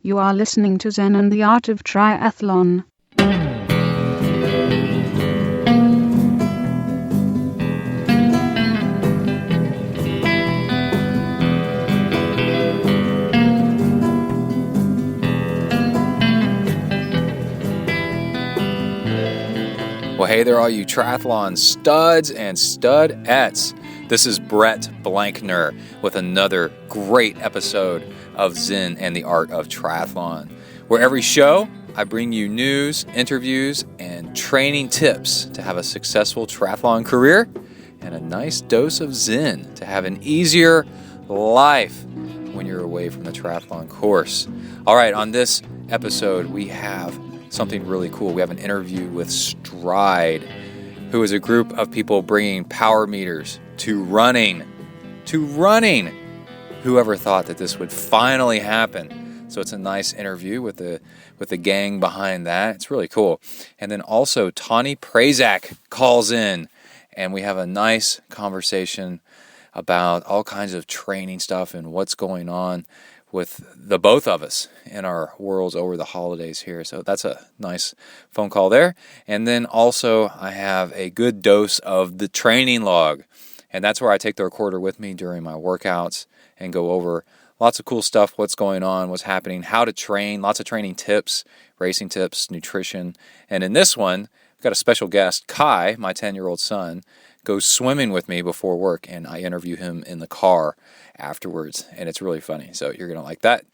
You are listening to Zen and the Art of Triathlon. Well, hey there, all you triathlon studs and studettes. This is Brett Blankner with another great episode of Zen and the Art of Triathlon, where every show I bring you news, interviews, and training tips to have a successful triathlon career and a nice dose of Zen to have an easier life when you're away from the triathlon course. All right, on this episode, we have something really cool. We have an interview with Stryd, who is a group of people bringing power meters to running. Whoever thought that this would finally happen? So it's a nice interview with the gang behind that. It's really cool. And then also Tawnee calls in, and we have a nice conversation about all kinds of training stuff and what's going on with the both of us in our worlds over the holidays here. So that's a nice phone call there. And then also I have a good dose of the training log. And that's where I take the recorder with me during my workouts and go over lots of cool stuff, what's going on, what's happening, how to train, lots of training tips, racing tips, nutrition. And in this one, we've got a special guest, Kai, my 10-year-old son, goes swimming with me before work, and I interview him in the car afterwards, and it's really funny, so you're going to like that.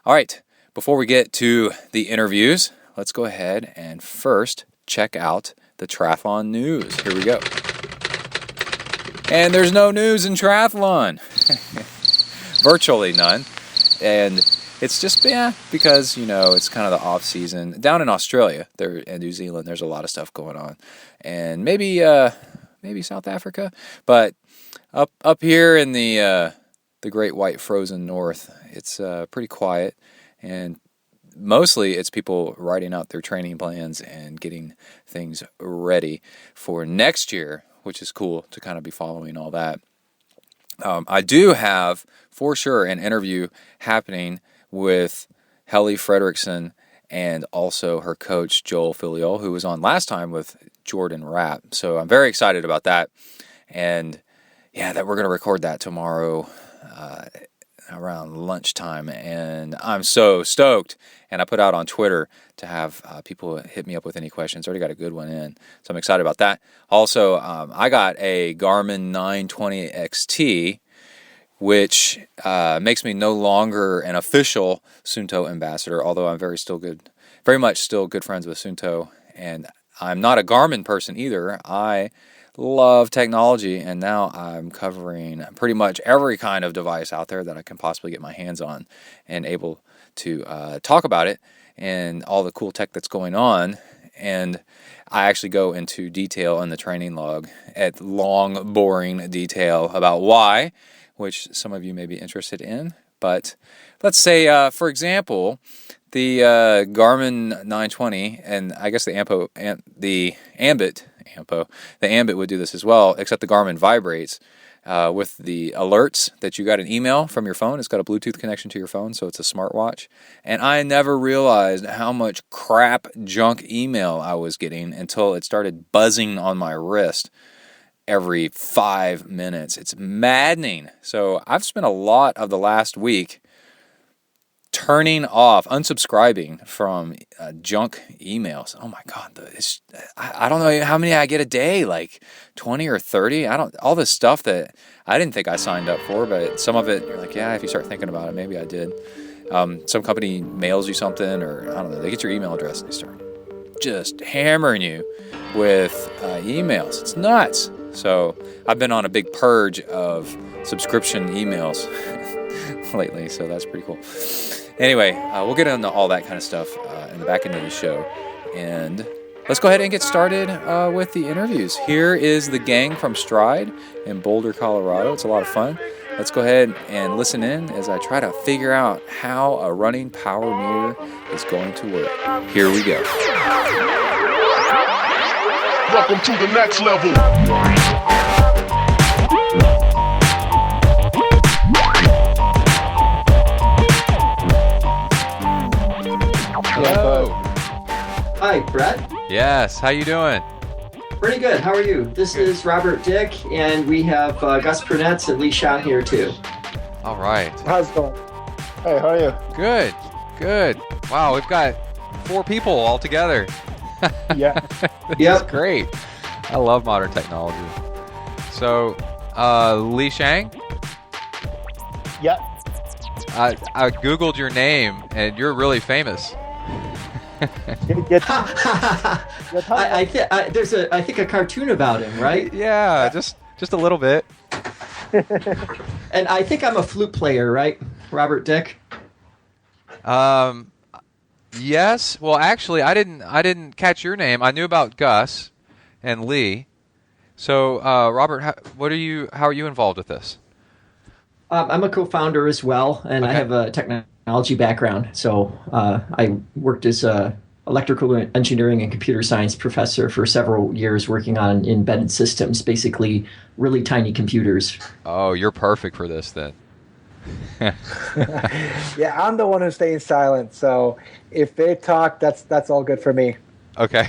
All right, before we get to the interviews, let's go ahead and first check out the triathlon news. Here we go. And there's no news in triathlon. Virtually none. And it's just, because, it's kind of the off season. Down in Australia, there and New Zealand, there's a lot of stuff going on. And maybe South Africa, but up here in the great white frozen north, it's pretty quiet, and mostly it's people writing out their training plans and getting things ready for next year, which is cool to kind of be following all that. I do have, for sure, an interview happening with Helly Fredrickson and also her coach, Joel Filiol, who was on last time with Jordan Rapp. So I'm very excited about that. And that we're going to record that tomorrow around lunchtime. And I'm so stoked. And I put out on Twitter to have people hit me up with any questions. Already got a good one in. So I'm excited about that. Also, I got a Garmin 920 XT, which makes me no longer an official Suunto ambassador, although I'm very much still good friends with Suunto. And I'm not a Garmin person either. I love technology, and now I'm covering pretty much every kind of device out there that I can possibly get my hands on and able to talk about it and all the cool tech that's going on. And I actually go into detail in the training log at long, boring detail about why, which some of you may be interested in. But let's say, for example, the Garmin 920, and I guess the Ambit would do this as well, except the Garmin vibrates with the alerts that you got an email from your phone. It's got a Bluetooth connection to your phone, so it's a smartwatch. And I never realized how much crap junk email I was getting until it started buzzing on my wrist every 5 minutes. It's maddening. So I've spent a lot of the last week unsubscribing from junk emails. Oh my God, I don't know how many I get a day, like 20 or 30. All this stuff that I didn't think I signed up for, but some of it, you're like, if you start thinking about it, maybe I did. Some company mails you something, or I don't know, they get your email address and they start just hammering you with emails. It's nuts. So I've been on a big purge of subscription emails lately, so that's pretty cool. Anyway, we'll get into all that kind of stuff in the back end of the show. And let's go ahead and get started with the interviews. Here is the gang from Stryd in Boulder, Colorado. It's a lot of fun. Let's go ahead and listen in as I try to figure out how a running power meter is going to work. Here we go. Welcome to the next level. Hello. Hi, Brett. Yes. How you doing? Pretty good. How are you? This is Robert Dick, and we have Gus Purnetz and Lee Shaw here too. All right. How's it going? Hey, how are you? Good. Good. Wow, we've got 4 people all together. Yeah. That's great. I love modern technology. So, Lee Shang? Yeah. I Googled your name, and you're really famous. There's I think a cartoon about him, right? Yeah, just a little bit. And I think I'm a flute player, right, Robert Dick? Yes. Well, actually, I didn't catch your name. I knew about Gus and Lee. So, Robert, how are you involved with this? I'm a co-founder as well, and I have a technology background. So I worked as a electrical engineering and computer science professor for several years, working on embedded systems, basically really tiny computers. Oh, you're perfect for this then. Yeah, I'm the one who's staying silent. So if they talk, that's all good for me. Okay.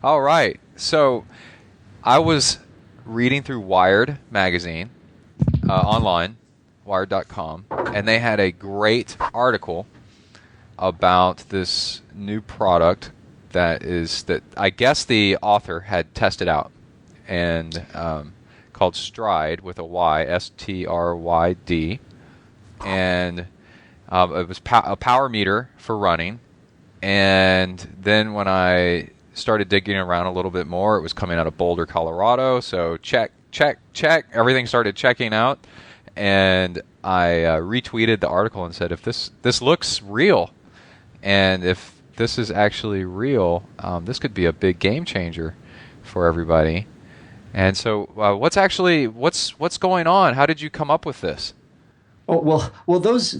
All right. So I was reading through Wired magazine online, wired.com, and they had a great article about this new product that I guess the author had tested out, and called Stryd with a Y, Stryd, and it was a power meter for running. And then when I started digging around a little bit more, it was coming out of Boulder, Colorado. So check. Everything started checking out, and I retweeted the article and said, if this looks real, and if this is actually real, this could be a big game changer for everybody. And so, what's going on? How did you come up with this? Oh, well, those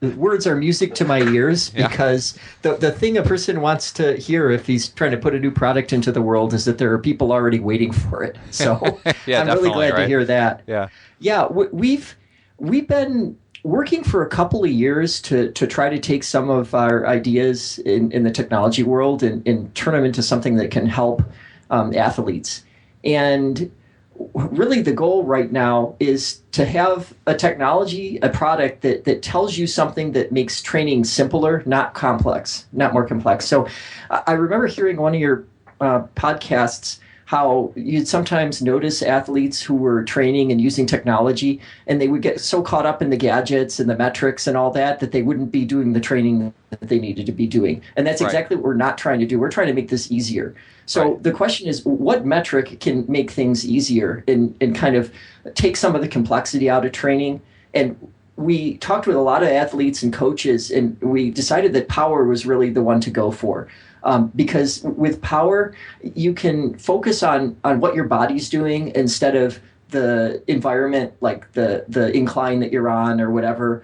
words are music to my ears, because the thing a person wants to hear if he's trying to put a new product into the world is that there are people already waiting for it. So I'm really glad to hear that. Yeah, we've been working for a couple of years to try to take some of our ideas in the technology world and turn them into something that can help athletes. And really the goal right now is to have a technology, a product that tells you something that makes training simpler, not complex, not more complex. So I remember hearing one of your podcasts how you'd sometimes notice athletes who were training and using technology, and they would get so caught up in the gadgets and the metrics and all that they wouldn't be doing the training that they needed to be doing. And that's exactly what we're not trying to do. We're trying to make this easier. So the question is, what metric can make things easier and kind of take some of the complexity out of training? And we talked with a lot of athletes and coaches, and we decided that power was really the one to go for. Because with power, you can focus on what your body's doing instead of the environment, like the incline that you're on or whatever.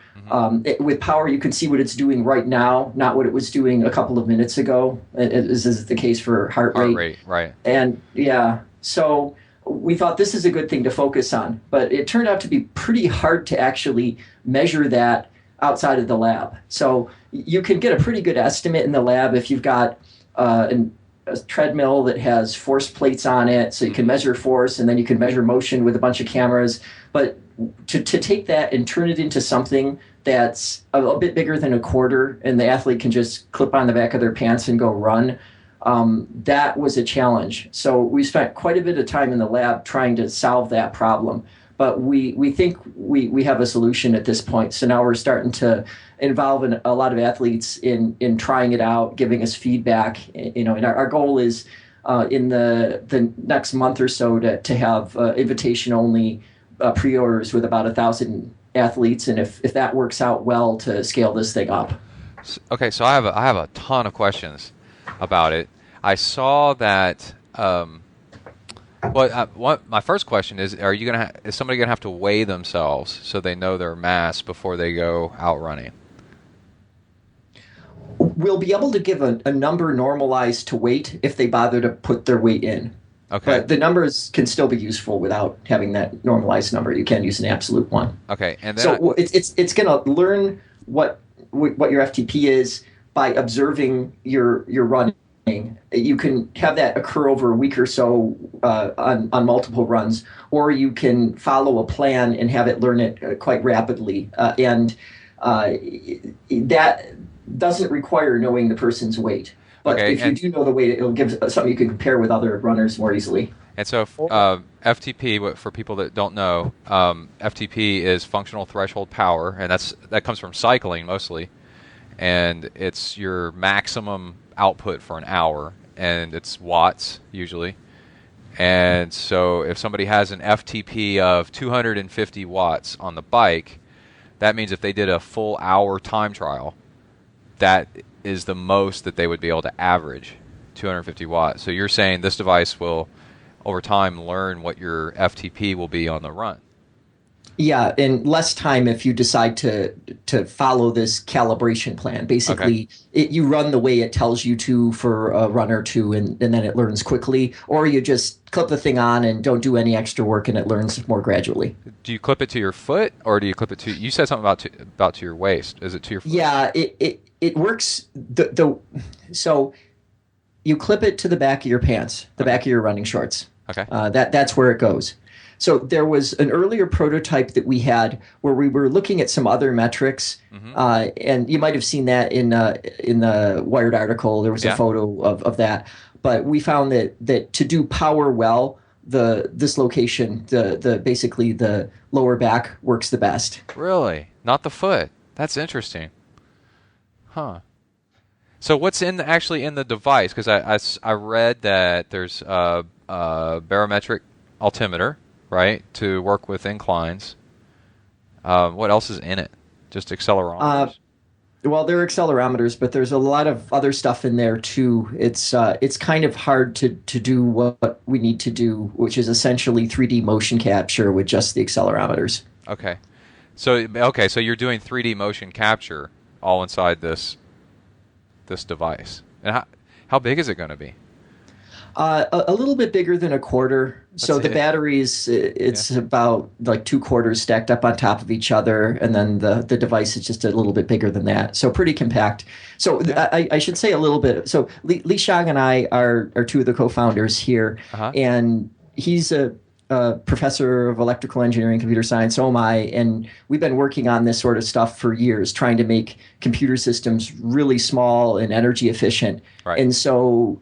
With power, you can see what it's doing right now, not what it was doing a couple of minutes ago, as is the case for heart rate. Heart rate, right. And so we thought this is a good thing to focus on. But it turned out to be pretty hard to actually measure that outside of the lab. So you can get a pretty good estimate in the lab if you've got a treadmill that has force plates on it, so you can measure force, and then you can measure motion with a bunch of cameras. But to take that and turn it into something that's a bit bigger than a quarter, and the athlete can just clip on the back of their pants and go run, that was a challenge. So we spent quite a bit of time in the lab trying to solve that problem. But we think we have a solution at this point. So now we're starting to involve a lot of athletes in trying it out, giving us feedback. And our goal is in the next month or so to have invitation only pre-orders with about 1,000 athletes, and if that works out well, to scale this thing up. Okay, so I have a ton of questions about it. I saw that. My first question is: is somebody gonna have to weigh themselves so they know their mass before they go out running? We'll be able to give a number normalized to weight if they bother to put their weight in. Okay. But the numbers can still be useful without having that normalized number. You can use an absolute one. Okay, and then so it's going to learn what your FTP is, by observing your running. You can have that occur over a week or so on multiple runs, or you can follow a plan and have it learn it quite rapidly. And that doesn't require knowing the person's weight. But if you do know the weight, it'll give something you can compare with other runners more easily. And so FTP, for people that don't know, FTP is functional threshold power, and that comes from cycling mostly. And it's your maximum output for an hour, and it's watts usually. And so if somebody has an FTP of 250 watts on the bike, that means if they did a full hour time trial, that is the most that they would be able to average, 250 watts. So you're saying this device will, over time, learn what your FTP will be on the run. Yeah, and less time if you decide to follow this calibration plan. Basically, you run the way it tells you to for a run or two, and then it learns quickly. Or you just clip the thing on and don't do any extra work, and it learns more gradually. Do you clip it to your foot, or do you clip it to? You said something about to your waist. Is it to your foot? Yeah, it works. So you clip it to the back of your pants, the back of your running shorts. Okay. That's where it goes. So there was an earlier prototype that we had where we were looking at some other metrics, and you might have seen that in the Wired article. There was a photo of that. But we found that to do power well, this location, the basically the lower back works the best. Really? Not the foot? That's interesting. Huh. So what's actually in the device? Because I read that there's a barometric altimeter, right, to work with inclines. What else is in it? Just accelerometers? Well, there are accelerometers, but there's a lot of other stuff in there too. It's kind of hard to do what we need to do, which is essentially 3D motion capture with just the accelerometers. Okay. So you're doing 3D motion capture all inside this device. And how big is it going to be? A little bit bigger than a quarter. So the batteries, it's about like 2 quarters stacked up on top of each other, and then the device is just a little bit bigger than that. So pretty compact. So I should say a little bit. So Li Shang and I are two of the co-founders here, and he's a professor of electrical engineering, computer science, so am I, and we've been working on this sort of stuff for years, trying to make computer systems really small and energy efficient. Right. And so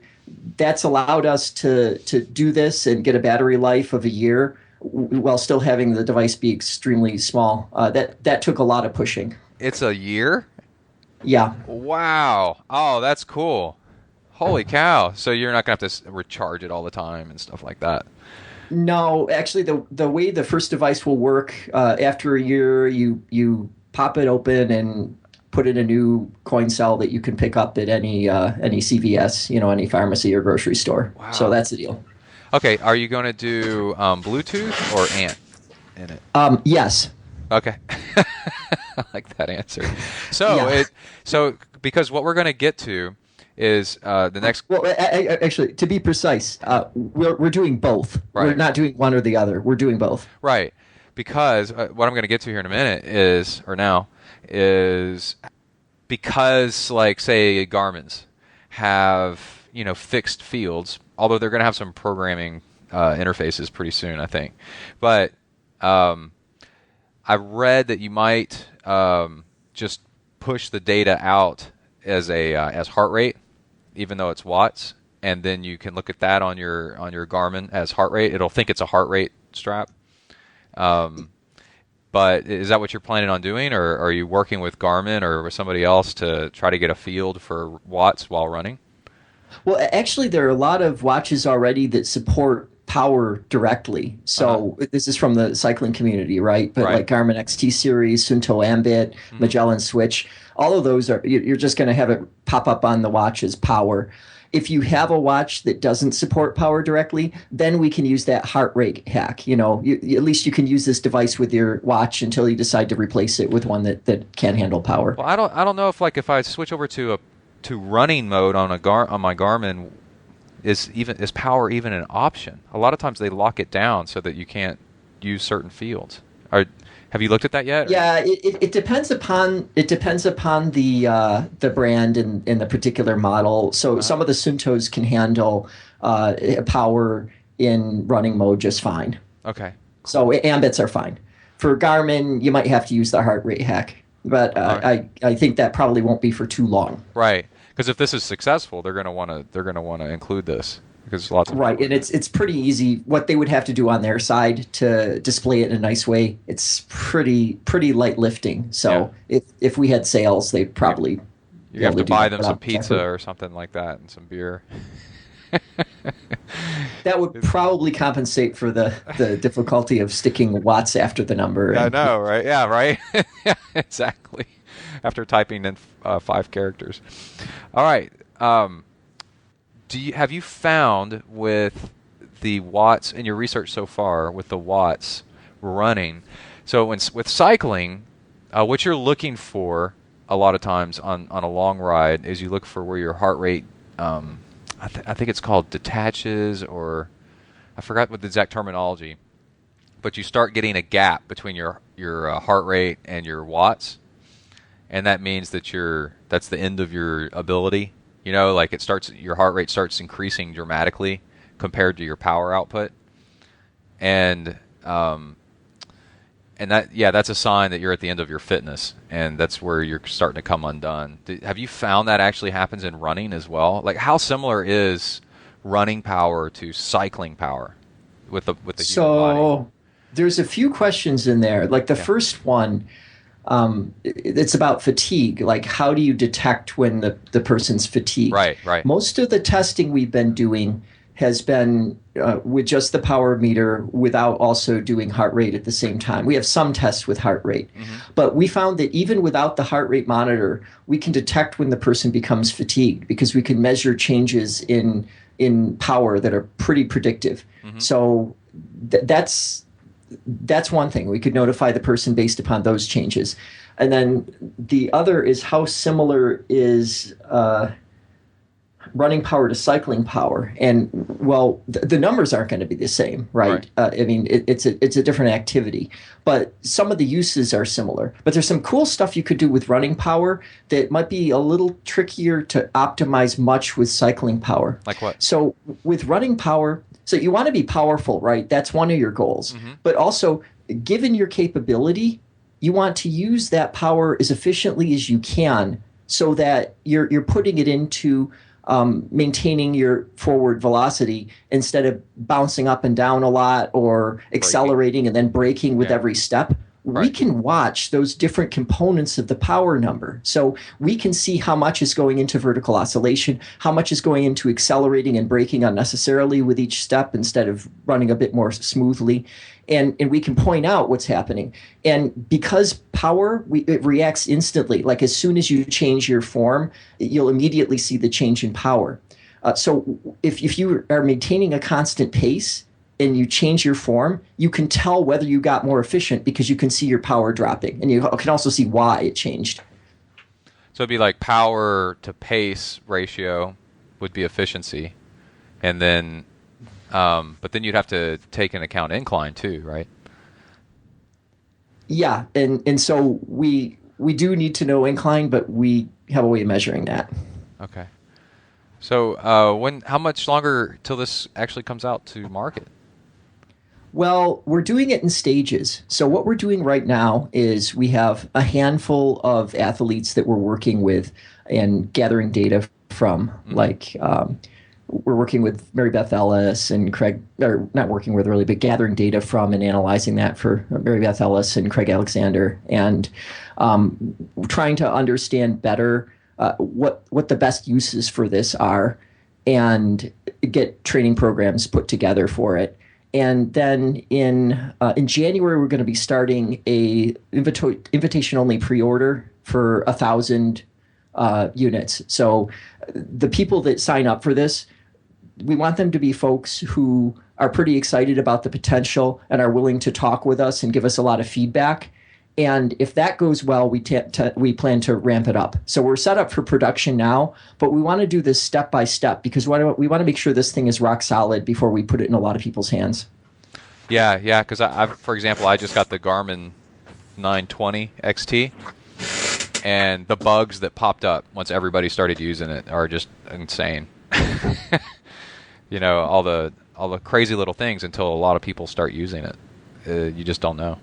that's allowed us to do this and get a battery life of a year while still having the device be extremely small. That took a lot of pushing. It's a year? Yeah. Wow. Oh, that's cool. Holy cow. So you're not going to have to recharge it all the time and stuff like that. No, actually, the way the first device will work, after a year, you pop it open and put in a new coin cell that you can pick up at any CVS, any pharmacy or grocery store. Wow. So that's the deal. Okay, are you going to do Bluetooth or ANT in it? Yes. Okay. I like that answer. So because what we're going to get to is the next. Well, actually, to be precise, we're doing both. Right. We're not doing one or the other. We're doing both. Right. Because what I'm going to get to here in a minute is because, like, say, Garmin's have fixed fields, although they're going to have some programming interfaces pretty soon, I think. But I read that you might just push the data out as heart rate, even though it's watts, and then you can look at that on your Garmin as heart rate. It'll think it's a heart rate strap. But is that what you're planning on doing, or are you working with Garmin or with somebody else to try to get a field for watts while running? Well, actually, there are a lot of watches already that support power directly. So this is from the cycling community, right? But like Garmin XT series, Sunto Ambit, Magellan Switch, all of those you're just going to have it pop up on the watch as power. If you have a watch that doesn't support power directly, then we can use that heart rate hack. At least you can use this device with your watch until you decide to replace it with one that can handle power. Well, I don't know if I switch over to running mode on my Garmin, is power even an option? A lot of times they lock it down so that you can't use certain fields. Have you looked at that yet? Yeah, it depends upon the brand and the particular model. So some of the Suntos can handle power in running mode just fine. Okay. So ambits are fine. For Garmin, you might have to use the heart rate hack, but I think that probably won't be for too long. Right, because if this is successful, they're going to want to include this because lots of right, and it's pretty easy. What they would have to do on their side to display it in a nice way, it's pretty light lifting. So if we had sales, they'd probably you have to buy them some pizza or something like that and some beer. That would probably compensate for the difficulty of sticking watts after the number. I know, right? Yeah, right. Yeah, exactly. After typing in 5 characters. All right. Have you found with the watts in your research so far with the watts running? So with cycling, what you're looking for a lot of times on a long ride is you look for where your heart rate. I think it's called detaches, or I forgot what the exact terminology, but you start getting a gap between your heart rate and your watts, and that means that that's the end of your ability. Like your heart rate starts increasing dramatically compared to your power output, and that's a sign that you're at the end of your fitness, and that's where you're starting to come undone. Have you found that actually happens in running as well? Like, how similar is running power to cycling power with the human body? So there's a few questions in there. Like the first one, it's about fatigue. Like, how do you detect when the person's fatigued? Right. Most of the testing we've been doing has been with just the power meter without also doing heart rate at the same time. We have some tests with heart rate, but we found that even without the heart rate monitor, we can detect when the person becomes fatigued because we can measure changes in power that are pretty predictive. So that's one thing. We could notify the person based upon those changes. And then the other is how similar is running power to cycling power. And well, the numbers aren't going to be the same, right? I mean, it's a different activity, but some of the uses are similar. But there's some cool stuff you could do with running power that might be a little trickier to optimize much with cycling power. Like what? So with running power, so you want to be powerful, right? That's one of your goals. But also, given your capability, you want to use that power as efficiently as you can so that you're putting it into maintaining your forward velocity instead of bouncing up and down a lot or accelerating and then braking with every step. We can watch those different components of the power number. So we can see how much is going into vertical oscillation, how much is going into accelerating and braking unnecessarily with each step instead of running a bit more smoothly. And we can point out what's happening. And because power, it reacts instantly. Like as soon as you change your form, you'll immediately see the change in power. So if you are maintaining a constant pace and you change your form, you can tell whether you got more efficient because you can see your power dropping. And you can also see why it changed. So it'd be like power to pace ratio would be efficiency. And then, but then you'd have to take into account incline too, right? Yeah. And so we do need to know incline, but we have a way of measuring that. Okay. So how much longer till this actually comes out to market? Well, we're doing it in stages. So what we're doing right now is we have a handful of athletes that we're working with and gathering data from. Like we're working with Mary Beth Ellis and Craig, or not working with really, but gathering data from and analyzing that for Mary Beth Ellis and Craig Alexander, and trying to understand better what the best uses for this are and get training programs put together for it. And then in January, we're going to be starting a invitation-only pre-order for 1,000 units. So the people that sign up for this, we want them to be folks who are pretty excited about the potential and are willing to talk with us and give us a lot of feedback. And if that goes well, we plan to ramp it up. So we're set up for production now, but we want to do this step by step because we want to make sure this thing is rock solid before we put it in a lot of people's hands. Yeah, because for example, I just got the Garmin 920 XT, and the bugs that popped up once everybody started using it are just insane. All the crazy little things until a lot of people start using it. You just don't know.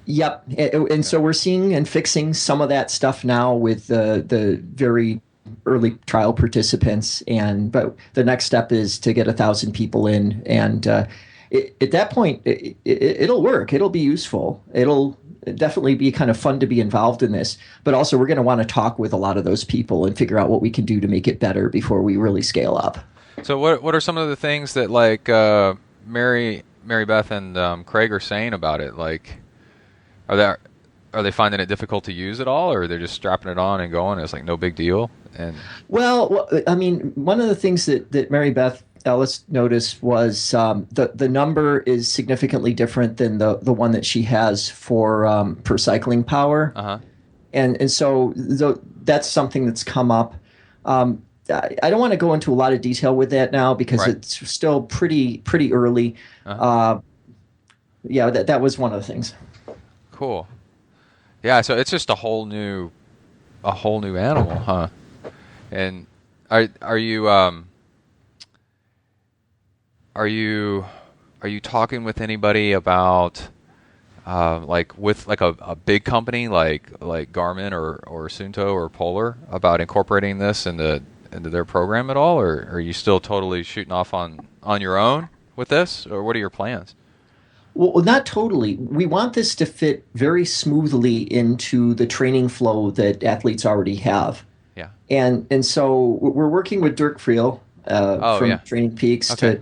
Yep. And so we're seeing and fixing some of that stuff now with the very early trial participants. But the next step is to get 1,000 people in. And at that point, it'll work. It'll be useful. It'll definitely be kind of fun to be involved in this. But also, we're going to want to talk with a lot of those people and figure out what we can do to make it better before we really scale up. So what are some of the things that Mary Beth and Craig are saying about it? Like, are they finding it difficult to use at all, or they're just strapping it on and going? It's like no big deal. And well, I mean, one of the things that Mary Beth Ellis noticed was the number is significantly different than the one that she has for cycling power. Uh-huh. And so that's something that's come up. I don't want to go into a lot of detail with that now because it's still pretty early. Uh-huh. That was one of the things. Cool. Yeah, so it's just a whole new animal, huh? And are you talking with anybody about with a big company like Garmin or Suunto or Polar about incorporating this into their program at all, or are you still totally shooting off on your own with this, or what are your plans? Well, not totally. We want this to fit very smoothly into the training flow that athletes already have. Yeah. And so we're working with Dirk Friel from Training Peaks to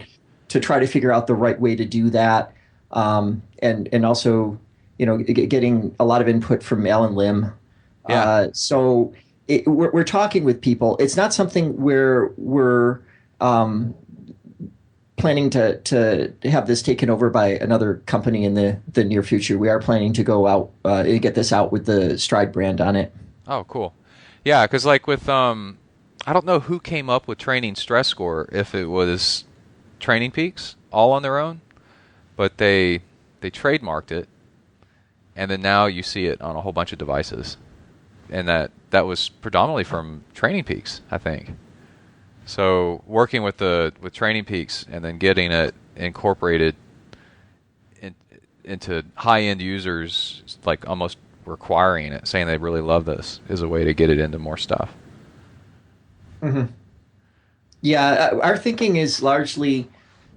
try to figure out the right way to do that, and also getting a lot of input from Alan Lim. Yeah. So we're talking with people. It's not something where we're planning to have this taken over by another company in the near future. We are planning to go out and get this out with the Stryd brand on it. Oh, cool. Yeah, because with I don't know who came up with Training Stress Score, if it was Training Peaks all on their own, but they trademarked it, and then now you see it on a whole bunch of devices, and that was predominantly from Training Peaks, I think. So working with Training Peaks and then getting it incorporated into high-end users, like almost requiring it, saying they really love this, is a way to get it into more stuff. Mm-hmm. Yeah, our thinking is largely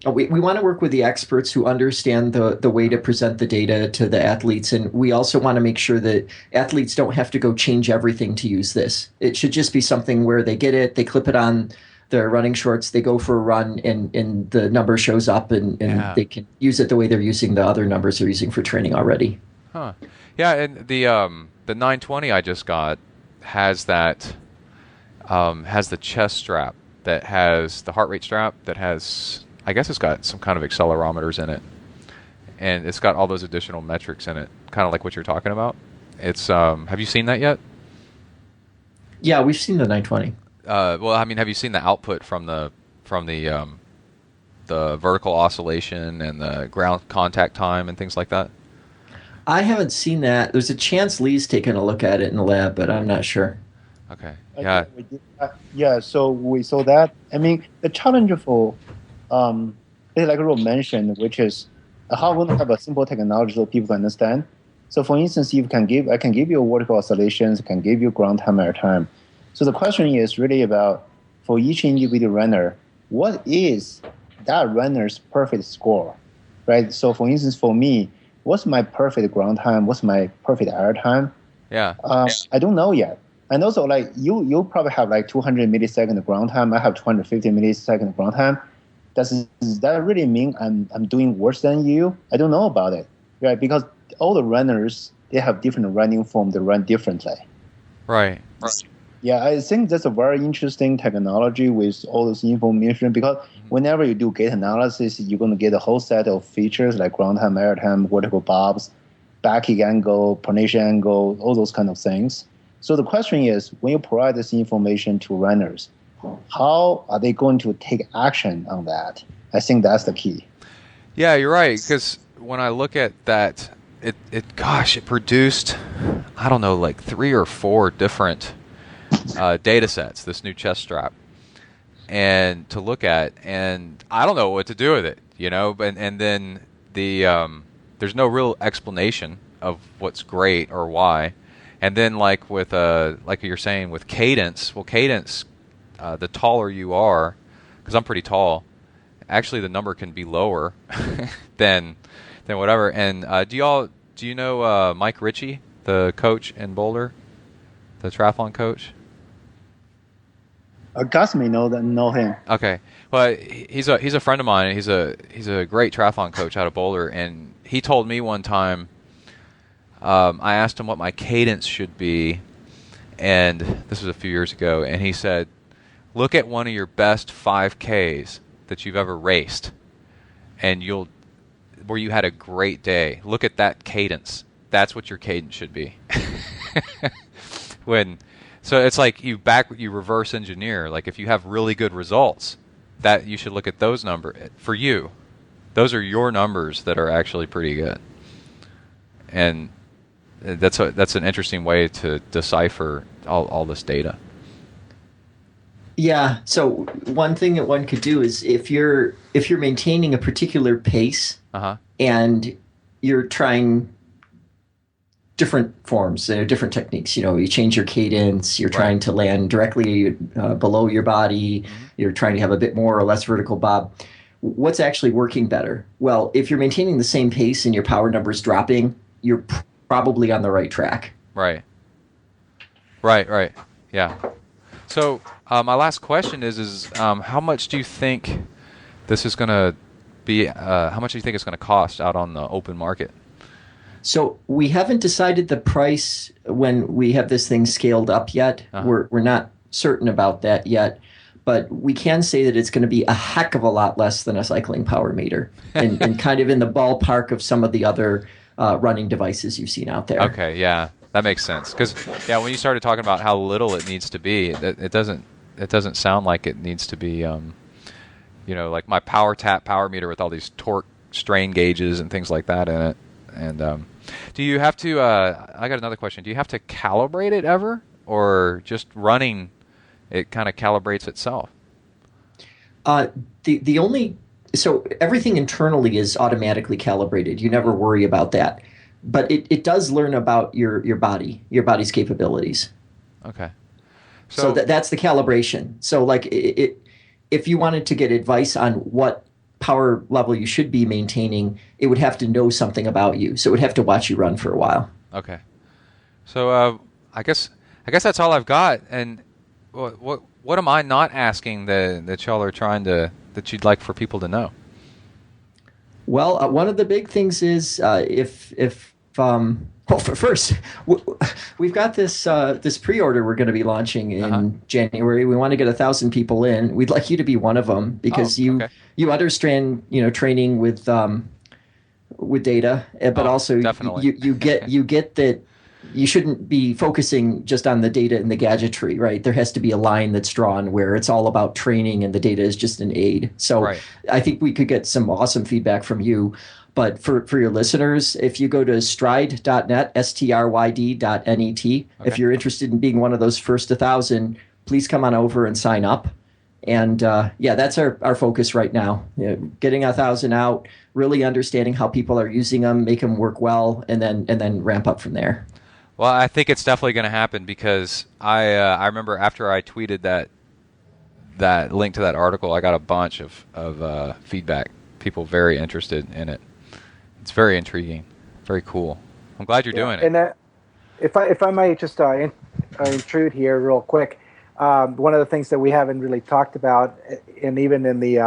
we want to work with the experts who understand the way to present the data to the athletes, and we also want to make sure that athletes don't have to go change everything to use this. It should just be something where they get it, they clip it on their running shorts, they go for a run, and the number shows up, and they can use it the way they're using the other numbers they're using for training already. Huh. Yeah, and the 920 I just got has that has the chest strap that has the heart rate strap that has, I guess it's got some kind of accelerometers in it, and it's got all those additional metrics in it, kind of like what you're talking about. It's have you seen that yet? Yeah, we've seen the 920. Well, I mean, have you seen the output from the vertical oscillation and the ground contact time and things like that? I haven't seen that. There's a chance Lee's taken a look at it in the lab, but I'm not sure. Okay. Yeah. Yeah. So we saw that. I mean, the challenge for, like Rob mentioned, which is how we have a simple technology so people can understand. So, for instance, I can give you vertical oscillations, I can give you ground time, air time. So the question is really about, for each individual runner, what is that runner's perfect score, right? So, for instance, for me, what's my perfect ground time? What's my perfect air time? Yeah. I don't know yet. And also, like you probably have like 200 millisecond ground time. I have 250 millisecond ground time. Does that really mean I'm doing worse than you? I don't know about it, right? Because all the runners, they have different running form. They run differently. Right. Yeah, I think that's a very interesting technology with all this information, because whenever you do gait analysis, you're going to get a whole set of features like ground time, air time, vertical bobs, back kick angle, pronation angle, all those kind of things. So the question is, when you provide this information to runners, how are they going to take action on that? I think that's the key. Yeah, you're right, because when I look at that, it produced, I don't know, like 3 or 4 different data sets, this new chest strap, and to look at, and I don't know what to do with it, and then there's no real explanation of what's great or why. And then like you're saying with cadence, the taller you are, because I'm pretty tall, actually the number can be lower than whatever. And do you know Mike Ritchie, the coach in Boulder, the triathlon coach? Gus may know him. Okay, well he's a friend of mine. He's a great triathlon coach out of Boulder, and he told me one time. I asked him what my cadence should be, and this was a few years ago, and he said, look at one of your best 5Ks that you've ever raced, and where you had a great day. Look at that cadence. That's what your cadence should be. So it's like you reverse engineer. Like if you have really good results, that you should look at those numbers. For you, those are your numbers that are actually pretty good. And that's an interesting way to decipher all this data. Yeah. So one thing that one could do is if you're maintaining a particular pace and you're trying different forms, different techniques. You change your cadence. You're trying to land directly below your body. You're trying to have a bit more or less vertical bob. What's actually working better? Well, if you're maintaining the same pace and your power number is dropping, you're probably on the right track. Right. Yeah. So my last question is how much do you think this is going to be? How much do you think it's going to cost out on the open market? So we haven't decided the price when we have this thing scaled up yet. We're not certain about that yet. But we can say that it's going to be a heck of a lot less than a cycling power meter, and kind of in the ballpark of some of the other running devices you've seen out there. Okay, yeah, that makes sense. Because when you started talking about how little it needs to be, it doesn't sound like it needs to be, like my power meter with all these torque strain gauges and things like that in it. And do you have to? I got another question. Do you have to calibrate it ever, or just running? It kind of calibrates itself? So everything internally is automatically calibrated. You never worry about that. But it does learn about your body's capabilities. Okay. So that's the calibration. So like if you wanted to get advice on what power level you should be maintaining, it would have to know something about you. So it would have to watch you run for a while. Okay. So I guess that's all I've got. And what am I not asking that y'all are that you'd like for people to know? Well, one of the big things is first, we've got this pre-order we're going to be launching in January. We want to get 1,000 people in. We'd like you to be one of them because you understand training with data, but also definitely. you get that. You shouldn't be focusing just on the data and the gadgetry, right? There has to be a line that's drawn where it's all about training and the data is just an aid. So I think we could get some awesome feedback from you. But for your listeners, if you go to stryd.net, stryd.net, if you're interested in being one of those first 1,000, please come on over and sign up. And that's our focus right now. Getting 1,000 out, really understanding how people are using them, make them work well, and then ramp up from there. Well, I think it's definitely going to happen because I remember after I tweeted that link to that article, I got a bunch of feedback. People very interested in it. It's very intriguing, very cool. I'm glad you're doing it. And if I might just intrude here real quick, one of the things that we haven't really talked about, and even in the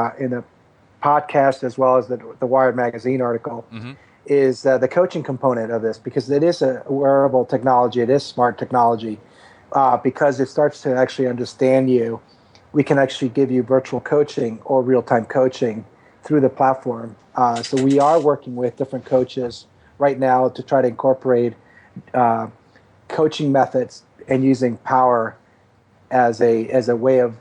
podcast as well as the Wired magazine article. Is the coaching component of this, because it is a wearable technology, it is smart technology, because it starts to actually understand you. We can actually give you virtual coaching or real-time coaching through the platform. So we are working with different coaches right now to try to incorporate coaching methods and using power as a way of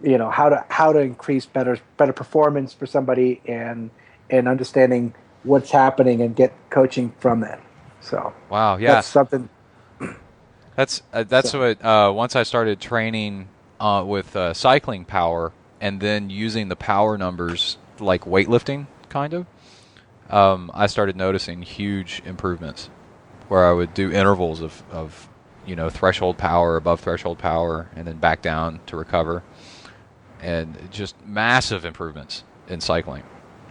how to increase better performance for somebody and understanding what's happening and get coaching from that. So wow, yeah, that's something. that's what once I started training with cycling power, and then using the power numbers like weightlifting, kind of. I started noticing huge improvements where I would do intervals of threshold power, above threshold power, and then back down to recover, and just massive improvements in cycling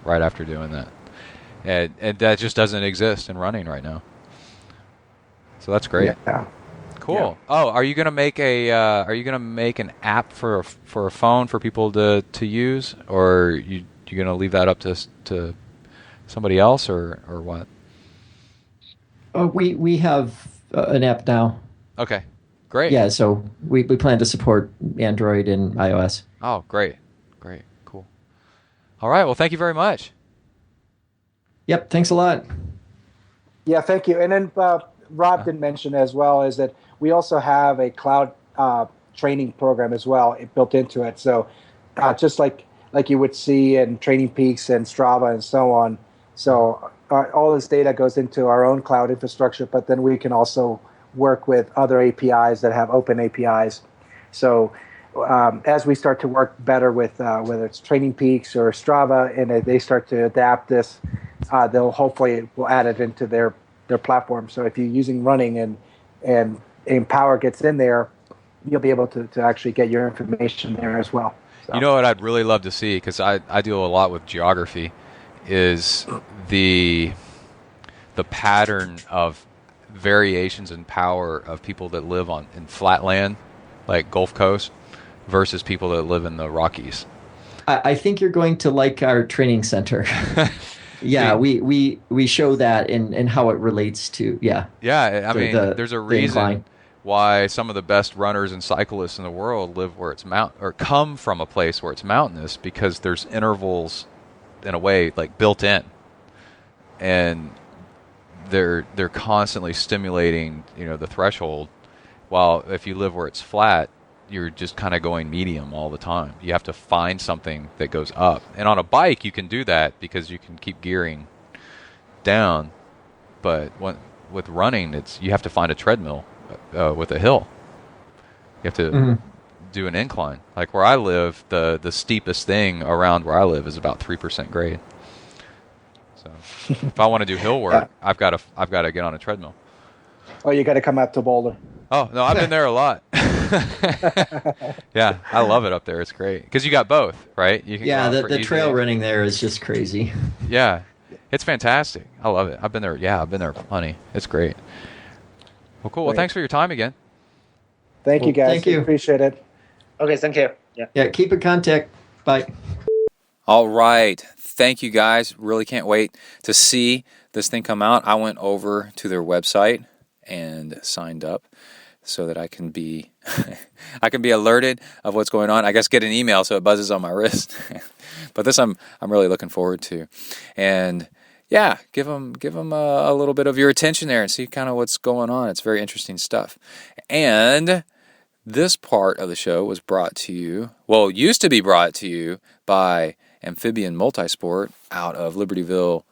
right after doing that. And that just doesn't exist in running right now. So that's great. Yeah. Cool. Yeah. Oh, are you gonna make an app for a phone for people to use, or you gonna leave that up to somebody else, or what? We have an app now. Okay, great. Yeah, so we plan to support Android and iOS. Oh, great, cool. All right. Well, thank you very much. Yep. Thanks a lot. Yeah, thank you. And then Rob didn't mention as well is that we also have a cloud training program as well built into it. So just like you would see in Training Peaks and Strava and so on. So all this data goes into our own cloud infrastructure, but then we can also work with other APIs that have open APIs. So as we start to work better with whether it's Training Peaks or Strava, and they start to adapt this, they'll hopefully will add it into their platform. So if you're using running and Power gets in there, you'll be able to actually get your information there as well. So. You know what I'd really love to see, because I deal a lot with geography, is the pattern of variations in power of people that live in flat land, like Gulf Coast, versus people that live in the Rockies. I think you're going to like our training center. Yeah, we show that and how it relates to I mean, there's a reason why some of the best runners and cyclists in the world live where it's or come from a place where it's mountainous, because there's intervals in a way like built in, and they're constantly stimulating the threshold, while if you live where it's flat, you're just kind of going medium all the time. You have to find something that goes up. And on a bike, you can do that because you can keep gearing down. But with running, you have to find a treadmill with a hill. You have to do an incline. Like where I live, the steepest thing around where I live is about 3% grade. So if I want to do hill work, I've got to get on a treadmill. Oh, you got to come out to Boulder. Oh, no, I've been there a lot. Yeah, I love it up there. It's great because you got both, right? You can the trail running there is just crazy. Yeah, it's fantastic. I love it. I've been there. Yeah, I've been there plenty. It's great. Well, cool. Well, thanks for your time again. Thank you, guys. Thank you. Appreciate it. Okay, thank you. Yeah, keep in contact. Bye. All right. Thank you, guys. Really can't wait to see this thing come out. I went over to their website and signed up so that I can be alerted of what's going on. I guess get an email so it buzzes on my wrist. But this I'm really looking forward to. And yeah, give them a little bit of your attention there and see kind of what's going on. It's very interesting stuff. And this part of the show was brought to you, used to be brought to you by Amphibian Multisport out of Libertyville,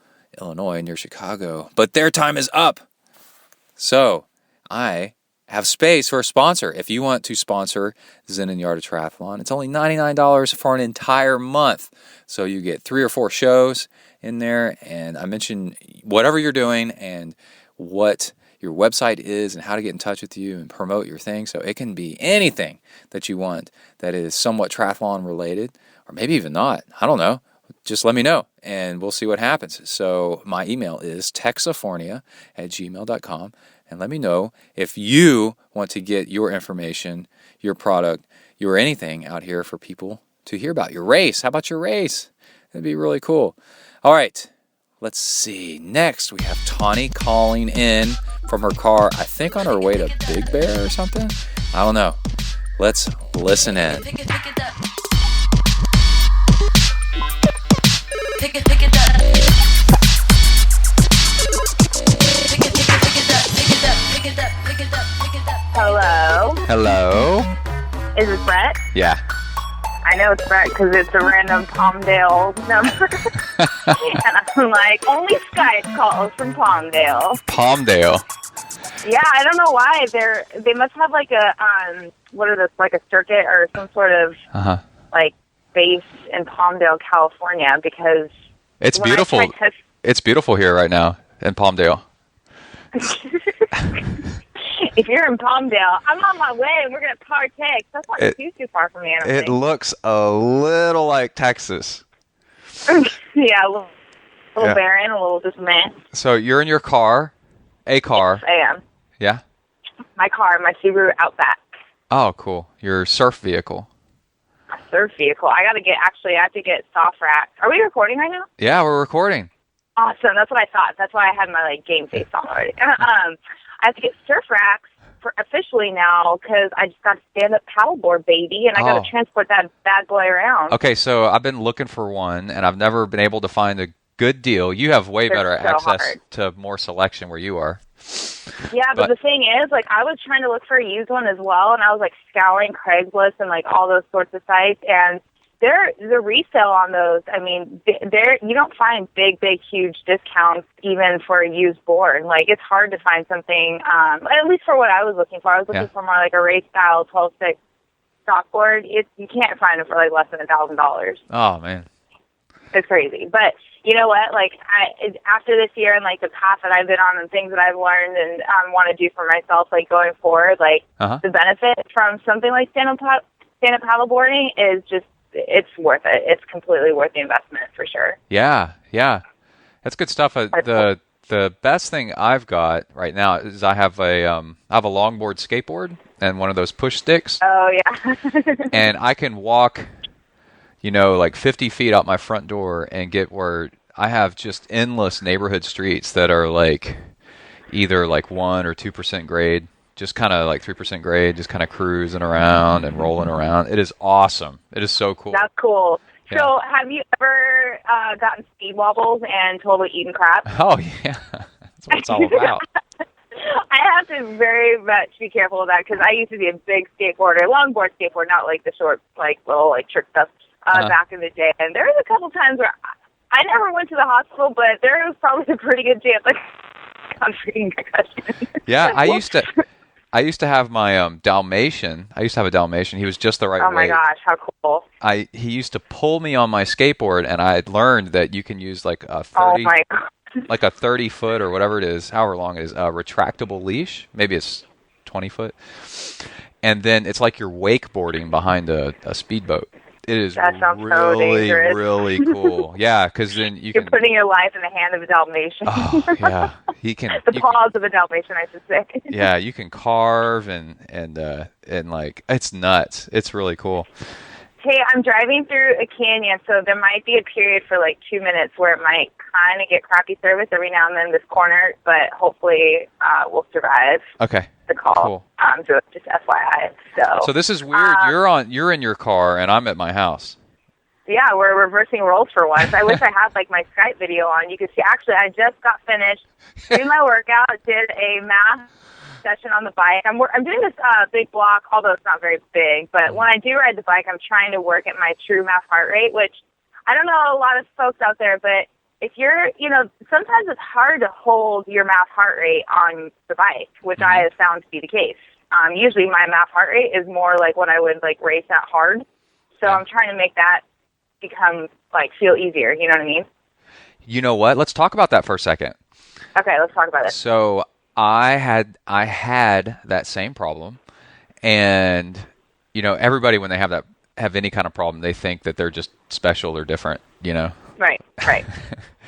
Illinois, near Chicago. But their time is up. So I have space for a sponsor. If you want to sponsor Zen and Yarda Triathlon, it's only $99 for an entire month. So you get 3 or 4 shows in there, and I mention whatever you're doing and what your website is and how to get in touch with you and promote your thing. So it can be anything that you want that is somewhat triathlon related, or maybe even not. I don't know. Just let me know, and we'll see what happens. So my email is texafornia@gmail.com, and let me know if you want to get your information, your product, your anything out here for people to hear about. Your race. How about your race? That'd be really cool. All right. Let's see. Next, we have Tawnee calling in from her car, I think on her way to Big Bear or something. I don't know. Let's listen in. Hello. Hello. Is this Brett? Yeah. I know it's right because it's a random Palmdale number. And I'm like, only Skype calls from Palmdale. Palmdale. Yeah, I don't know why. They must have like a, what are those, like a circuit or some sort of, like, base in Palmdale, California, because... It's beautiful. It's beautiful here right now in Palmdale. If you're in Palmdale, I'm on my way and we're going to partake. That's not too far from me. It looks a little like Texas. Yeah, a little barren, a little just meh. So you're in your car, a car. Yes, I am. Yeah? My car, my Subaru Outback. Oh, cool. Your surf vehicle. Surf vehicle. I have to get soft racks. Are we recording right now? Yeah, we're recording. Awesome. That's what I thought. That's why I had my like game face on already. I have to get surf racks for officially now because I just got a stand-up paddleboard, baby, and I got to transport that bad boy around. Okay, so I've been looking for one, and I've never been able to find a good deal. You have way better access to more selection where you are. Yeah, but the thing is, like, I was trying to look for a used one as well, and I was like scouring Craigslist and like all those sorts of sites, and the resale on those, I mean, you don't find big, huge discounts even for a used board. Like, it's hard to find something, at least for what I was looking for. I was looking for more like a race style 12.6 stock board. You can't find it for like less than $1,000. Oh man, it's crazy. But you know what? Like, after this year and like the path that I've been on and things that I've learned and want to do for myself, like going forward, like the benefit from something like stand-up paddleboarding is just, it's worth it. It's completely worth the investment for sure. Yeah, that's good stuff. The best thing I've got right now is I have a longboard skateboard and one of those push sticks. Oh yeah. And I can walk, like 50 feet out my front door and get where I have just endless neighborhood streets that are like either like 1 or 2% grade. Just kind of like 3% grade, just kind of cruising around and rolling around. It is awesome. It is so cool. That's cool. Yeah. So have you ever gotten speed wobbles and totally eaten crap? Oh, yeah. That's what it's all about. I have to very much be careful of that because I used to be a big skateboarder, longboard skateboard, not like the short, like little like trick stuff back in the day. And there was a couple times where I never went to the hospital, but there was probably a pretty good chance on freaking concussion. Yeah, I used to have my Dalmatian. I used to have a Dalmatian. He was just the right weight. Oh my gosh, how cool! He used to pull me on my skateboard, and I had learned that you can use like a 30, like a 30-foot or whatever it is, however long it is, a retractable leash. Maybe it's 20 foot, and then it's like you're wakeboarding behind a speedboat. It is really cool. Yeah, because then you're putting your life in the hand of a Dalmatian. Oh yeah, he can. The paws of a Dalmatian, I should say. Yeah, you can carve and like it's nuts. It's really cool. Hey, I'm driving through a canyon, so there might be a period for like 2 minutes where it might kind of get crappy service every now and then this corner, but hopefully we'll survive. Okay. The call. Cool. Just FYI. So this is weird. You're in your car and I'm at my house. Yeah, we're reversing roles for once. I wish I had like my Skype video on. You could see. Actually, I just got finished doing my workout. Did a math session on the bike. I'm doing this big block, although it's not very big. But when I do ride the bike, I'm trying to work at my true math heart rate, which I don't know a lot of folks out there, but if you're, sometimes it's hard to hold your math heart rate on the bike, which I have found to be the case. Usually my math heart rate is more like what I would like race at hard. So I'm trying to make that become like feel easier. You know what I mean? You know what? Let's talk about that for a second. Okay, let's talk about it. So I had that same problem, and everybody when they have any kind of problem, they think that they're just special or different. Right.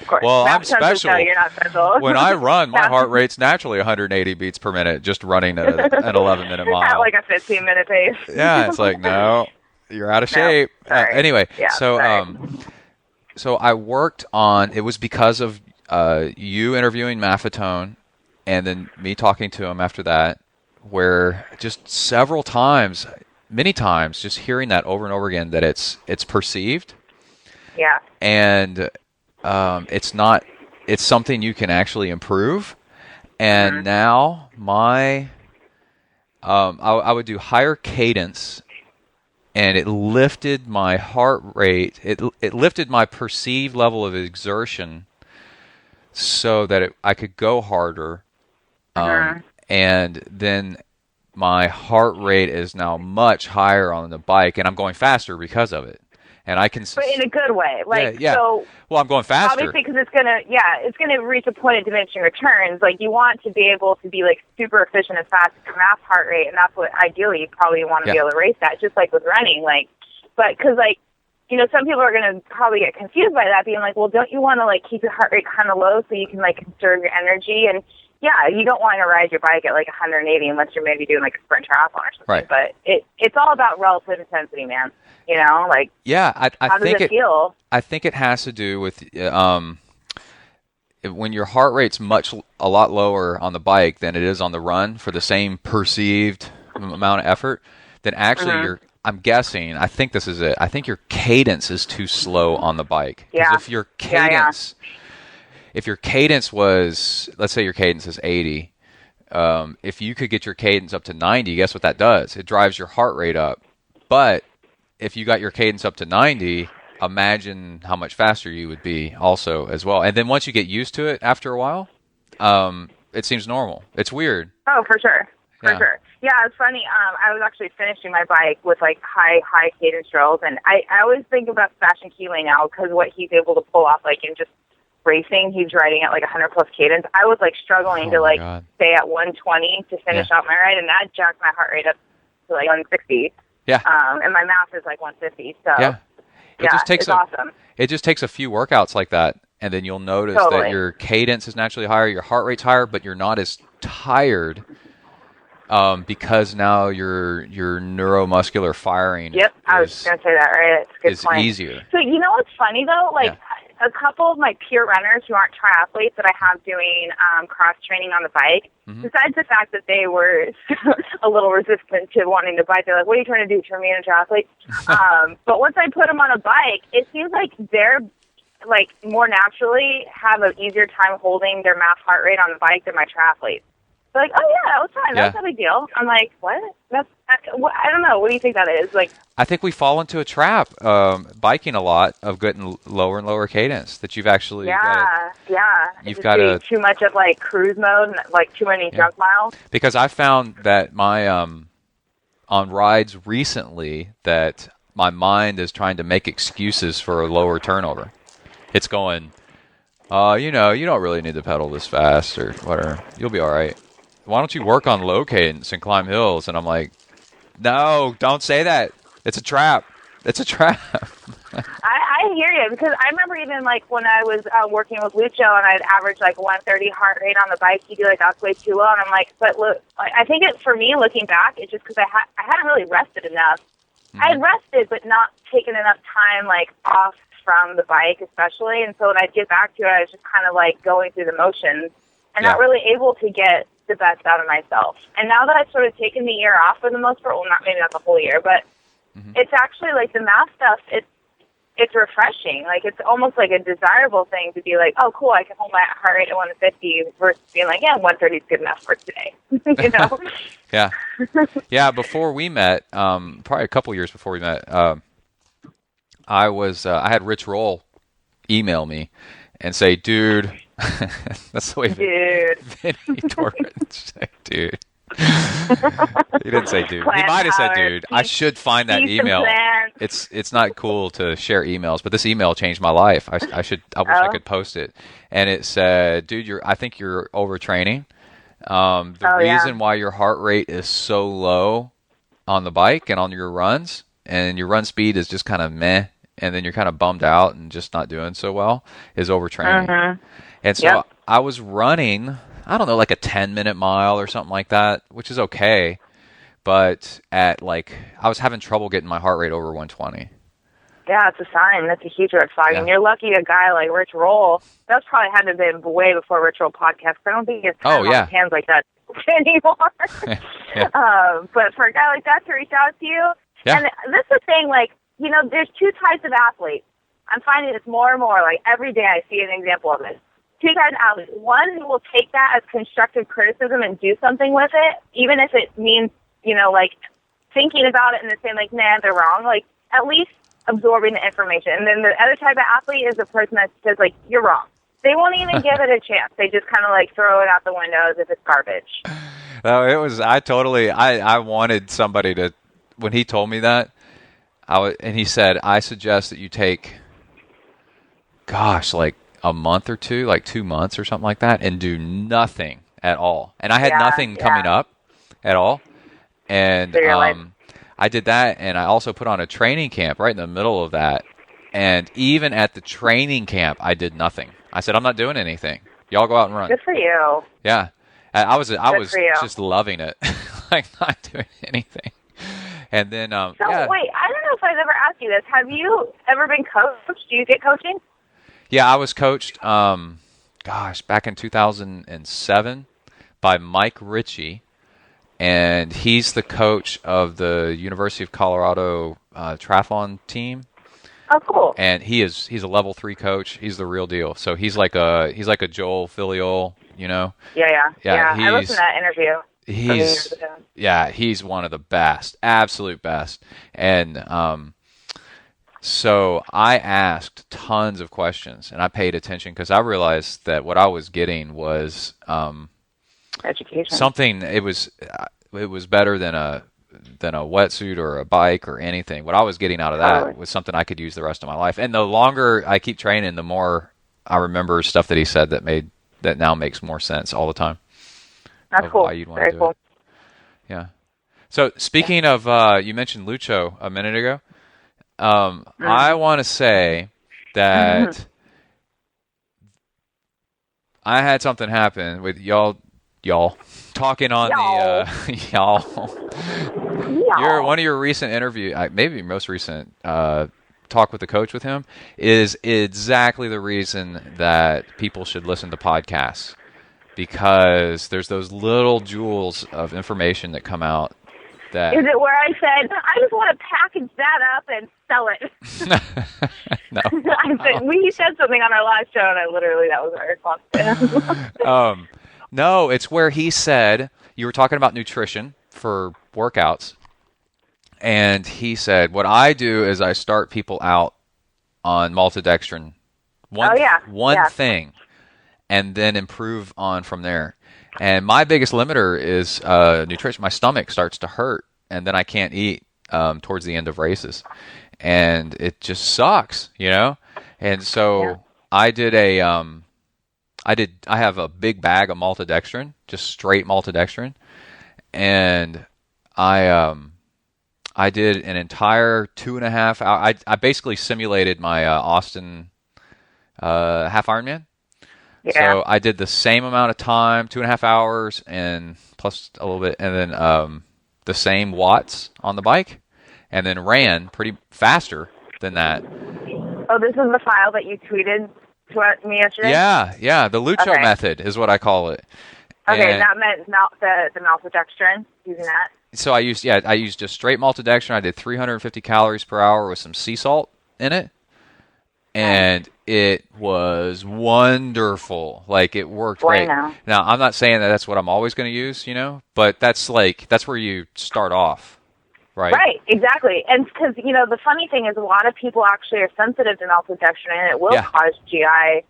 Of course. Well, I'm special. No, you're not special. When I run, my heart rate's naturally 180 beats per minute, just running an 11-minute mile. At like a 15-minute pace. Yeah, it's like, no, you're out of shape. Anyway, yeah, so I worked on, it was because of you interviewing Maffetone and then me talking to him after that, where just several times, many times, just hearing that over and over again that it's perceived. Yeah. And it's something you can actually improve. And now I would do higher cadence and it lifted my heart rate. It lifted my perceived level of exertion so that I could go harder. And then my heart rate is now much higher on the bike, and I'm going faster because of it. And I can, but in a good way, like yeah. So. Well, I'm going faster. Obviously, because it's gonna reach a point of diminishing returns. Like you want to be able to be like super efficient and fast at mass heart rate, and that's what ideally you probably want to be able to race that. Just like with running, like, but because like, you know, some people are gonna probably get confused by that, being like, well, don't you want to like keep your heart rate kind of low so you can like conserve your energy? And yeah, you don't want to ride your bike at like 180 unless you're maybe doing like a sprint triathlon or something. Right. But it's all about relative intensity, man. You know, like, yeah, how does it feel? I think it has to do with when your heart rate's a lot lower on the bike than it is on the run for the same perceived amount of effort. Then actually I'm guessing. I think this is it. I think your cadence is too slow on the bike. Yeah. If your cadence, if your cadence was, let's say your cadence is 80, if you could get your cadence up to 90, guess what that does? It drives your heart rate up. But if you got your cadence up to 90, imagine how much faster you would be also as well. And then once you get used to it after a while, it seems normal. It's weird. Oh, for sure. For sure. Yeah, it's funny. I was actually finishing my bike with like high cadence drills, and I always think about Sebastian Keeley now because what he's able to pull off, like in just racing, he's riding at like 100 plus cadence. I was like struggling to like stay at 120 to finish out my ride, and that jacked my heart rate up to like 160. Yeah. And my math is like 150. So it's awesome. It just takes a few workouts like that, and then you'll notice that your cadence is naturally higher, your heart rate's higher, but you're not as tired because now your neuromuscular firing. Yep, I was going to say that, right? It's a good is point. Easier. So you know what's funny though? Like a couple of my peer runners who aren't triathletes that I have doing cross training on the bike, besides the fact that they were a little resistant to wanting to bike, they're like, what are you trying to do, turn me into an triathlete? But once I put them on a bike, it seems like they're like more naturally have an easier time holding their max heart rate on the bike than my triathletes. They're like, oh yeah, that was fine. That's no big deal. I'm like, what? I don't know. What do you think that is? Like, I think we fall into a trap, biking a lot, of getting lower and lower cadence. That you've actually you've got too much of like cruise mode and like too many junk miles. Because I found that my on rides recently that my mind is trying to make excuses for a lower turnover. It's going, you don't really need to pedal this fast or whatever. You'll be all right. Why don't you work on low cadence and climb hills? And I'm like, no, don't say that. It's a trap. It's a trap. I hear you, because I remember even like when I was working with Lucho and I'd average like 130 heart rate on the bike, he'd be like, that's way too low. And I'm like, but look, I think for me, looking back, it's just because I hadn't really rested enough. I had rested, but not taken enough time like off from the bike, especially. And so when I'd get back to it, I was just kind of like going through the motions and not really able to get the best out of myself. And now that I've sort of taken the year off for the most part, well, maybe not the whole year, but it's actually like the math stuff, it's refreshing. Like it's almost like a desirable thing to be like, oh cool, I can hold my heart rate at 150 versus being like, 130 is good enough for today. You know? Yeah, before we met, probably a couple years before we met, I had Rich Roll email me and say, dude, that's the way Vinny Torres said, dude. He didn't say dude. He might have said dude. I should find that email. It's not cool to share emails, but this email changed my life. I wish I could post it. And it said, dude, I think you're overtraining. The reason why your heart rate is so low on the bike and on your runs, and your run speed is just kind of meh, and then you're kind of bummed out and just not doing so well, is overtraining. And so I was running, I don't know, like a 10-minute mile or something like that, which is okay. But I was having trouble getting my heart rate over 120. Yeah, it's a sign. That's a huge red flag. Yeah. And you're lucky a guy like Rich Roll, that's probably had to have been way before Rich Roll podcast. I don't think he has time on his hands like that anymore. But for a guy like that to reach out to you, and this is the thing, like, there's two types of athletes. I'm finding this more and more, like every day I see an example of it. Two types of athletes. One who will take that as constructive criticism and do something with it, even if it means, like thinking about it and then saying, like, nah, they're wrong. Like, at least absorbing the information. And then the other type of athlete is the person that says, like, you're wrong. They won't even give it a chance. They just kind of, like, throw it out the window as if it's garbage. No, it was, I wanted somebody to, when he told me that, and he said, I suggest that you take, like a month or two, like 2 months or something like that, and do nothing at all. And I had nothing coming up at all. And I did that, and I also put on a training camp right in the middle of that. And even at the training camp, I did nothing. I said, I'm not doing anything. Y'all go out and run. Good for you. Yeah. I was just loving it, like not doing anything. And then, wait, I don't know if I've ever asked you this. Have you ever been coached? Do you get coaching? Yeah, I was coached, back in 2007 by Mike Ritchie, and he's the coach of the University of Colorado triathlon team. Oh, cool. And he's a level 3 coach. He's the real deal. So he's like a Joel Filiol, you know? Yeah. I listened to that interview. He's one of the best, absolute best. And so I asked tons of questions, and I paid attention because I realized that what I was getting was education. Something. It was better than a wetsuit or a bike or anything. What I was getting out of that was something I could use the rest of my life. And the longer I keep training, the more I remember stuff that he said that now makes more sense all the time. That's cool. Why you'd want Very to do cool. it. Yeah. So speaking of, you mentioned Lucho a minute ago. I want to say that I had something happen with y'all talking on the y'all. One of your recent interview, maybe most recent talk with the coach with him, is exactly the reason that people should listen to podcasts, because there's those little jewels of information that come out. That is it where I said, I just want to package that up and sell it? No. We said something on our last show, and that was our response to him. No, it's where he said, you were talking about nutrition for workouts, and he said, what I do is I start people out on maltodextrin, one thing, and then improve on from there. And my biggest limiter is nutrition. My stomach starts to hurt, and then I can't eat towards the end of races, and it just sucks, you know. And so I did I have a big bag of maltodextrin, just straight maltodextrin, and I did an entire 2.5 hour. I basically simulated my Austin half Ironman. Yeah. So I did the same amount of time, 2.5 hours, and plus a little bit, and then the same watts on the bike, and then ran pretty faster than that. Oh, this is the file that you tweeted to me yesterday? Yeah, the Lucho method is what I call it. Okay, and that meant the maltodextrin, using that? So I used just straight maltodextrin. I did 350 calories per hour with some sea salt in it. And it was wonderful. Like, it worked great. Now, I'm not saying that that's what I'm always going to use, you know, but that's where you start off, right? Right, exactly. And because, you know, the funny thing is a lot of people actually are sensitive to maltodextrin, and it will cause GI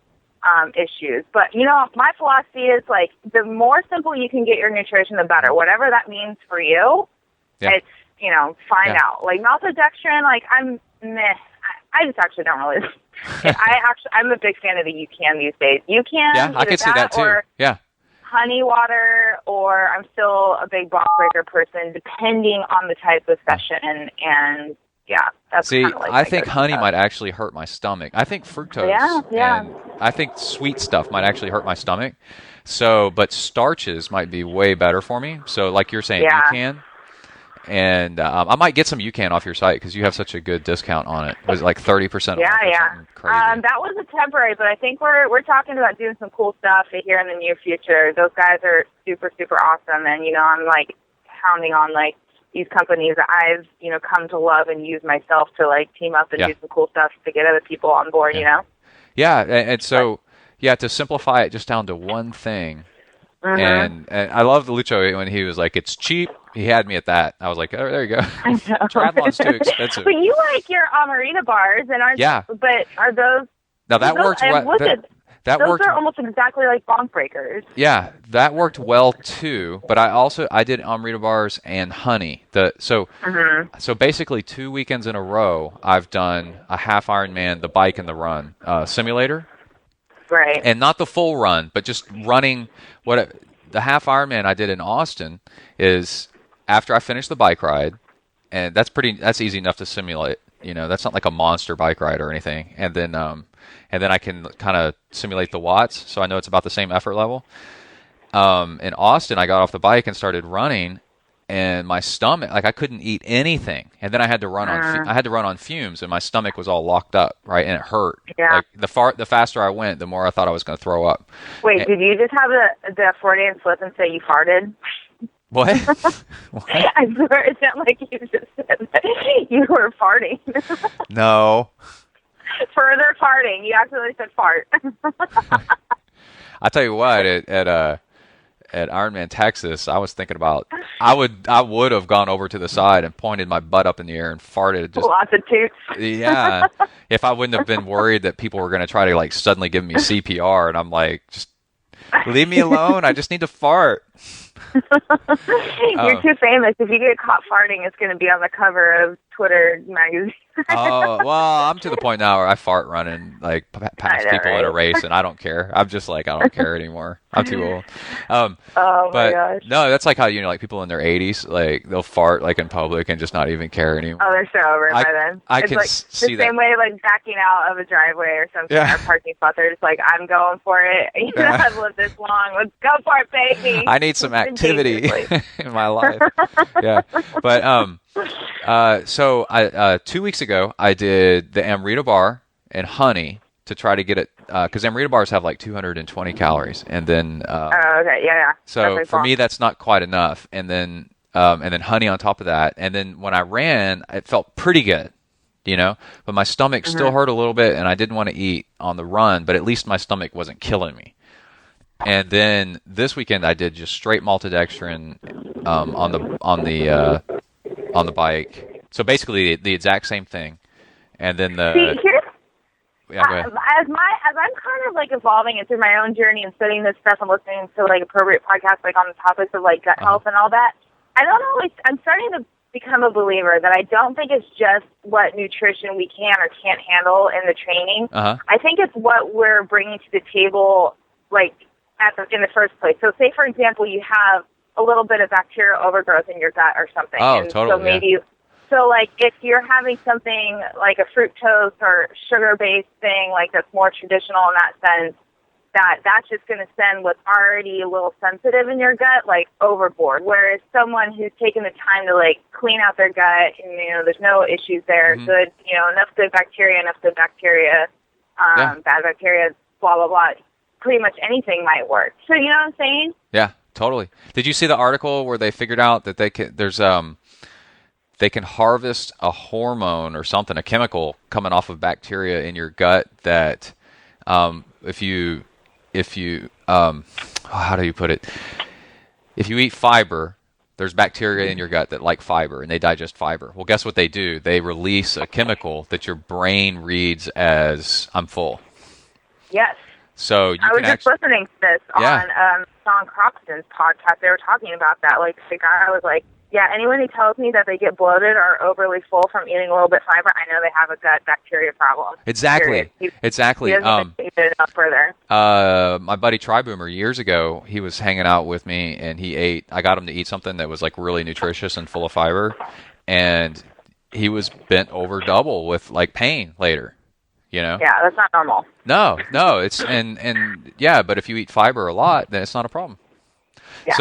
issues. But, you know, my philosophy is, like, the more simple you can get your nutrition, the better. Whatever that means for you, it's, you know, find out. Like, maltodextrin, like, I'm meh. I just actually don't really. I'm a big fan of the UCAN these days. UCAN, yeah, I can see that too. Or yeah, honey water, or I'm still a big box breaker person, depending on the type of session. And yeah, that's see. Like I think honey might actually hurt my stomach. I think fructose and I think sweet stuff might actually hurt my stomach. So, but starches might be way better for me. So, like you're saying, UCAN. And I might get some UCAN off your site because you have such a good discount on it. Was it like 30% off? Yeah. Crazy. That was a temporary, but I think we're talking about doing some cool stuff here in the near future. Those guys are super, super awesome, and you know, I'm like hounding on like these companies that I've come to love and use myself to like team up and do some cool stuff to get other people on board. You know. Yeah, and so to simplify it just down to one thing. And I love the Lucho when he was like, it's cheap, he had me at that. I was like, oh, there you go. I know. Triathlon's too expensive. But you like your marina bars, and aren't? Yeah. But are those? Now that worked well. That those worked. are almost exactly like bonk breakers. Yeah, that worked well too. But I did marina bars and honey. So basically 2 weekends in a row, I've done a half Ironman, the bike and the run simulator. Right. And not the full run, but just running. The half Ironman I did in Austin is after I finished the bike ride, and that's easy enough to simulate. That's not like a monster bike ride or anything. And then I can kind of simulate the watts, so I know it's about the same effort level. In Austin, I got off the bike and started running, and my stomach, like I couldn't eat anything, and then I had to run on fumes, and my stomach was all locked up, right, and it hurt. Yeah. Like the faster I went, the more I thought I was going to throw up. Wait, did you just have the Freudian slip and say you farted? What? I swear it sounded like you just said that you were farting. No. Further farting. You actually said fart. I tell you what, at Ironman Texas, I was thinking about I would have gone over to the side and pointed my butt up in the air and farted. Just lots of toots. Yeah, if I wouldn't have been worried that people were going to try to like suddenly give me CPR, and I'm like, just leave me alone. I just need to fart. You're too famous. If you get caught farting, it's going to be on the cover of Twitter magazine. Oh, well, I'm to the point now where I fart running like past people at a race, and I don't care. I'm just like, I don't care anymore. I'm too old. Oh my gosh. No, that's like how like people in their 80s, like they'll fart like in public and just not even care anymore. Oh, they're so over it by then. I it's can like see the same way like backing out of a driveway or something, or parking spot. They're just like, I'm going for it. I've lived this long. Let's go for it, baby. I need some activity in my life. Yeah, but so 2 weeks ago, I did the Amrita bar and honey to try to get it, because Amrita bars have like 220 calories, and then okay, yeah. So for me, that's not quite enough, and then honey on top of that, and then when I ran, it felt pretty good, but my stomach still hurt a little bit, and I didn't want to eat on the run, but at least my stomach wasn't killing me. And then this weekend, I did just straight maltodextrin on the bike. So basically, the exact same thing. And then as I'm kind of like evolving and through my own journey and studying this stuff and listening to like appropriate podcasts like on the topics of like gut health and all that, I'm starting to become a believer that I don't think it's just what nutrition we can or can't handle in the training. I think it's what we're bringing to the table, like in the first place. So say for example you have a little bit of bacterial overgrowth in your gut or something. Oh, and totally. So maybe So, like, if you're having something like a fructose or sugar-based thing, like that's more traditional in that sense, that's just going to send what's already a little sensitive in your gut, like, overboard. Whereas someone who's taken the time to, like, clean out their gut and, you know, there's no issues there, good, you know, enough good bacteria, bad bacteria, blah, blah, blah, pretty much anything might work. So, you know what I'm saying? Yeah, totally. Did you see the article where they figured out that they can harvest a hormone or something, a chemical coming off of bacteria in your gut that if you how do you put it? If you eat fiber, there's bacteria in your gut that like fiber and they digest fiber. Well, guess what they do? They release a chemical that your brain reads as I'm full. Yes. So you I was just listening to this on Sean Croxton's podcast. They were talking about that. Like, the guy was like, yeah, anyone who tells me that they get bloated or overly full from eating a little bit of fiber, I know they have a gut bacteria problem. Exactly. Exactly. He doesn't even it enough further. My buddy Triboomer, years ago, he was hanging out with me, and I got him to eat something that was like really nutritious and full of fiber, and he was bent over double with like pain later. You know? Yeah, that's not normal. No, it's and yeah, but if you eat fiber a lot, then it's not a problem. Yeah,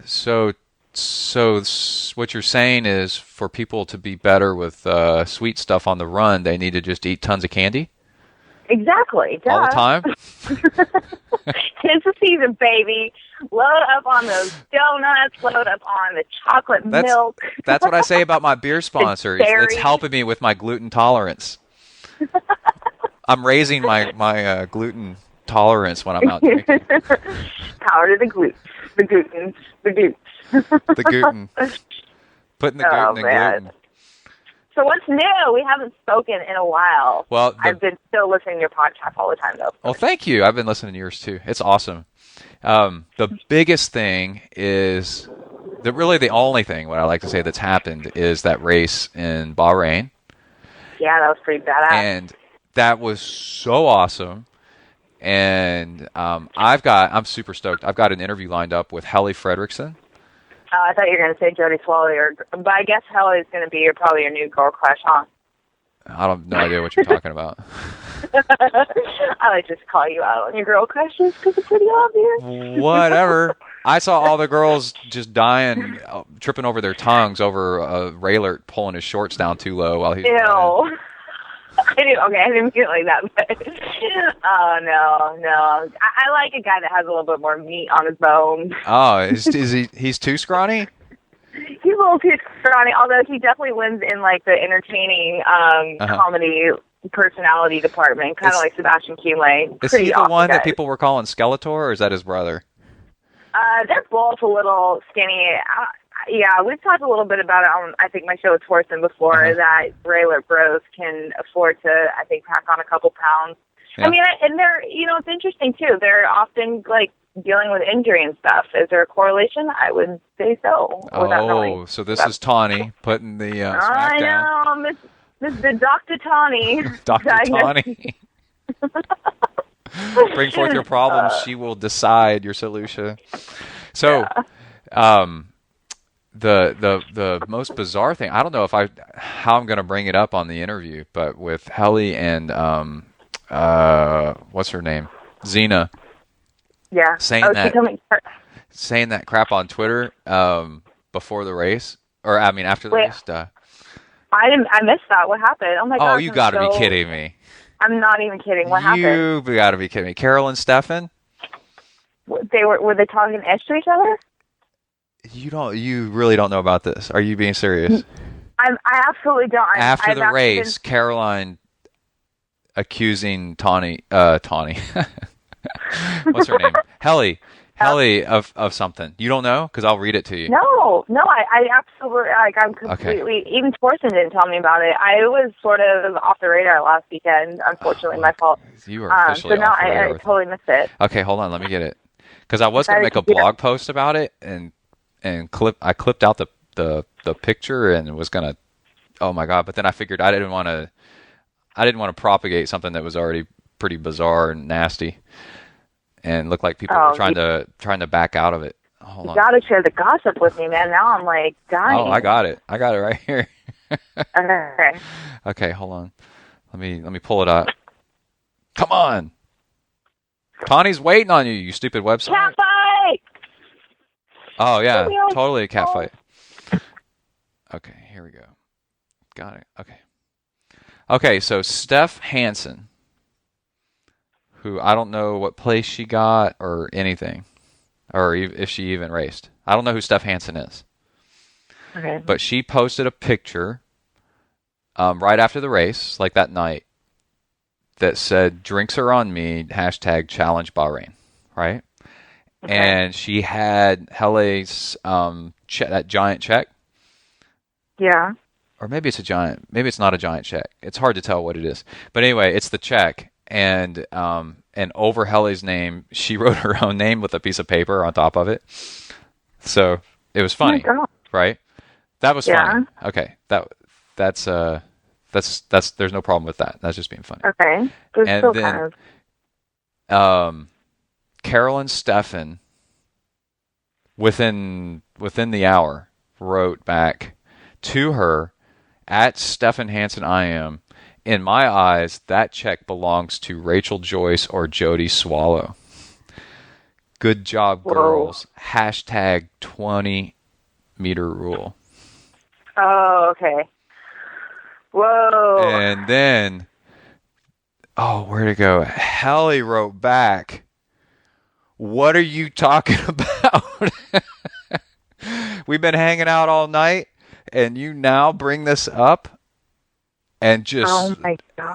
So what you're saying is for people to be better with sweet stuff on the run, they need to just eat tons of candy? Exactly. Duh. All the time? 'Tis the season, baby. Load up on those donuts. Load up on the chocolate milk. That's what I say about my beer sponsor. It's helping me with my gluten tolerance. I'm raising my gluten tolerance when I'm out drinking. Power to the glutes. The glutens. The glutes. The gluten. Putting the gluten in gluten. So what's new? We haven't spoken in a while. Well, I've been still listening to your podcast all the time, though. Well, thank you. I've been listening to yours, too. It's awesome. The biggest thing is, really the only thing, what I like to say, that's happened is that race in Bahrain. Yeah, that was pretty badass. And that was so awesome. And I'm super stoked. I've got an interview lined up with Helly Fredrickson. Oh, I thought you were going to say Jody Swally, but I guess Helly's going to be probably your new girl crush, huh? I have no idea what you're talking about. I like just call you out on your girl crushes because it's pretty obvious. Whatever. I saw all the girls just dying, tripping over their tongues over Raylert pulling his shorts down too low while he's running. I didn't feel like that, but oh no. I like a guy that has a little bit more meat on his bones. Oh, is he? He's too scrawny? He's a little too scrawny, although he definitely wins in like the entertaining comedy personality department, kind of like Sebastian Kienle. Is he the one that people were calling Skeletor, or is that his brother? They're both a little skinny. Yeah, we've talked a little bit about it on, I think, my show with Torsten before, that Raylert bros can afford to, I think, pack on a couple pounds. Yeah. I mean, and they're, it's interesting, too. They're often, like, dealing with injury and stuff. Is there a correlation? I would say so. So this is Tawnee putting the smack down. I know, Mr. Dr. Tawnee. Dr. Tawnee. Bring forth your problems. She will decide your solution. So, the most bizarre thing, I don't know how I'm going to bring it up on the interview, but with Helly and what's her name, Xena. Yeah. Saying that crap on Twitter before the race, or I mean after the race. I missed that. What happened? Oh my god. Oh, you got to be kidding me. I'm not even kidding. What happened? You got to be kidding me. Carol and Stefan? Were they talking ish to each other? You really don't know about this. Are you being serious? I absolutely don't. After the race, Caroline accusing Tawnee. What's her name? Helly of something. You don't know? Because I'll read it to you. No, I absolutely, I'm completely, even Torsten didn't tell me about it. I was sort of off the radar last weekend, unfortunately, my fault. You were officially off the radar. I totally missed it. Okay, hold on, let me get it. Because I was going to make a blog post about it, and I clipped out the picture and was going to, oh my God, but then I figured I didn't want to propagate something that was already pretty bizarre and nasty. And looked like people were trying to back out of it. Hold on. You gotta share the gossip with me, man. Now I'm like dying. Oh, I got it right here. Okay. Okay, hold on. Let me pull it up. Come on. Connie's waiting on you, you stupid website. Cat fight! Oh yeah, totally a cat fight. Okay, here we go. Got it. Okay, so Steph Hansen, who I don't know what place she got or anything, or if she even raced. I don't know who Steph Hansen is. Okay. But she posted a picture right after the race, like that night, that said, "Drinks are on me, #challenge Bahrain," right? Okay. And she had Helly's that giant check. Yeah. Or maybe it's not a giant check. It's hard to tell what it is. But anyway, it's the check. And over Helly's name, she wrote her own name with a piece of paper on top of it. So it was funny, right? That was funny. Okay, that's there's no problem with that. That's just being funny. Okay. And then Carol and Stefan, within the hour, wrote back to her at Stefan Hansen IM. In my eyes, that check belongs to Rachel Joyce or Jody Swallow. Good job, girls. Whoa. #20-meter rule. Oh, okay. Whoa. And then, where'd it go? Helly wrote back, "What are you talking about? We've been hanging out all night, and you now bring this up?" And just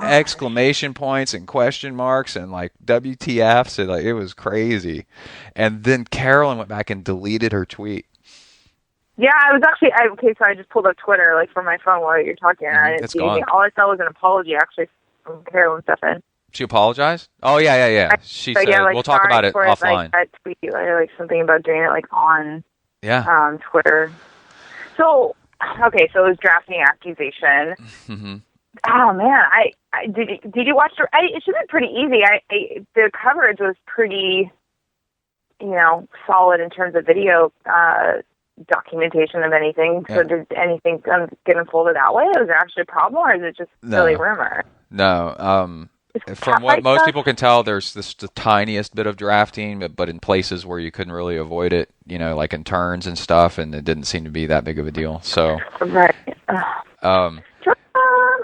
exclamation points and question marks and like WTFs, and like it was crazy. And then Carolyn went back and deleted her tweet. Yeah, I was actually okay. So I just pulled up Twitter like from my phone while you're talking. And I didn't It's see gone. anything. All I saw was an apology actually from Carolyn Stephan. She apologized? Oh, yeah. She said, yeah, like, we'll talk about it for offline. Like, that tweet, like something about doing it like on Twitter. So, okay, so it was drafting accusation. Mm-hmm. Oh man, I did you watch the? It should have been pretty easy. The coverage was pretty, solid in terms of video documentation of anything. So did anything get unfolded that way? Was there actually a problem, or is it just really rumor? No. From what most people can tell, there's the tiniest bit of drafting, but in places where you couldn't really avoid it, like in turns and stuff, and it didn't seem to be that big of a deal. So, right.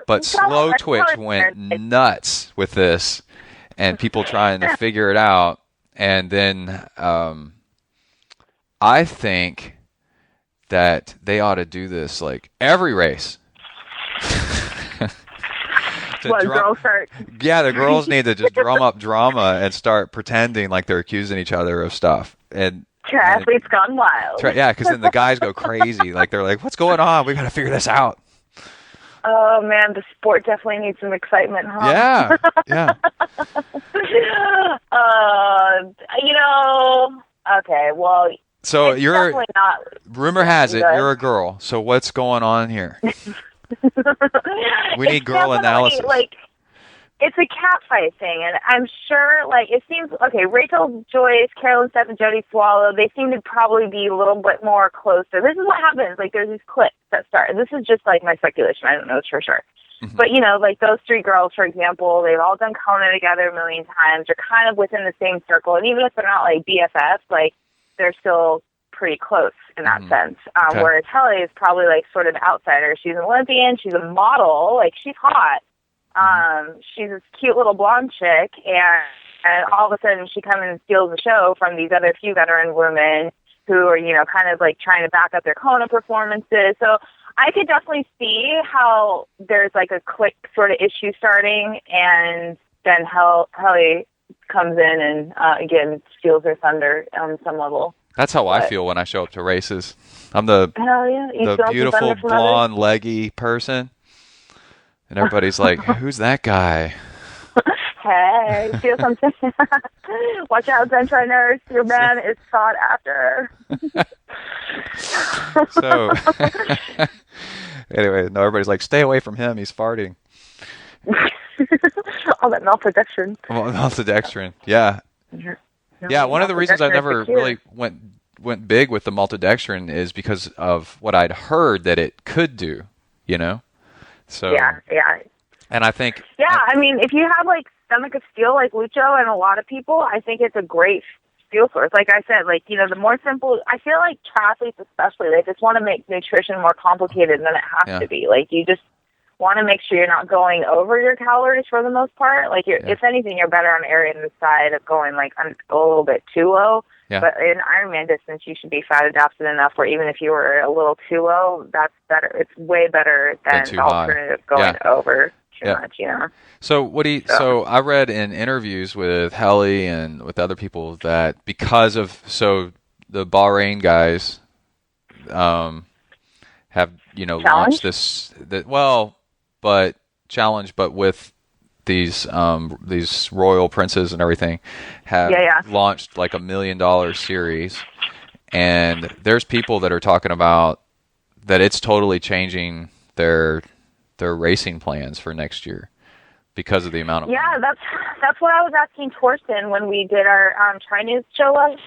But Slow Twitch went nuts with this, and people trying to figure it out. And then I think that they ought to do this like every race. Girls start? Yeah, the girls need to just drum up drama and start pretending like they're accusing each other of stuff. And triathletes gone wild. Yeah, because then the guys go crazy. Like they're like, "What's going on? We got to figure this out." Oh man, the sport definitely needs some excitement, huh? Yeah. Okay, well. So definitely not. Rumor has it you're a girl. So what's going on here? We need girl analysis. Like, it's a catfight thing, and I'm sure, it seems, okay, Rachel Joyce, Carolyn Stephan, Jody Swallow, they seem to probably be a little bit more closer. This is what happens, there's these clips that start, this is just, my speculation, I don't know for sure. Mm-hmm. But, those three girls, for example, they've all done Kona together a million times, they're kind of within the same circle, and even if they're not, BFFs, they're still pretty close in that sense. Whereas Helly is probably sort of outsider. She's an Olympian. She's a model. She's hot. She's this cute little blonde chick, and all of a sudden she comes and steals the show from these other few veteran women who are, kind of trying to back up their Kona performances. So I could definitely see how there's a quick sort of issue starting, and then Helly comes in and again steals their thunder on some level. That's how I feel when I show up to races. I'm the beautiful blonde leggy person, and everybody's like, "Who's that guy?" Hey, feel something. Watch out, bench nurse. Your man is sought after. So, anyway, no, everybody's like, "Stay away from him. He's farting." All that maltodextrin. Maltodextrin, yeah. Yeah, one of the reasons I never really went big with the maltodextrin is because of what I'd heard that it could do, So yeah. And I think I mean, if you have stomach of steel like Lucho and a lot of people, I think it's a great fuel source. Like I said, the more simple. I feel like triathletes especially, they just want to make nutrition more complicated than it has to be. You just want to make sure you're not going over your calories for the most part. If anything, you're better on erring the side of going a little bit too low. Yeah. But in Ironman distance, you should be fat adapted enough where even if you were a little too low, that's better. It's way better than the alternative going over too much. So So I read in interviews with Helly and with other people that because of the Bahrain guys have launched this challenge, but with these royal princes and everything have launched $1 million series, and there's people that are talking about that it's totally changing their racing plans for next year because of the amount of money. That's what I was asking Torsten when we did our Tri-News show last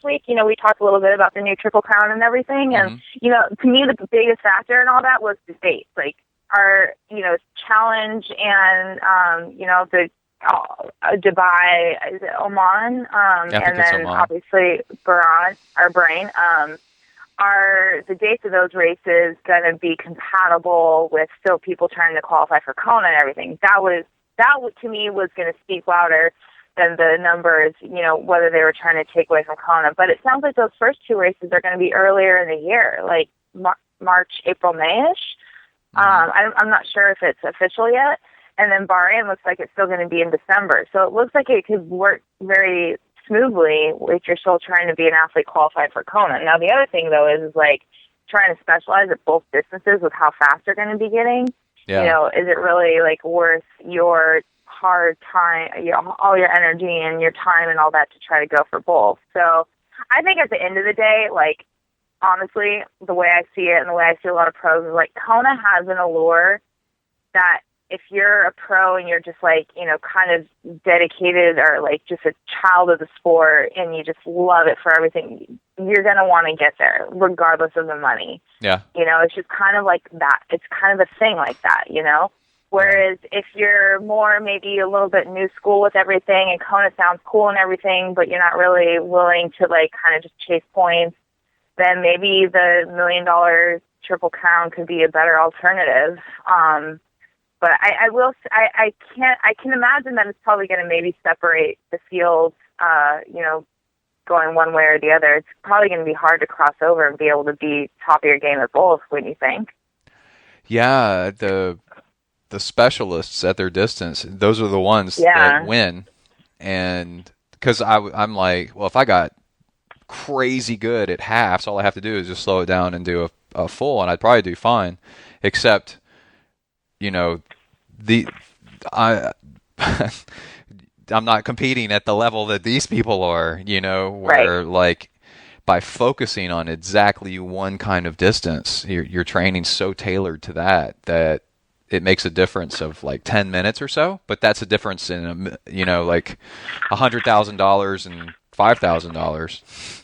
week. We talked a little bit about the new Triple Crown and everything, and to me the biggest factor in all that was the dates. Our challenge and the Dubai, is it Oman, and then obviously Bahrain. Are the dates of those races going to be compatible with still people trying to qualify for Kona and everything? That to me was going to speak louder than the numbers, whether they were trying to take away from Kona. But it sounds like those first two races are going to be earlier in the year, March, April, May-ish. I'm not sure if it's official yet. And then Bahrain looks like it's still going to be in December. So it looks like it could work very smoothly if you're still trying to be an athlete qualified for Kona. Now, the other thing, though, is trying to specialize at both distances with how fast you're going to be getting. Yeah. You know, is it really like worth your hard time, all your energy and your time and all that to try to go for both? So I think at the end of the day, like, honestly, the way I see it and the way I see a lot of pros is like Kona has an allure that if you're a pro and you're just like, you know, kind of dedicated or like just a child of the sport and you just love it for everything, you're going to want to get there regardless of the money. Yeah. You know, it's just kind of like that. It's kind of a thing like that, you know? Whereas if you're more maybe a little bit new school with everything and Kona sounds cool and everything, but you're not really willing to like kind of just chase points, then maybe the $1 million Triple Crown could be a better alternative. But I can imagine that it's probably going to maybe separate the fields, you know, going one way or the other. It's probably going to be hard to cross over and be able to be top of your game at both, wouldn't you think? Yeah, the specialists at their distance, those are the ones that win. And because I'm like, well, if I got crazy good at halves, all I have to do is just slow it down and do a full, and I'd probably do fine. Except, you know, I'm not competing at the level that these people are, you know, where like by focusing on exactly one kind of distance, your training's so tailored to that it makes a difference of like 10 minutes or so, but that's a difference in, you know, like $100,000 and $5,000.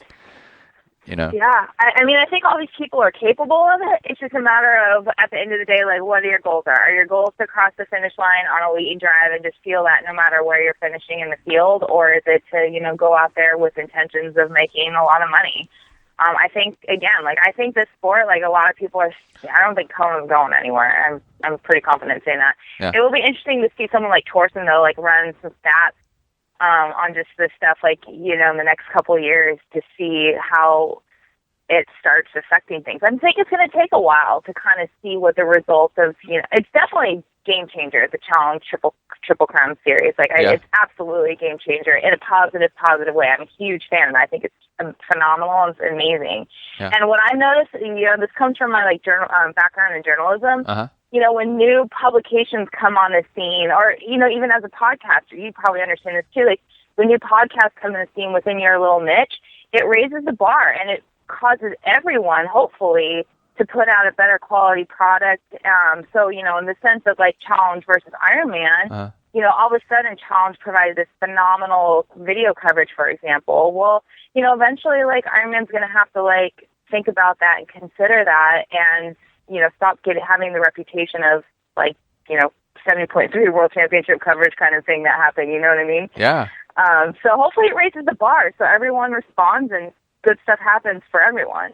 You know? Yeah. I mean, I think all these people are capable of it. It's just a matter of, at the end of the day, like, what are your goals are? Are your goals to cross the finish line on a lead drive and just feel that no matter where you're finishing in the field? Or is it to, you know, go out there with intentions of making a lot of money? I think, again, like, I think this sport, like, a lot of people are, I don't think Kona's going anywhere. I'm pretty confident saying that. Yeah. It will be interesting to see someone like Torsen, though, like, run some stats on just this stuff, like, you know, in the next couple of years to see how it starts affecting things. I think it's going to take a while to kind of see what the results of, you know, it's definitely a game changer, the Challenge Triple Crown series. Like, it's absolutely a game changer in a positive way. I'm a huge fan, and I think it's phenomenal and it's amazing. Yeah. And what I noticed, you know, this comes from my, like, background in journalism. Uh-huh. You know, when new publications come on the scene, or, you know, even as a podcaster, you probably understand this too, like, when new podcasts come on the scene within your little niche, it raises the bar, and it causes everyone, hopefully, to put out a better quality product. So, you know, in the sense of, like, Challenge versus Ironman, you know, all of a sudden Challenge provided this phenomenal video coverage, for example. Well, you know, eventually, like, Ironman's going to have to, like, think about that and consider that and, you know, stop having the reputation of, like, you know, 70.3 World Championship coverage kind of thing that happened, you know what I mean? Yeah. So hopefully it raises the bar so everyone responds and good stuff happens for everyone.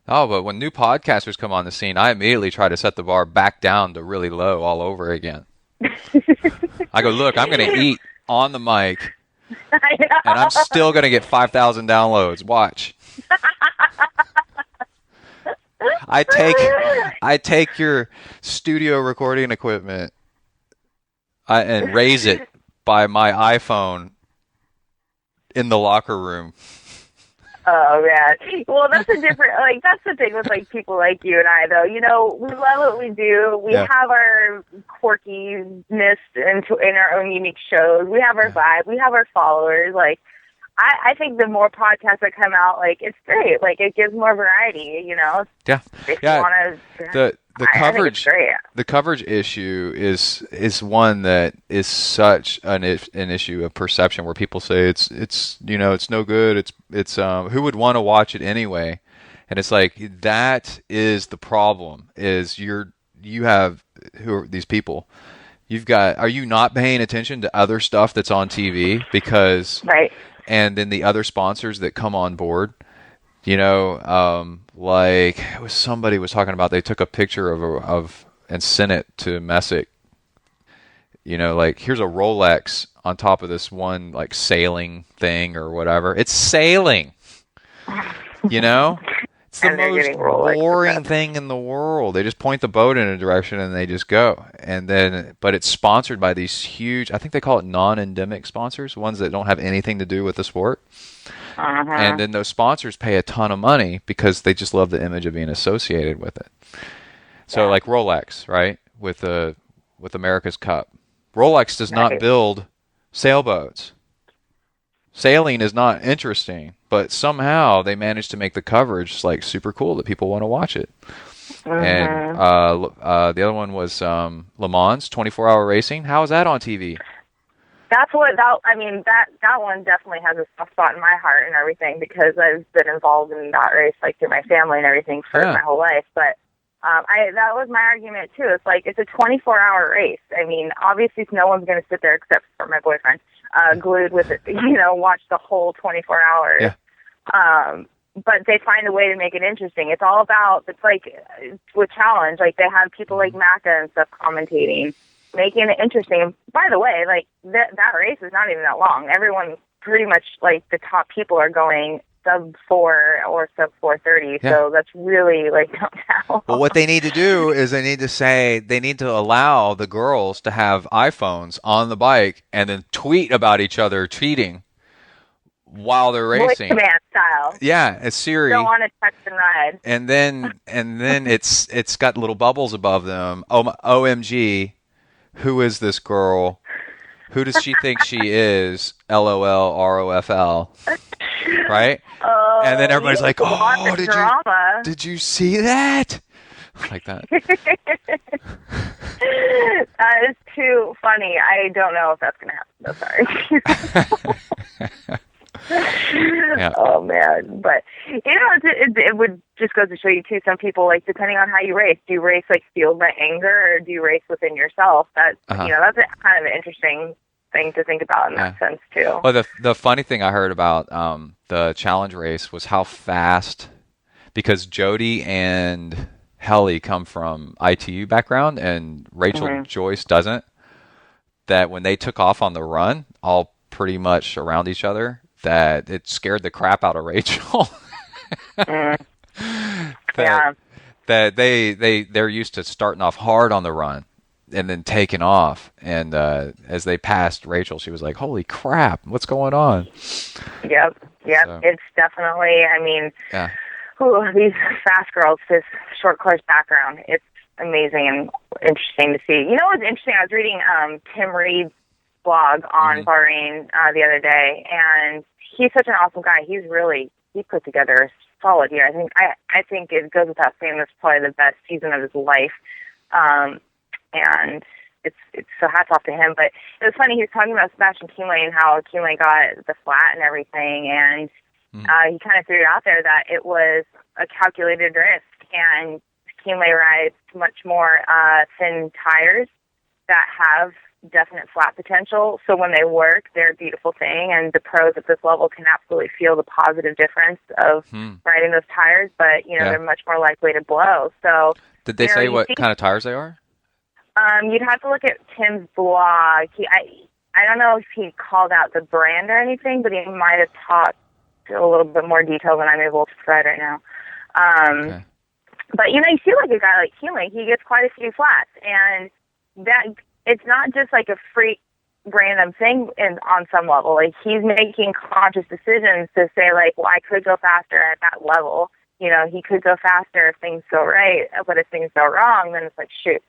Oh, but when new podcasters come on the scene, I immediately try to set the bar back down to really low all over again. I go, look, I'm going to eat on the mic, and I'm still going to get 5,000 downloads. Watch. I take your studio recording equipment and raise it by my iPhone in the locker room. Oh, man. Well, that's a different, like, that's the thing with, like, people like you and I, though. You know, we love what we do. We have our quirkiness in our own unique shows. We have our vibe. We have our followers. Like, I think the more podcasts that come out, like, it's great. Like, it gives more variety, you know? Yeah. If you wanna, the coverage, the coverage issue is one that is such an issue of perception, where people say it's you know, it's no good. It's who would want to watch it anyway? And it's like, that is the problem. Is you have, who are these people? Are you not paying attention to other stuff that's on TV? Because and then the other sponsors that come on board. You know, like, somebody was talking about, they took a picture of and sent it to Messick. You know, like, here's a Rolex on top of this one, like, sailing thing or whatever. It's sailing. You know, it's the most boring thing in the world. They just point the boat in a direction and they just go. And then, but it's sponsored by these huge, I think they call it non-endemic sponsors, ones that don't have anything to do with the sport. And then those sponsors pay a ton of money because they just love the image of being associated with it. So like Rolex, right? With America's Cup. Rolex does not build sailboats. Sailing is not interesting, but somehow they managed to make the coverage like super cool that people want to watch it. And the other one was Le Mans, 24-hour racing. How is that on TV? That one definitely has a soft spot in my heart and everything because I've been involved in that race like through my family and everything for my whole life. But that was my argument too. It's like it's a 24-hour race. I mean, obviously no one's going to sit there except for my boyfriend, glued with it, watch the whole 24 hours. Yeah. But they find a way to make it interesting. It's all about, it's like with Challenge, like they have people like Macca and stuff commentating, making it interesting. By the way, like that race is not even that long. Everyone pretty much, like the top people are going sub 4 or sub 4:30. Yeah. So that's really like not that long. Well, what they need to do is they need to allow the girls to have iPhones on the bike and then tweet about each other cheating while they're racing. Voice command style. Yeah, it's Siri. Don't want to text and ride. And then it's got little bubbles above them. OMG, who is this girl? Who does she think she is? LOL, ROFL. Right? And then everybody's like, "Oh, did you see that?" Like that. That is too funny. I don't know if that's going to happen. No, sorry. Yeah. Oh man, but it would just go to show you too. Some people, like, depending on how you race, do you race like fueled by anger or do you race within yourself? That's that's a kind of an interesting thing to think about in that sense too. Well, the funny thing I heard about the challenge race was how fast, because Jody and Helly come from ITU background and Rachel Joyce doesn't. That when they took off on the run, all pretty much around each other, that it scared the crap out of Rachel. That they're used to starting off hard on the run and then taking off. And as they passed Rachel, she was like, "Holy crap, what's going on?" Yep. So, it's definitely. I mean, these fast girls, this short course background, it's amazing and interesting to see. You know what's interesting? I was reading Tim Reed's blog on Bahrain the other day, and he's such an awesome guy. He put together a solid year. I think it goes without saying that's probably the best season of his life. And it's so hats off to him. But it was funny, he was talking about Sebastian Kienle and how Kienle got the flat and everything, and he kind of threw it out there that it was a calculated risk, and Kienle rides much more thin tires that have definite flat potential. So when they work, they're a beautiful thing, and the pros at this level can absolutely feel the positive difference of riding those tires, but they're much more likely to blow. So did they say what kind of tires they are? You'd have to look at Tim's blog. I don't know if he called out the brand or anything, but he might have talked a little bit more detail than I'm able to provide right now. But you see like a guy like Kienle, he gets quite a few flats, and that it's not just like a freak random thing on some level. Like, he's making conscious decisions to say, like, well, I could go faster at that level. He could go faster if things go right, but if things go wrong, then it's like, shoot.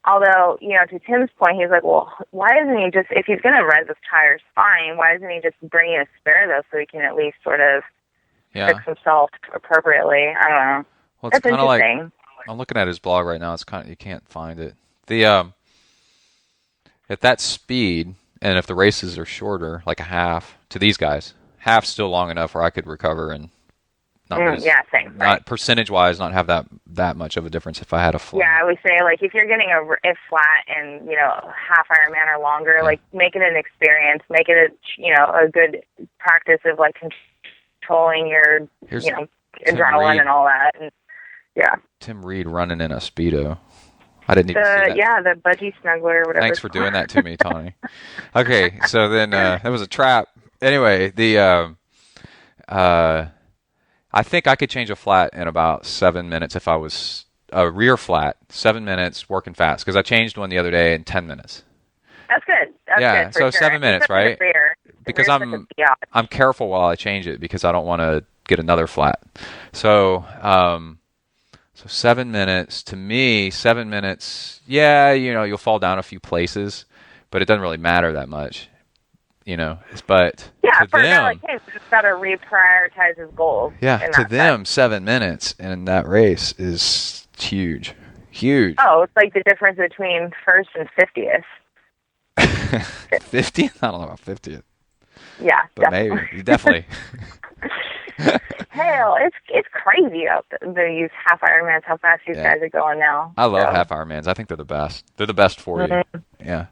Although, to Tim's point, he's like, well, why isn't he just, if he's going to ride those tires, fine, why isn't he just bringing a spare, though, so he can at least sort of fix himself appropriately? I don't know. Well, it's kind of like, I'm looking at his blog right now. It's kind of, you can't find it. At that speed, and if the races are shorter, like a half to these guys, half's still long enough where I could recover and not same. Not right. Percentage-wise, not have that much of a difference if I had a flat. Yeah, I would say, like, if you're getting a flat and half Ironman or longer, like, make it an experience, make it a good practice of like controlling your adrenaline and all that. And Tim Reed running in a Speedo. I didn't even see that. Yeah, the budgie snuggler or whatever. Thanks for doing that to me, Tawnee. Okay, so then that was a trap. Anyway, I think I could change a flat in about 7 minutes if I was a rear flat. 7 minutes working fast, because I changed one the other day in 10 minutes. That's good. That's good, so sure. 7 minutes, right? because There's such a biatch. I'm careful while I change it because I don't want to get another flat. So so 7 minutes to me, 7 minutes. Yeah, you'll fall down a few places, but it doesn't really matter that much. But Yeah, to for a guy them, like him, he's got to reprioritize his goals. yeah, in to that them, sense. 7 minutes in that race is huge. Oh, it's like the difference between first and 50th. 50th? I don't know about 50th, Yeah, but definitely. definitely. Hell, it's crazy out these half Ironmans, how fast these guys are going now. I love So. half Ironmans. I think they're the best. They're the best for you. Yeah.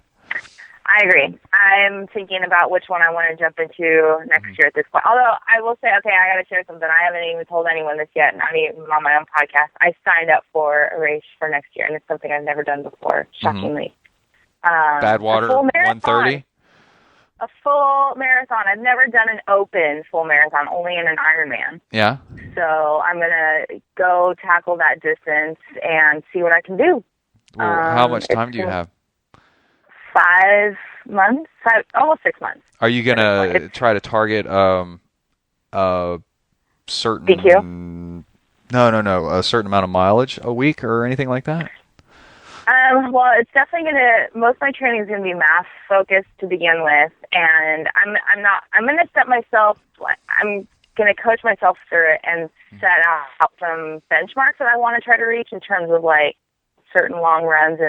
I agree. I'm thinking about which one I want to jump into next year at this point. Although I will say, okay, I got to share something. I haven't even told anyone this yet, not even on my own podcast. I signed up for a race for next year, and it's something I've never done before, shockingly. Badwater, 130? A full marathon. I've never done an open full marathon, only in an Ironman. Yeah. So I'm going to go tackle that distance and see what I can do. Well, how much time do you have? 5 months, almost 6 months. Are you going to try to target a certain... BQ? No. A certain amount of mileage a week or anything like that? Well, it's definitely most of my training is going to be math focused to begin with, and I'm going to set myself, I'm going to coach myself through it and set out some benchmarks that I want to try to reach in terms of like certain long runs,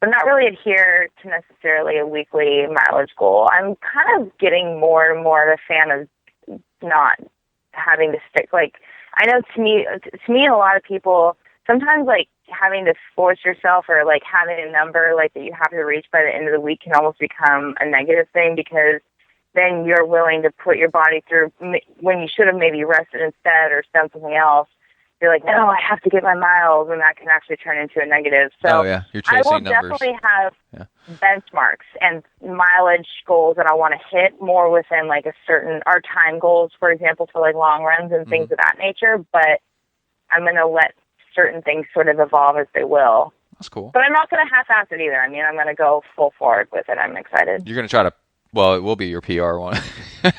but not really adhere to necessarily a weekly mileage goal. I'm kind of getting more and more of a fan of not having to stick, like, I know to me and a lot of people, sometimes like having to force yourself or like having a number like that you have to reach by the end of the week can almost become a negative thing, because then you're willing to put your body through when you should have maybe rested instead or done something else. You're like, no, I have to get my miles, and that can actually turn into a negative. So You're chasing I will numbers. definitely have benchmarks and mileage goals that I want to hit more within like our time goals, for example, for like long runs and things of that nature. But I'm going to let certain things sort of evolve as they will. That's cool. But I'm not going to half-ass it either. I mean, I'm going to go full forward with it. I'm excited. You're going to try to, well, it will be your PR one. Oh,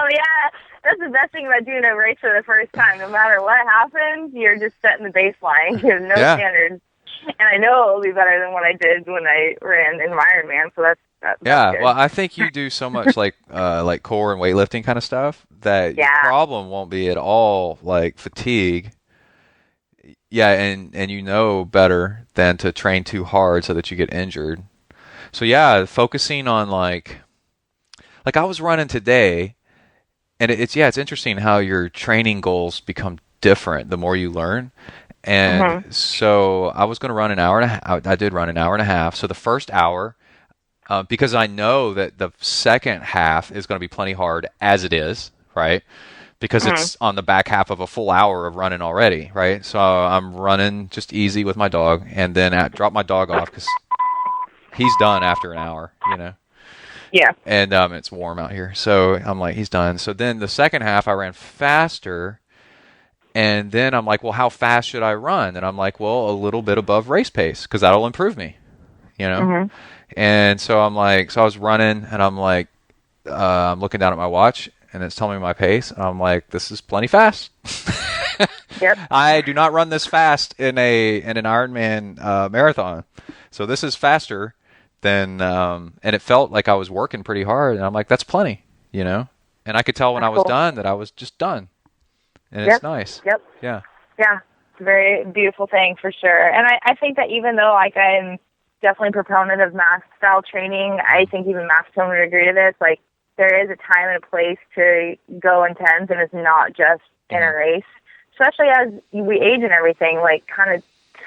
yeah. That's the best thing about doing a race for the first time. No matter what happens, you're just setting the baseline. You have no standards. And I know it'll be better than what I did when I ran in Ironman, so that's good. Well, I think you do so much like core and weightlifting kind of stuff that your problem won't be at all like fatigue. Yeah, and you know better than to train too hard so that you get injured. So yeah, focusing on like I was running today, and it's interesting how your training goals become different the more you learn. And so I was going to run an hour and a half. I did run an hour and a half. So the first hour, because I know that the second half is going to be plenty hard as it is, right? Because it's on the back half of a full hour of running already, right? So I'm running just easy with my dog, and then I drop my dog off because he's done after an hour, Yeah. And it's warm out here. So I'm like, he's done. So then the second half, I ran faster. And then I'm like, well, how fast should I run? And I'm like, well, a little bit above race pace because that'll improve me, And so I'm like, so I was running, and I'm like, I'm looking down at my watch, and it's telling me my pace. And I'm like, this is plenty fast. Yep. I do not run this fast in an Ironman marathon. So this is faster than, and it felt like I was working pretty hard. And I'm like, that's plenty, And I could tell when I was done that I was just done. And it's nice. Yep. Yeah. Yeah. It's a very beautiful thing for sure. And I think that even though like I'm definitely a proponent of math style training, I think even math would agree to this. Like there is a time and a place to go intense, and it's not just in a race. Especially as we age and everything, like kind of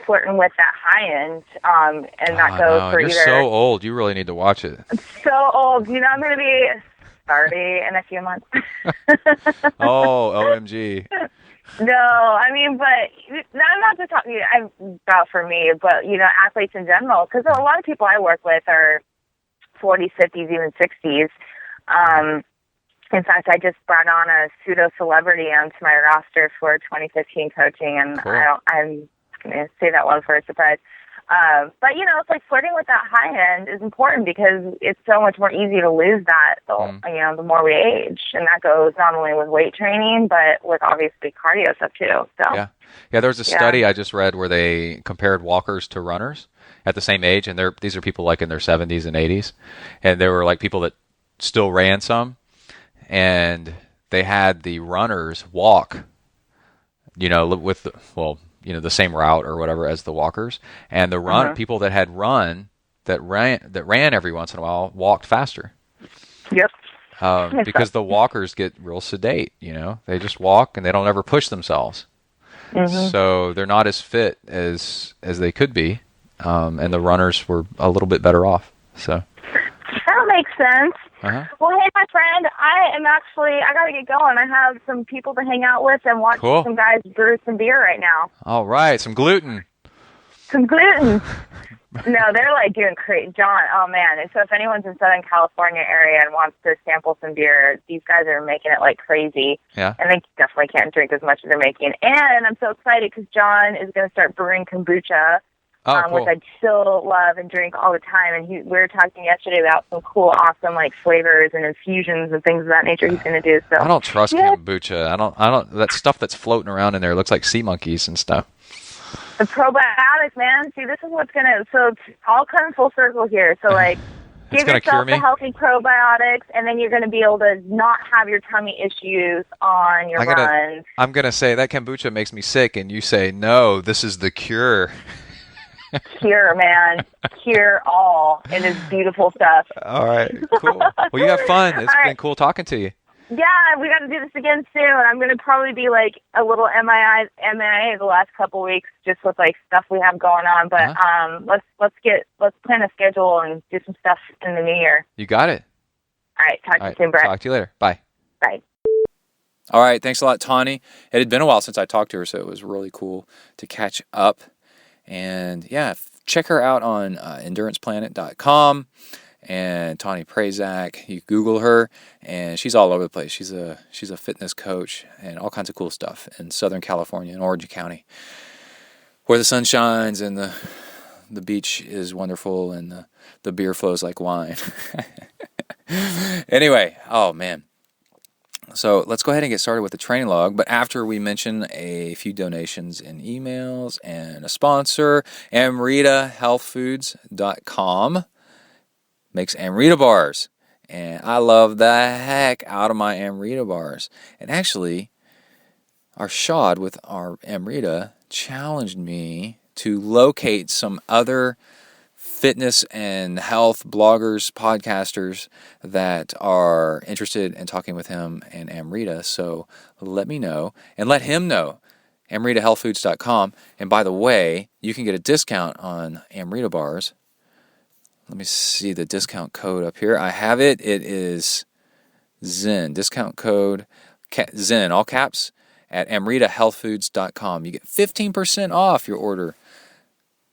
flirting with that high end, and not go for You're either. so old. You really need to watch it. I'm so old. I'm going to be 30 in a few months. Oh, OMG. No, I mean, but I'm not just talking about for me, but, athletes in general, because a lot of people I work with are 40s, 50s, even 60s. In fact, I just brought on a pseudo-celebrity onto my roster for 2015 coaching, and cool. I'm going to say that one for a surprise. But it's like flirting with that high end is important because it's so much more easy to lose that. The more we age, and that goes not only with weight training but with obviously cardio stuff too. So yeah. There was a study I just read where they compared walkers to runners at the same age, and these are people like in their 70s and 80s, and there were like people that still ran some, and they had the runners walk, with the same route or whatever as the walkers, and the people that had ran every once in a while walked faster. Yep. Because the walkers get real sedate, they just walk and they don't ever push themselves. Mm-hmm. So they're not as fit as they could be, and the runners were a little bit better off. So that makes sense. Uh-huh. Well, hey, my friend, I got to get going. I have some people to hang out with and watch some guys brew some beer right now. All right, some gluten. No, they're like doing great. John, oh man. And so if anyone's in Southern California area and wants to sample some beer, these guys are making it like crazy. Yeah. And they definitely can't drink as much as they're making. And I'm so excited because John is going to start brewing kombucha, cool. which I still love and drink all the time. And we were talking yesterday about some cool, awesome like flavors and infusions and things of that nature he's going to do. So I don't trust kombucha. I don't. That stuff that's floating around in there looks like sea monkeys and stuff. The probiotics, man. See, this is what's going to... So it's all come full circle here. So, like, give yourself the healthy probiotics, and then you're going to be able to not have your tummy issues on your runs. I'm going to say, that kombucha makes me sick, and you say, no, this is the cure. Cure, man. Cure all. It is beautiful stuff. All right, cool. Well, you have fun. It's been cool talking to you. Yeah, we got to do this again soon. I'm going to probably be like a little MIA the last couple weeks, just with like stuff we have going on. But let's plan a schedule and do some stuff in the new year. You got it. All right, talk to you soon, Brett. Talk to you later. Bye. Bye. All right, thanks a lot, Tawnee. It had been a while since I talked to her, so it was really cool to catch up. And yeah, check her out on enduranceplanet.com. And Tawnee Prazak, you Google her, and she's all over the place. She's a fitness coach and all kinds of cool stuff in Southern California, in Orange County, where the sun shines and the beach is wonderful and the beer flows like wine. Anyway, oh man. So let's go ahead and get started with the training log. But after we mention a few donations and emails and a sponsor, AmritaHealthFoods.com makes Amrita bars, and I love the heck out of my Amrita bars. And actually, our Shad with our Amrita challenged me to locate some other fitness and health bloggers, podcasters that are interested in talking with him and Amrita. So let me know and let him know. AmritaHealthFoods.com. And by the way, you can get a discount on Amrita bars. Let me see the discount code up here. I have it. It is Zen. Discount code Zen, all caps, at amritahealthfoods.com. You get 15% off your order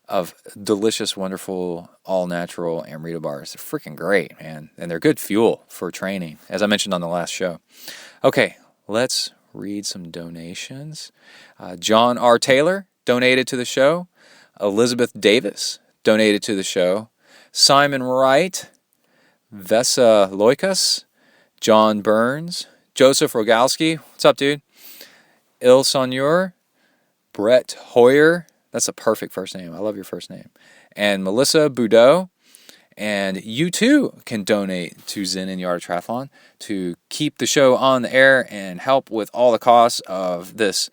of delicious, wonderful, all-natural Amrita bars. They're freaking great, man. And they're good fuel for training, as I mentioned on the last show. Okay, let's read some donations. John R. Taylor donated to the show. Elizabeth Davis donated to the show. Simon Wright, Vesa Loikas, John Burns, Joseph Rogalski, what's up, dude? Il Sonur, Brett Hoyer, that's a perfect first name. I love your first name. And Melissa Boudreau. And you too can donate to Zen and Yard Triathlon to keep the show on the air and help with all the costs of this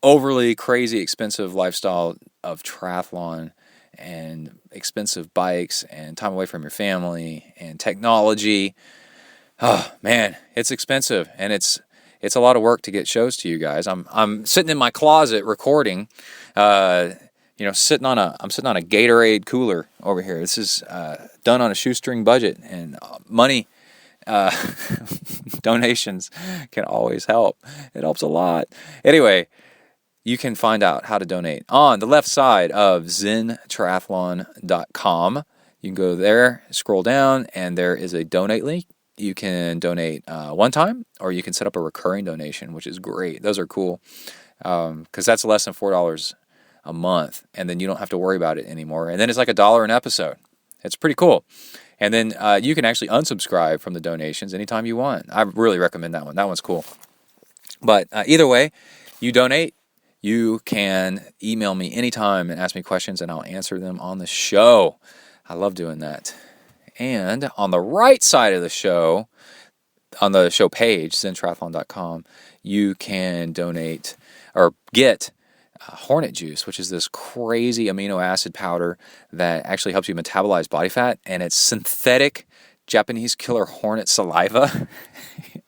overly crazy expensive lifestyle of triathlon and expensive bikes and time away from your family and technology. Oh man, it's expensive and it's a lot of work to get shows to you guys. I'm sitting in my closet recording, sitting on a Gatorade cooler over here. This is done on a shoestring budget, and money donations can always help. It helps a lot. Anyway, you can find out how to donate on the left side of zentriathlon.com. You can go there, scroll down, and there is a donate link. You can donate one time, or you can set up a recurring donation, which is great. Those are cool because that's less than $4 a month, and then you don't have to worry about it anymore. And then it's like $1 an episode. It's pretty cool. And then you can actually unsubscribe from the donations anytime you want. I really recommend that one. That one's cool. But either way, you donate, you can email me anytime and ask me questions, and I'll answer them on the show. I love doing that. And on the right side of the show, on the show page, zentriathlon.com, you can donate or get Hornet Juice, which is this crazy amino acid powder that actually helps you metabolize body fat, and it's synthetic Japanese killer hornet saliva.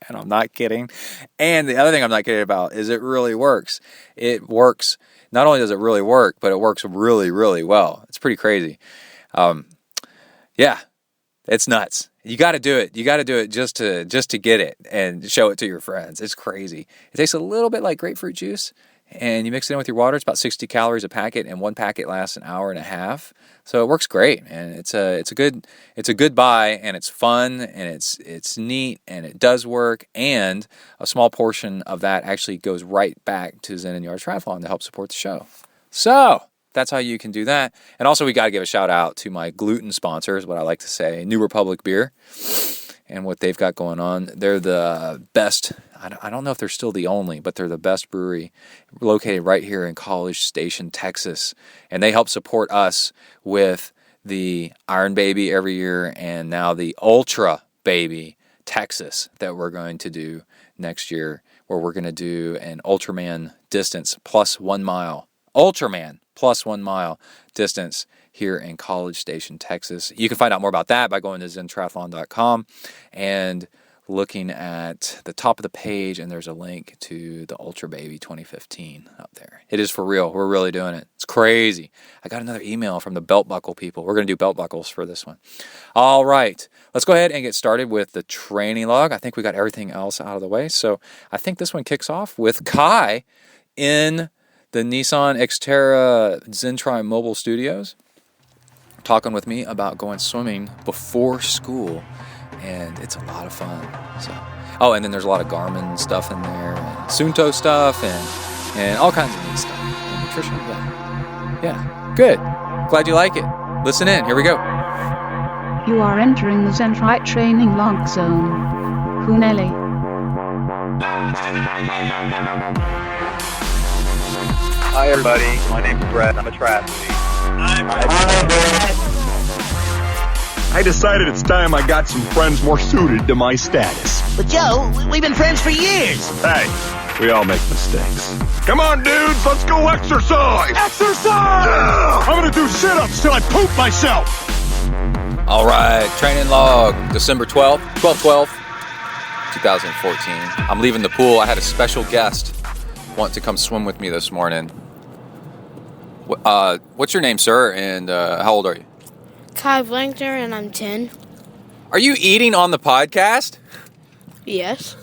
And I'm not kidding. And the other thing I'm not kidding about is it really works. It works. Not only does it really work, but it works really, really well. It's pretty crazy. Yeah, it's nuts. You got to do it. You got to do it just to get it and show it to your friends. It's crazy. It tastes a little bit like grapefruit juice, and you mix it in with your water. It's about 60 calories a packet, and one packet lasts an hour and a half. So it works great, and it's a good buy, and it's fun, and it's neat, and it does work, and a small portion of that actually goes right back to Zen and Yard Triathlon to help support the show. So that's how you can do that. And also, we got to give a shout out to my gluten sponsors, what I like to say, New Republic Beer, and what they've got going on. They're the best. I don't know if they're still the only, but they're the best brewery located right here in College Station, Texas. And they help support us with the Iron Baby every year, and now the Ultra Baby Texas that we're going to do next year, where we're going to do an Ultraman distance plus 1 mile. Ultraman plus 1 mile distance here in College Station, Texas. You can find out more about that by going to zentriathlon.com and looking at the top of the page, and there's a link to the Ultra Baby 2015 up there. It is for real. We're really doing it. It's crazy. I got another email from the belt buckle people. We're going to do belt buckles for this one. All right. Let's go ahead and get started with the training log. I think we got everything else out of the way. So I think this one kicks off with Kai in the Nissan Xterra Zentri Mobile Studios, talking with me about going swimming before school, and it's a lot of fun. So, and then there's a lot of Garmin stuff in there, and Sunto stuff, and all kinds of neat stuff. And nutrition, yeah, good. Glad you like it. Listen in. Here we go. You are entering the Zentrite training log zone. Huneli. Hi everybody, my name's Brett. I'm a triathlete. I decided it's time I got some friends more suited to my status. But Joe, we've been friends for years. Hey, we all make mistakes. Come on, dudes, let's go exercise! Exercise! I'm gonna do sit-ups till I poop myself! All right, training log, December 12th, 12/12, 2014. I'm leaving the pool. I had a special guest want to come swim with me this morning. What's your name, sir, and how old are you? Kai Blankner, and I'm 10. Are you eating on the podcast? Yes.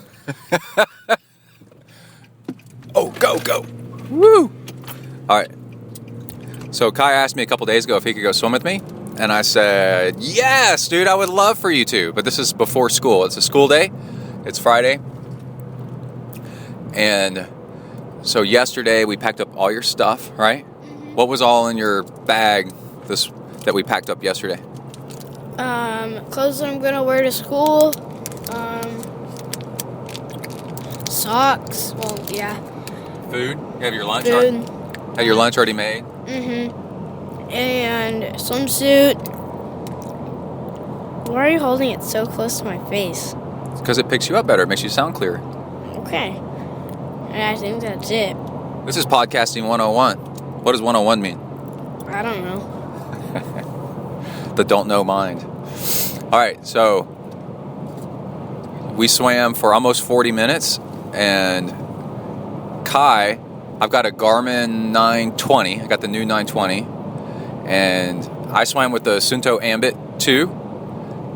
Oh, go. Woo! All right. So Kai asked me a couple days ago if he could go swim with me, and I said, yes, dude, I would love for you to, but this is before school. It's a school day. It's Friday. And so yesterday we packed up all your stuff, right? Mm-hmm. What was all in your bag that we packed up yesterday? Clothes that I'm gonna wear to school. Socks. Well, yeah. Food? You have your lunch? Food. Have your lunch already made? Mm-hmm. And swimsuit. Why are you holding it so close to my face? It's because it picks you up better. It makes you sound clearer. Okay. And I think that's it. This is podcasting 101. What does 101 mean? I don't know. The don't know mind. All right, so we swam for almost 40 minutes, and Kai, I've got a Garmin 920. I got the new 920, and I swam with the Sunto Ambit 2,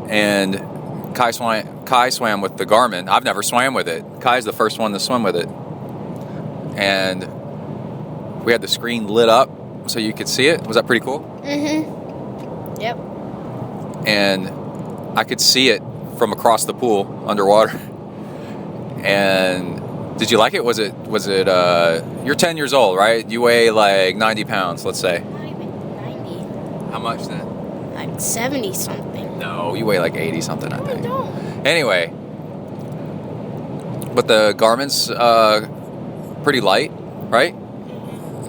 and Kai swam with the Garmin. I've never swam with it. Kai's the first one to swim with it, and we had the screen lit up so you could see it. Was that pretty cool? Mm-hmm. Yep. And I could see it from across the pool underwater. And Did you like it? Was it? You're 10 years old, right? You weigh like 90 pounds, let's say. Not even 90. How much then? Like 70 something. No, you weigh like 80 something, I No, I think. don't. Anyway, but the garment's pretty light, right?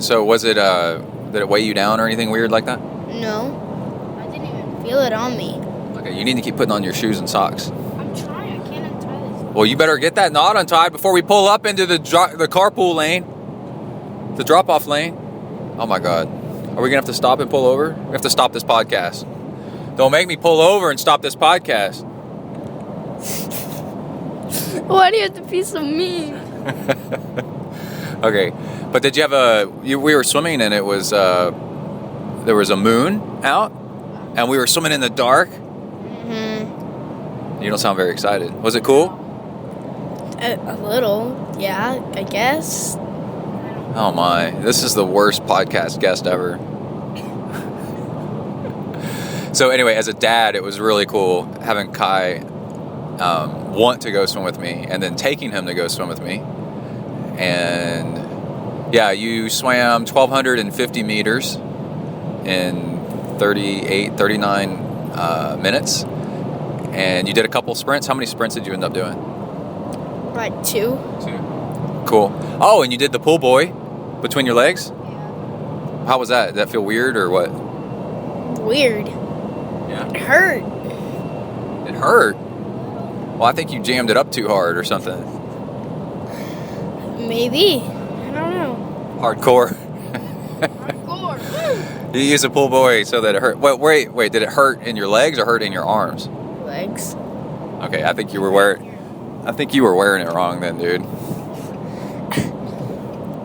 So was it? Did it weigh you down or anything weird like that? No. I didn't even feel it on me. Okay, you need to keep putting on your shoes and socks. I'm trying. I can't untie this. Well, you better get that knot untied before we pull up into the carpool lane, the drop-off lane. Oh my God, are we gonna have to stop and pull over? We have to stop this podcast. Don't make me pull over and stop this podcast. Why do you have to be so mean? Okay, but did you have we were swimming and it was there was a moon out, and we were swimming in the dark. Mm-hmm. You don't sound very excited. Was it cool? A little, yeah, I guess. Oh my, this is the worst podcast guest ever. So anyway, as a dad, it was really cool having Kai want to go swim with me, and then taking him to go swim with me. And yeah, you swam 1,250 meters in 39 minutes, and you did a couple sprints. How many sprints did you end up doing? Like 2. Cool. Oh, and you did the pull buoy between your legs? Yeah. How was that? Did that feel weird or what? Weird. Yeah. It hurt. It hurt? Well, I think you jammed it up too hard or something. Maybe. I don't know. Hardcore. Hardcore. You used a pull buoy so that it hurt. Wait. Did it hurt in your legs or hurt in your arms? Legs. Okay, I think you were wearing it wrong then, dude.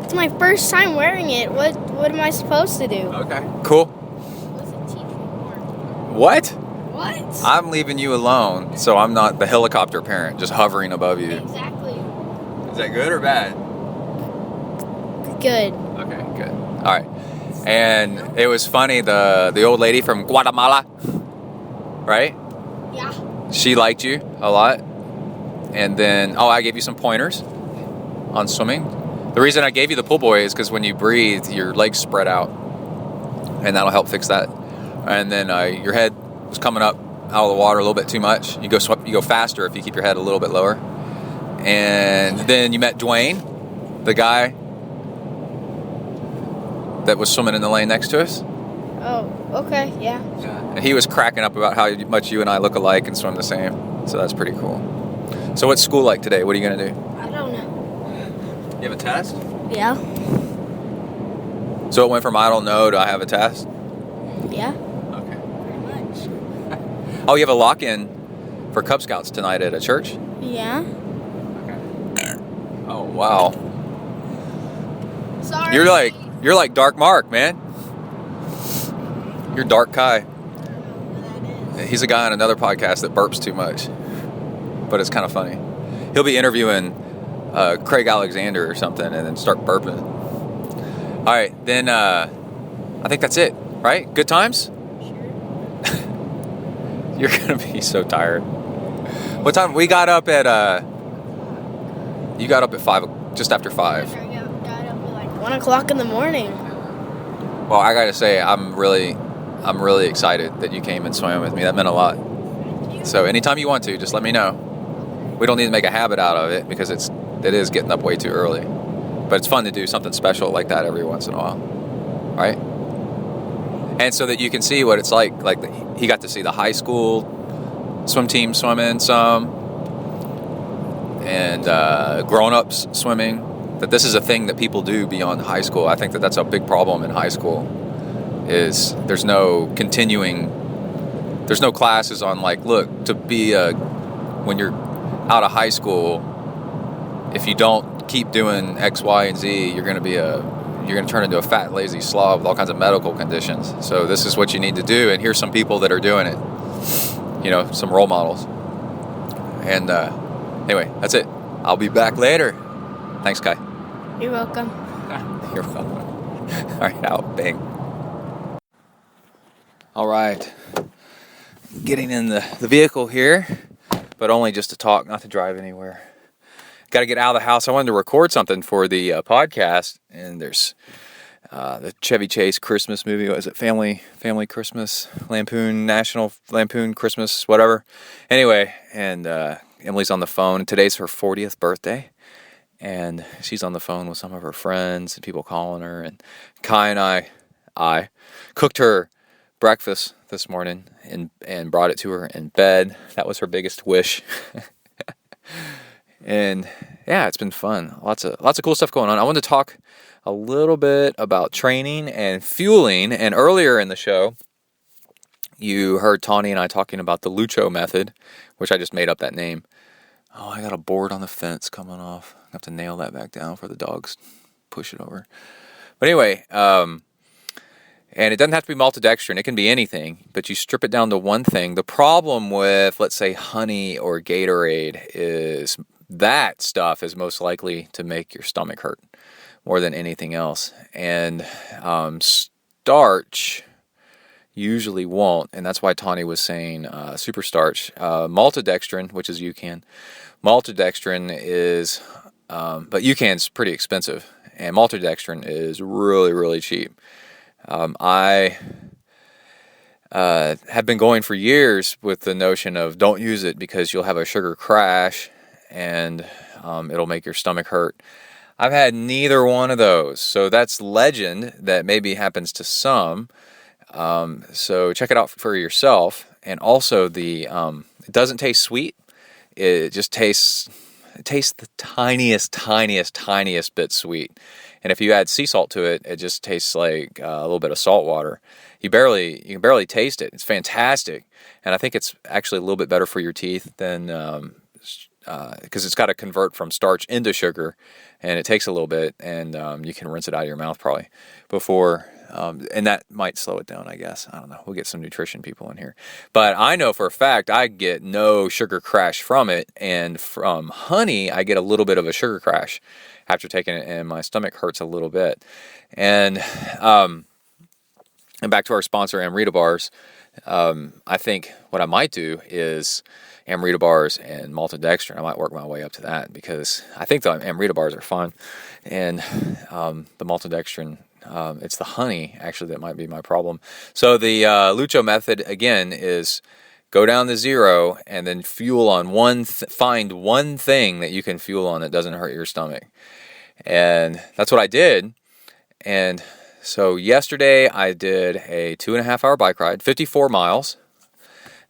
It's my first time wearing it. What am I supposed to do? Okay, cool. What? What? I'm leaving you alone, so I'm not the helicopter parent just hovering above you. Exactly. Is that good or bad? Good. Okay, good. All right. And it was funny, the old lady from Guatemala, right? Yeah. She liked you a lot. And then, I gave you some pointers on swimming. The reason I gave you the pull buoy is because when you breathe, your legs spread out, and that'll help fix that. And then your head was coming up out of the water a little bit too much. You go faster if you keep your head a little bit lower. And then you met Dwayne, the guy that was swimming in the lane next to us. Oh, okay, yeah. And he was cracking up about how much you and I look alike and swim the same. So that's pretty cool. So what's school like today? What are you going to do? I don't know. You have a test? Yeah. So it went from I don't know to I have a test? Yeah. Okay. Pretty much. Oh, you have a lock-in for Cub Scouts tonight at a church? Yeah. Okay. Oh, wow. Sorry. You're like Dark Mark, man. You're Dark Kai. He's a guy on another podcast that burps too much, but it's kind of funny. He'll be interviewing Craig Alexander or something and then start burping. All right, then I think that's it, right? Good times? Sure. You're going to be so tired. What time? We got up at, you got up at 5, just after 5. I got up at like 1 o'clock in the morning. Well, I got to say, I'm really excited that you came and swam with me. That meant a lot. So anytime you want to, just let me know. We don't need to make a habit out of it because it is getting up way too early. But it's fun to do something special like that every once in a while, right? And so that you can see what it's like. He got to see the high school swim team swimming some, and grown-ups swimming. That this is a thing that people do beyond high school. I think that that's a big problem in high school. Is there's no classes on look, to be when you're out of high school, if you don't keep doing X, Y, and Z, you're going to turn into a fat, lazy slob with all kinds of medical conditions. So this is what you need to do, and here's some people that are doing it. Some role models. And anyway, that's it. I'll be back later. Thanks, Kai. You're welcome. You're welcome. All right, out. Bang. All right. Getting in the vehicle here, but only just to talk, not to drive anywhere. got to get out of the house. I wanted to record something for the podcast, and there's the Chevy Chase Christmas movie. What is it? Family Christmas, National Lampoon Christmas, whatever. Anyway, and Emily's on the phone. Today's her 40th birthday, and she's on the phone with some of her friends and people calling her. And Kai and I cooked her breakfast this morning and brought it to her in bed. That was her biggest wish. And yeah, it's been fun. Lots of cool stuff going on. I wanted to talk a little bit about training and fueling. And earlier in the show, you heard Tawnee and I talking about the Lucho method, which I just made up that name. Oh, I got a board on the fence coming off. I have to nail that back down for the dogs push it over. But anyway, and it doesn't have to be maltodextrin. It can be anything, but you strip it down to one thing. The problem with, let's say, honey or Gatorade is that stuff is most likely to make your stomach hurt more than anything else. And starch usually won't, and that's why Tawnee was saying super starch. Maltodextrin, which is UCAN. Maltodextrin is, but UCAN's pretty expensive, and maltodextrin is really, really cheap. I have been going for years with the notion of don't use it because you'll have a sugar crash and it'll make your stomach hurt. I've had neither one of those, so that's legend that maybe happens to some. So check it out for yourself. And also it doesn't taste sweet. It just tastes the tiniest bit sweet. And if you add sea salt to it, it just tastes like a little bit of salt water. You can barely taste it. It's fantastic. And I think it's actually a little bit better for your teeth than, because it's got to convert from starch into sugar, and it takes a little bit, and you can rinse it out of your mouth probably before, and that might slow it down, I guess. I don't know. We'll get some nutrition people in here. But I know for a fact I get no sugar crash from it, and from honey I get a little bit of a sugar crash after taking it, and my stomach hurts a little bit. And back to our sponsor, Amrita Bars. I think what I might do is Amrita Bars and maltodextrin. I might work my way up to that because I think the Amrita Bars are fun. And the maltodextrin, it's the honey, actually, that might be my problem. So the Lucho method, again, is go down to zero and then fuel on find one thing that you can fuel on that doesn't hurt your stomach. And that's what I did. And so yesterday I did a 2.5-hour bike ride, 54 miles,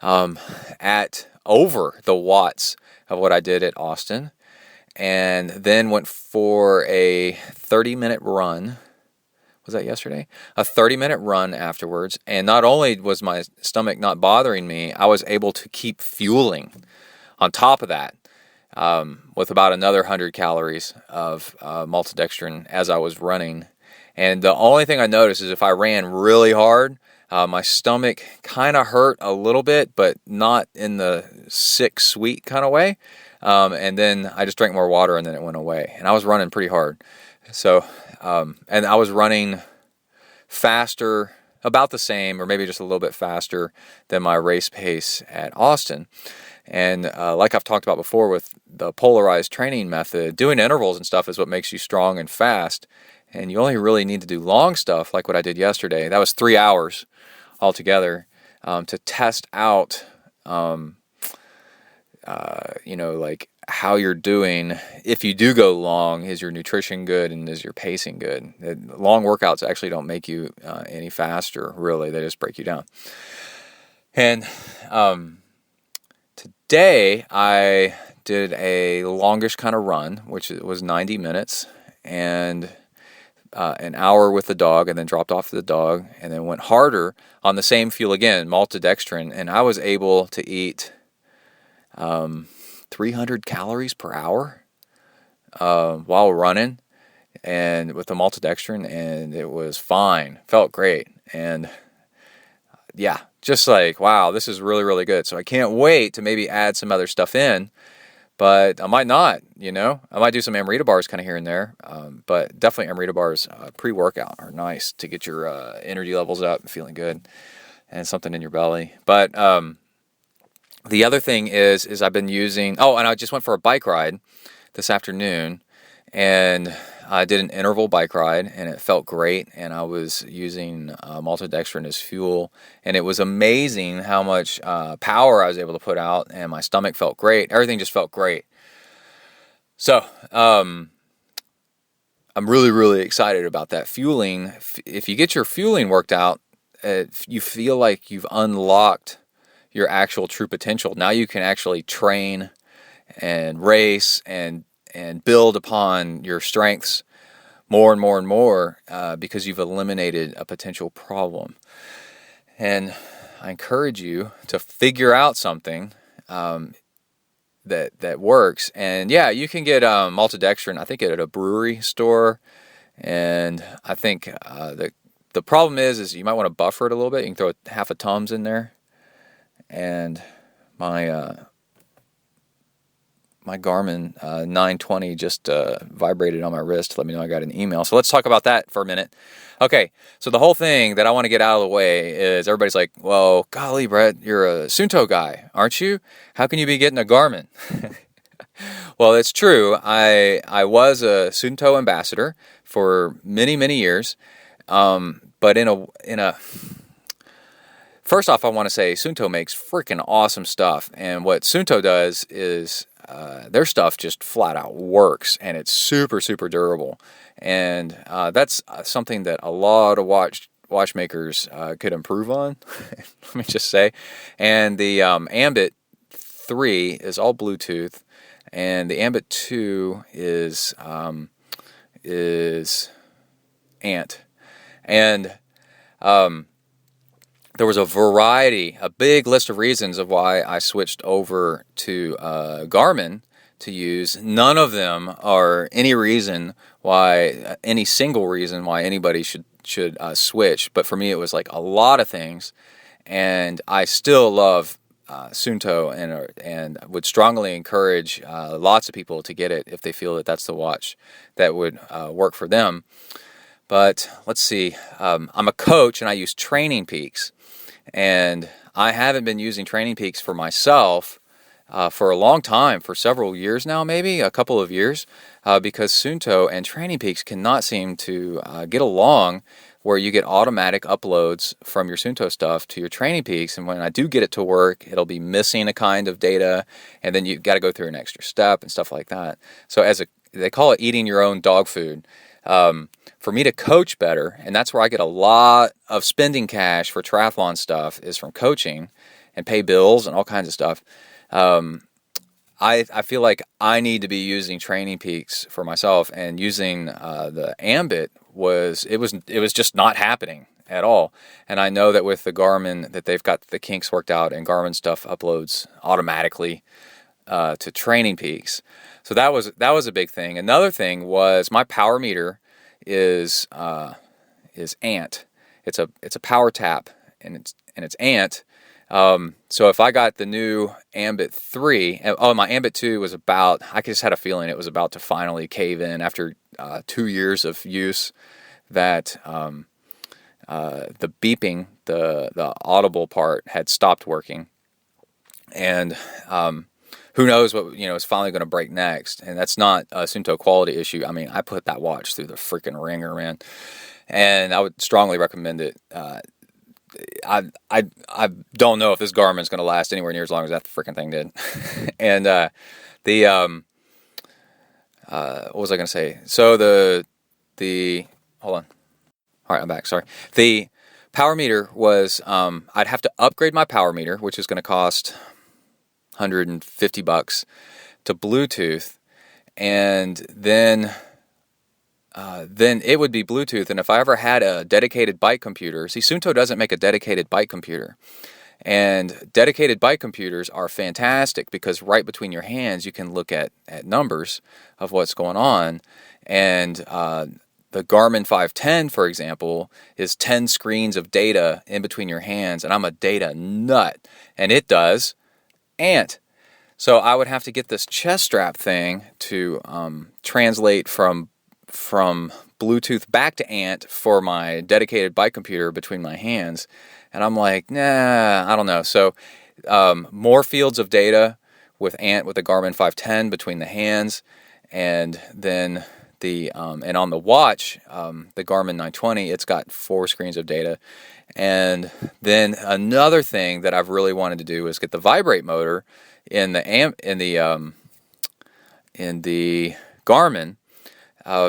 at over the watts of what I did at Austin, and then went for a 30-minute run. Was that yesterday? A 30-minute run afterwards. And not only was my stomach not bothering me, I was able to keep fueling on top of that, with about another 100 calories of maltodextrin as I was running. And the only thing I noticed is if I ran really hard, my stomach kind of hurt a little bit, but not in the sick, sweet kind of way. And then I just drank more water, and then it went away. And I was running pretty hard. So, and I was running faster, about the same, or maybe just a little bit faster than my race pace at Austin. And like I've talked about before with the polarized training method, doing intervals and stuff is what makes you strong and fast. And you only really need to do long stuff like what I did yesterday. That was 3 hours altogether to test out, like how you're doing. If you do go long, is your nutrition good and is your pacing good? Long workouts actually don't make you any faster, really. They just break you down. And today I did a longish kind of run, which was 90 minutes, and an hour with the dog, and then dropped off the dog, and then went harder on the same fuel again, maltodextrin, and I was able to eat 300 calories per hour while running, and with the maltodextrin, and it was fine. Felt great, and yeah, just like, wow, this is really, really good. So I can't wait to maybe add some other stuff in. But I might not, I might do some Amrita Bars kind of here and there. But definitely Amrita Bars pre-workout are nice to get your energy levels up and feeling good and something in your belly. But the other thing is I've been using, and I just went for a bike ride this afternoon, and I did an interval bike ride, and it felt great, and I was using maltodextrin as fuel, and it was amazing how much power I was able to put out, and my stomach felt great. Everything just felt great. So, I'm really, really excited about that fueling. If you get your fueling worked out, you feel like you've unlocked your actual true potential. Now you can actually train and race and build upon your strengths more and more and more because you've eliminated a potential problem. And I encourage you to figure out something that works. And yeah, you can get maltodextrin, I think, at a brewery store. And I think the problem is you might want to buffer it a little bit. You can throw half a Tums in there. And my Garmin 920 just vibrated on my wrist to let me know I got an email. So let's talk about that for a minute. Okay, so the whole thing that I want to get out of the way is everybody's like, well, golly, Brett, you're a Suunto guy, aren't you? How can you be getting a Garmin? Well, it's true. I was a Suunto ambassador for many, many years. But in a first off, I want to say Suunto makes freaking awesome stuff. And what Suunto does is their stuff just flat out works, and it's super, super durable. And that's something that a lot of watchmakers could improve on, let me just say. And the Ambit 3 is all Bluetooth, and the Ambit 2 is ANT. And there was a big list of reasons of why I switched over to Garmin to use. None of them are any single reason why anybody should switch. But for me, it was like a lot of things, and I still love Suunto and would strongly encourage lots of people to get it if they feel that that's the watch that would work for them. But let's see, I'm a coach and I use Training Peaks, and I haven't been using Training Peaks for myself for a long time, for several years now, maybe a couple of years, because Suunto and Training Peaks cannot seem to get along, where you get automatic uploads from your Suunto stuff to your Training Peaks, and when I do get it to work, it'll be missing a kind of data, and then you've got to go through an extra step and stuff like that. So they call it eating your own dog food. For me to coach better, and that's where I get a lot of spending cash for triathlon stuff, is from coaching and pay bills and all kinds of stuff. I feel like I need to be using Training Peaks for myself, and using the Ambit was just not happening at all. And I know that with the Garmin that they've got the kinks worked out, and Garmin stuff uploads automatically to Training Peaks. So that was a big thing. Another thing was my power meter is ANT. It's a power tap, and it's ANT. So if I got the new Ambit 3, my Ambit 2 was I just had a feeling it was about to finally cave in after 2 years of use, that the beeping, the audible part had stopped working. And who knows what is finally going to break next. And that's not a Suunto quality issue. I mean, I put that watch through the freaking ringer, man. And I would strongly recommend it. I don't know if this Garmin's going to last anywhere near as long as that freaking thing did. And what was I going to say? So hold on. All right, I'm back. Sorry. The power meter was I'd have to upgrade my power meter, which is going to cost $150 to Bluetooth, and then it would be Bluetooth. And if I ever had a dedicated bike computer, see, Suunto doesn't make a dedicated bike computer, and dedicated bike computers are fantastic because right between your hands you can look at numbers of what's going on. And the Garmin 510, for example, is 10 screens of data in between your hands, and I'm a data nut, and it does ANT. So I would have to get this chest strap thing to translate from Bluetooth back to ANT for my dedicated bike computer between my hands. And I'm like, nah, I don't know. So more fields of data with ANT with the Garmin 510 between the hands, And then and on the watch, the Garmin 920, it's got 4 screens of data. And then another thing that I've really wanted to do is get the vibrate motor in the Garmin,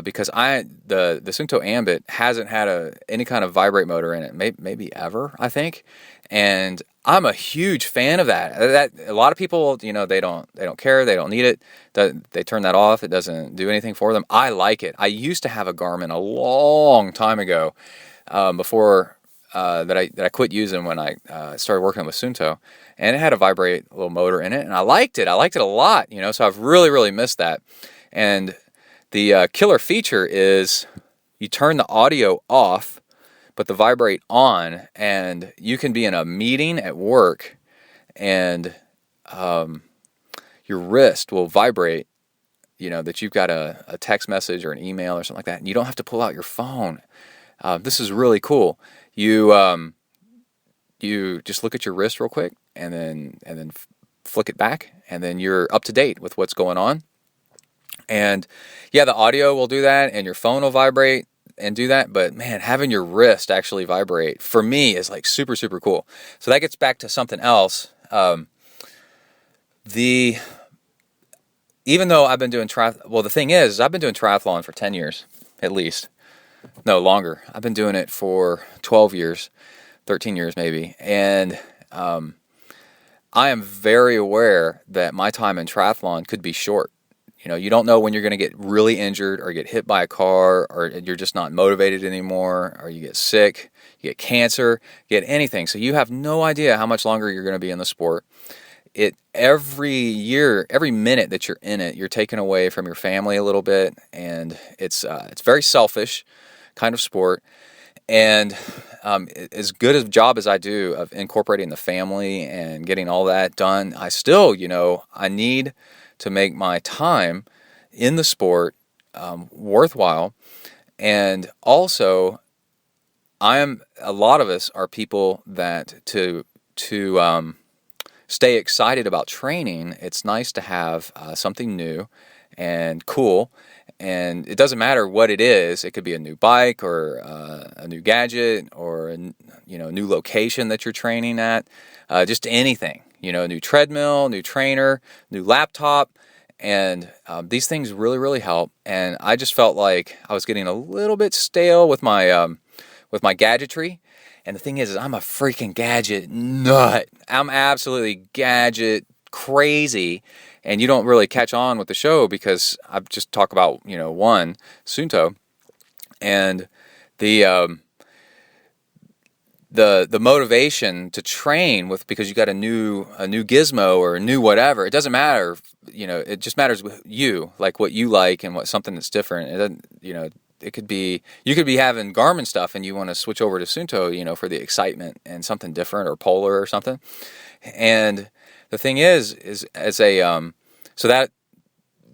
because the Suunto Ambit hasn't had any kind of vibrate motor in it, maybe ever, I think. And I'm a huge fan of that. That a lot of people, they don't care, they don't need it. They turn that off. It doesn't do anything for them. I like it. I used to have a Garmin a long time ago, before that I quit using when I started working with Suunto, and it had a vibrate little motor in it, and I liked it. I liked it a lot, So I've really, really missed that. And the killer feature is you turn the audio off, but the vibrate on, and you can be in a meeting at work, and your wrist will vibrate, that you've got a text message or an email or something like that, and you don't have to pull out your phone. This is really cool. You just look at your wrist real quick, and then flick it back, and then you're up to date with what's going on. And yeah, the audio will do that, and your phone will vibrate and do that. But man, having your wrist actually vibrate for me is like super, super cool. So that gets back to something else. Even though I've been doing the thing is, I've been doing triathlon for 10 years, at least. No, longer. I've been doing it for 12 years, 13 years maybe. And I am very aware that my time in triathlon could be short. You don't know when you're going to get really injured or get hit by a car, or you're just not motivated anymore, or you get sick, you get cancer, you get anything. So you have no idea how much longer you're going to be in the sport. Every year, every minute that you're in it, you're taken away from your family a little bit, and it's very selfish kind of sport. And as good a job as I do of incorporating the family and getting all that done, I still, I need to make my time in the sport worthwhile. And also, a lot of us are people that to stay excited about training, it's nice to have something new and cool. And it doesn't matter what it is. It could be a new bike or a new gadget or a new location that you're training at. Just anything. A new treadmill, new trainer, new laptop. And these things really, really help. And I just felt like I was getting a little bit stale with my gadgetry. And the thing is I'm a freaking gadget nut. I'm absolutely gadget crazy. And you don't really catch on with the show because I just talk about, one, Suunto. And the motivation to train with, because you got a new gizmo or a new whatever. It doesn't matter, it just matters with you, like what you like and what something that's different. It doesn't, it could be, you could be having Garmin stuff and you want to switch over to Suunto, for the excitement and something different, or Polar or something. And the thing is as a, so that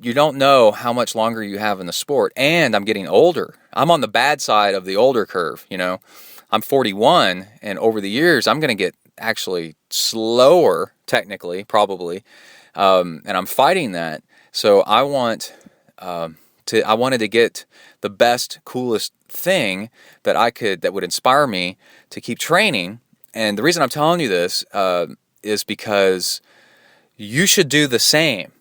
you don't know how much longer you have in the sport. And I'm getting older. I'm on the bad side of the older curve, I'm 41, and over the years, I'm going to get actually slower, technically, probably, and I'm fighting that. So I wanted to get the best, coolest thing that would inspire me to keep training. And the reason I'm telling you this is because you should do the same.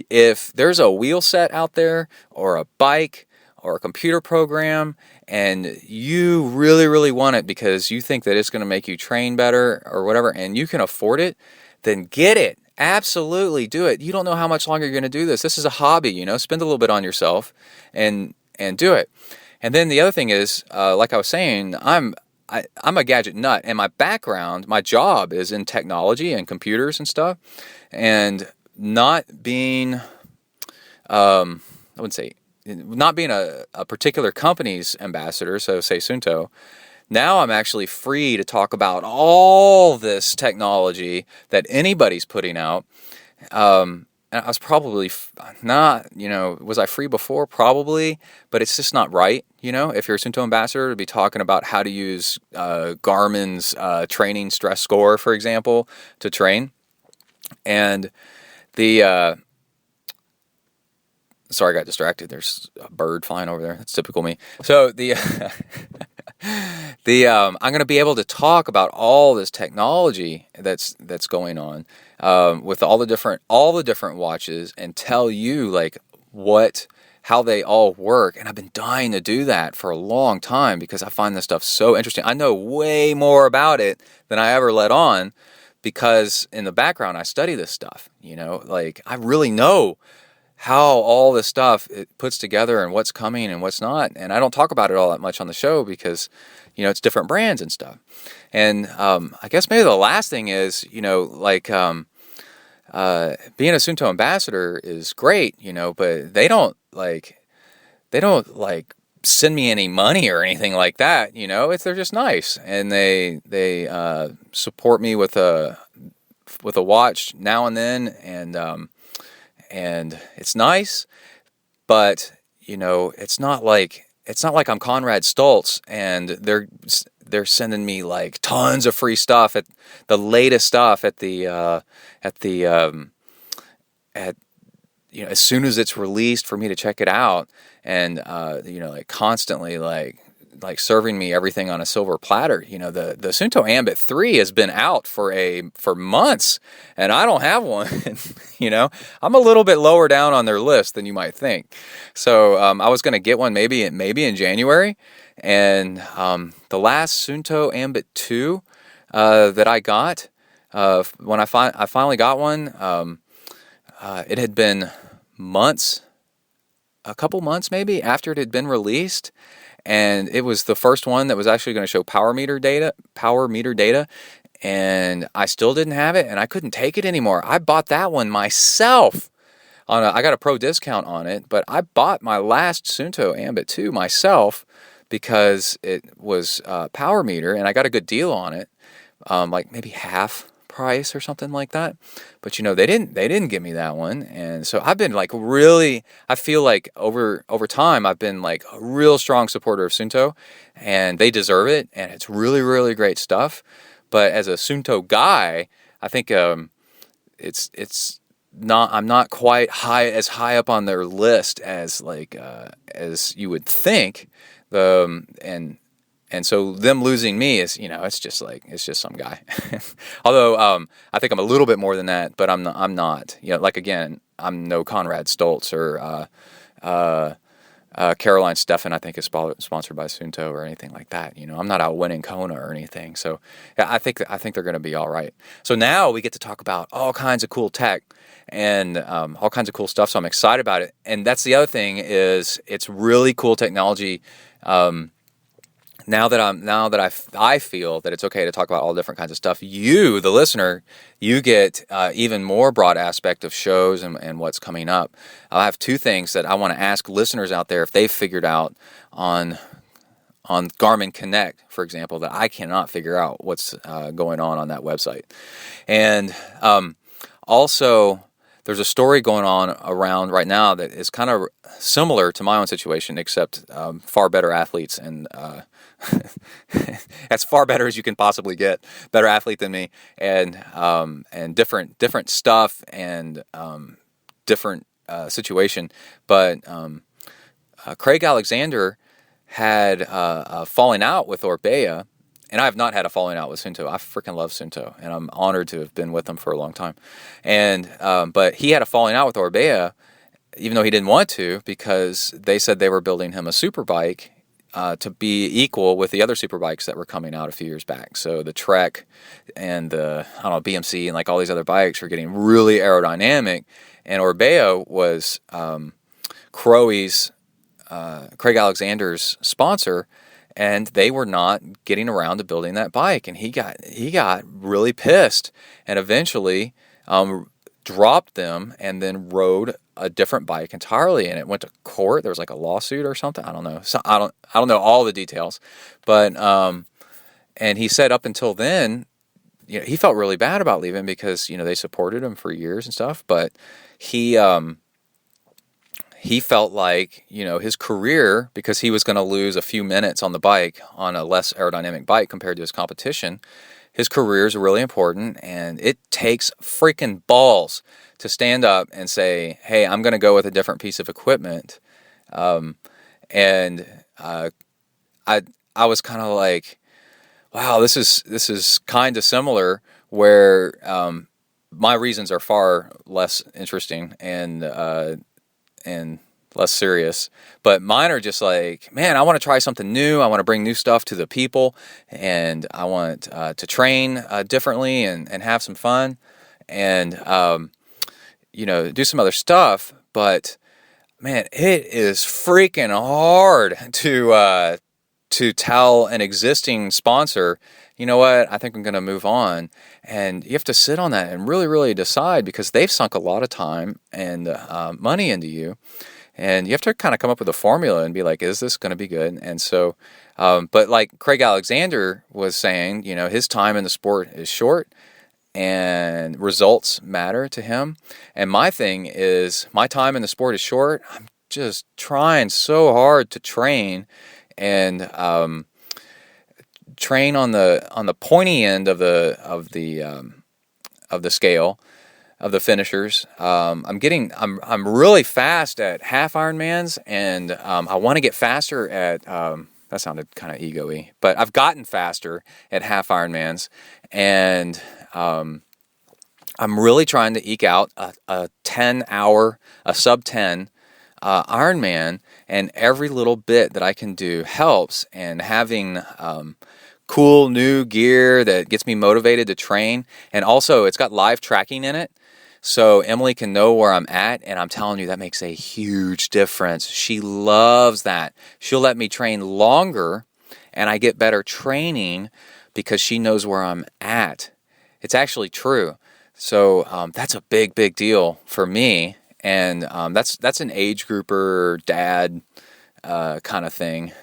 If there's a wheel set out there, or a bike, or a computer program, and you really, really want it because you think that it's going to make you train better or whatever, and you can afford it, then get it. Absolutely do it. You don't know how much longer you're going to do this. This is a hobby, spend a little bit on yourself and do it. And then the other thing is, like I was saying, I'm a gadget nut, and my background, my job is in technology and computers and stuff, and not being, not being a particular company's ambassador, so say Suunto, now I'm actually free to talk about all this technology that anybody's putting out. And I was probably not, was I free before? Probably, but it's just not right, if you're a Suunto ambassador, to be talking about how to use Garmin's training stress score, for example, to train. And sorry, I got distracted. There's a bird flying over there. That's typical me. So I'm going to be able to talk about all this technology that's going on with all the different watches, and tell you like how they all work. And I've been dying to do that for a long time because I find this stuff so interesting. I know way more about it than I ever let on, because in the background I study this stuff. Like I really know how all this stuff it puts together and what's coming and what's not. And I don't talk about it all that much on the show because, it's different brands and stuff. And I guess maybe the last thing is, being a Suunto ambassador is great, but they don't send me any money or anything like that. They're just nice, and they support me with a watch now and then, and it's nice, but it's not like I'm Conrad Stoltz and they're sending me like tons of free stuff, at the latest stuff at as soon as it's released for me to check it out, and like constantly like serving me everything on a silver platter. The Suunto Ambit 3 has been out for months, and I don't have one. I'm a little bit lower down on their list than you might think. So I was going to get one maybe in January, and the last Suunto Ambit 2 that I got, when I finally got one, it had been a couple months maybe after it had been released. And it was the first one that was actually going to show power meter data, and I still didn't have it, and I couldn't take it anymore. I bought that one myself. I got a pro discount on it, but I bought my last Suunto Ambit 2 myself because it was power meter, and I got a good deal on it, like maybe half price or something like that. But they didn't give me that one. And so I've been like really, I feel like over time I've been like a real strong supporter of Suunto, and they deserve it, and it's really, really great stuff. But as a Suunto guy, I think it's not, I'm not quite as high up on their list as as you would think. And so them losing me is, it's just some guy. Although I think I'm a little bit more than that, but I'm not. Again, I'm no Conrad Stoltz or Caroline Steffen. I think is sponsored by Suunto or anything like that. I'm not out winning Kona or anything. So yeah, I think they're going to be all right. So now we get to talk about all kinds of cool tech and all kinds of cool stuff. So I'm excited about it. And that's the other thing is it's really cool technology. Now that I feel that it's okay to talk about all different kinds of stuff, you, the listener, you get even more broad aspect of shows and what's coming up. I have two things that I want to ask listeners out there if they've figured out on Garmin Connect, for example, that I cannot figure out what's going on that website. And also, there's a story going on around right now that is kind of similar to my own situation, except far better athletes, and as far better as you can possibly get, better athlete than me, and different stuff and different situation. But Craig Alexander had a falling out with Orbea. And I have not had a falling out with Suunto. I freaking love Suunto, and I'm honored to have been with them for a long time. And but he had a falling out with Orbea, even though he didn't want to, because they said they were building him a superbike to be equal with the other superbikes that were coming out a few years back. So the Trek and the BMC and like all these other bikes were getting really aerodynamic, and Orbea was Craig Alexander's sponsor. And they were not getting around to building that bike, and he got really pissed, and eventually dropped them, and then rode a different bike entirely. And it went to court. There was like a lawsuit or something. I don't know. So I don't know all the details, but and he said up until then, he felt really bad about leaving because they supported him for years and stuff, but he felt like, his career, because he was going to lose a few minutes on the bike on a less aerodynamic bike compared to his competition, his career is really important, and it takes freaking balls to stand up and say, hey, I'm going to go with a different piece of equipment. And I was kind of like, wow, this is kind of similar, where my reasons are far less interesting and less serious, but mine are just like, man, I want to try something new. I want to bring new stuff to the people, and I want to train differently and have some fun, and do some other stuff. But man, it is freaking hard to tell an existing sponsor, you know what, I think I'm going to move on. And you have to sit on that and really, really decide, because they've sunk a lot of time and money into you. And you have to kind of come up with a formula and be like, is this going to be good? And so, but like Craig Alexander was saying, his time in the sport is short and results matter to him. And my thing is, my time in the sport is short. I'm just trying so hard to train and train on the pointy end of the scale of the finishers. I'm really fast at half Ironmans, and I want to get faster at that sounded kind of ego-y, but I've gotten faster at half Ironmans, and I'm really trying to eke out a 10-hour, a sub 10 Ironman, and every little bit that I can do helps. And having cool new gear that gets me motivated to train, and also it's got live tracking in it, so Emily can know where I'm at, and I'm telling you, that makes a huge difference. She loves that. She'll let me train longer, and I get better training because she knows where I'm at. It's actually true. So that's a big, big deal for me. And that's an age grouper, dad kind of thing,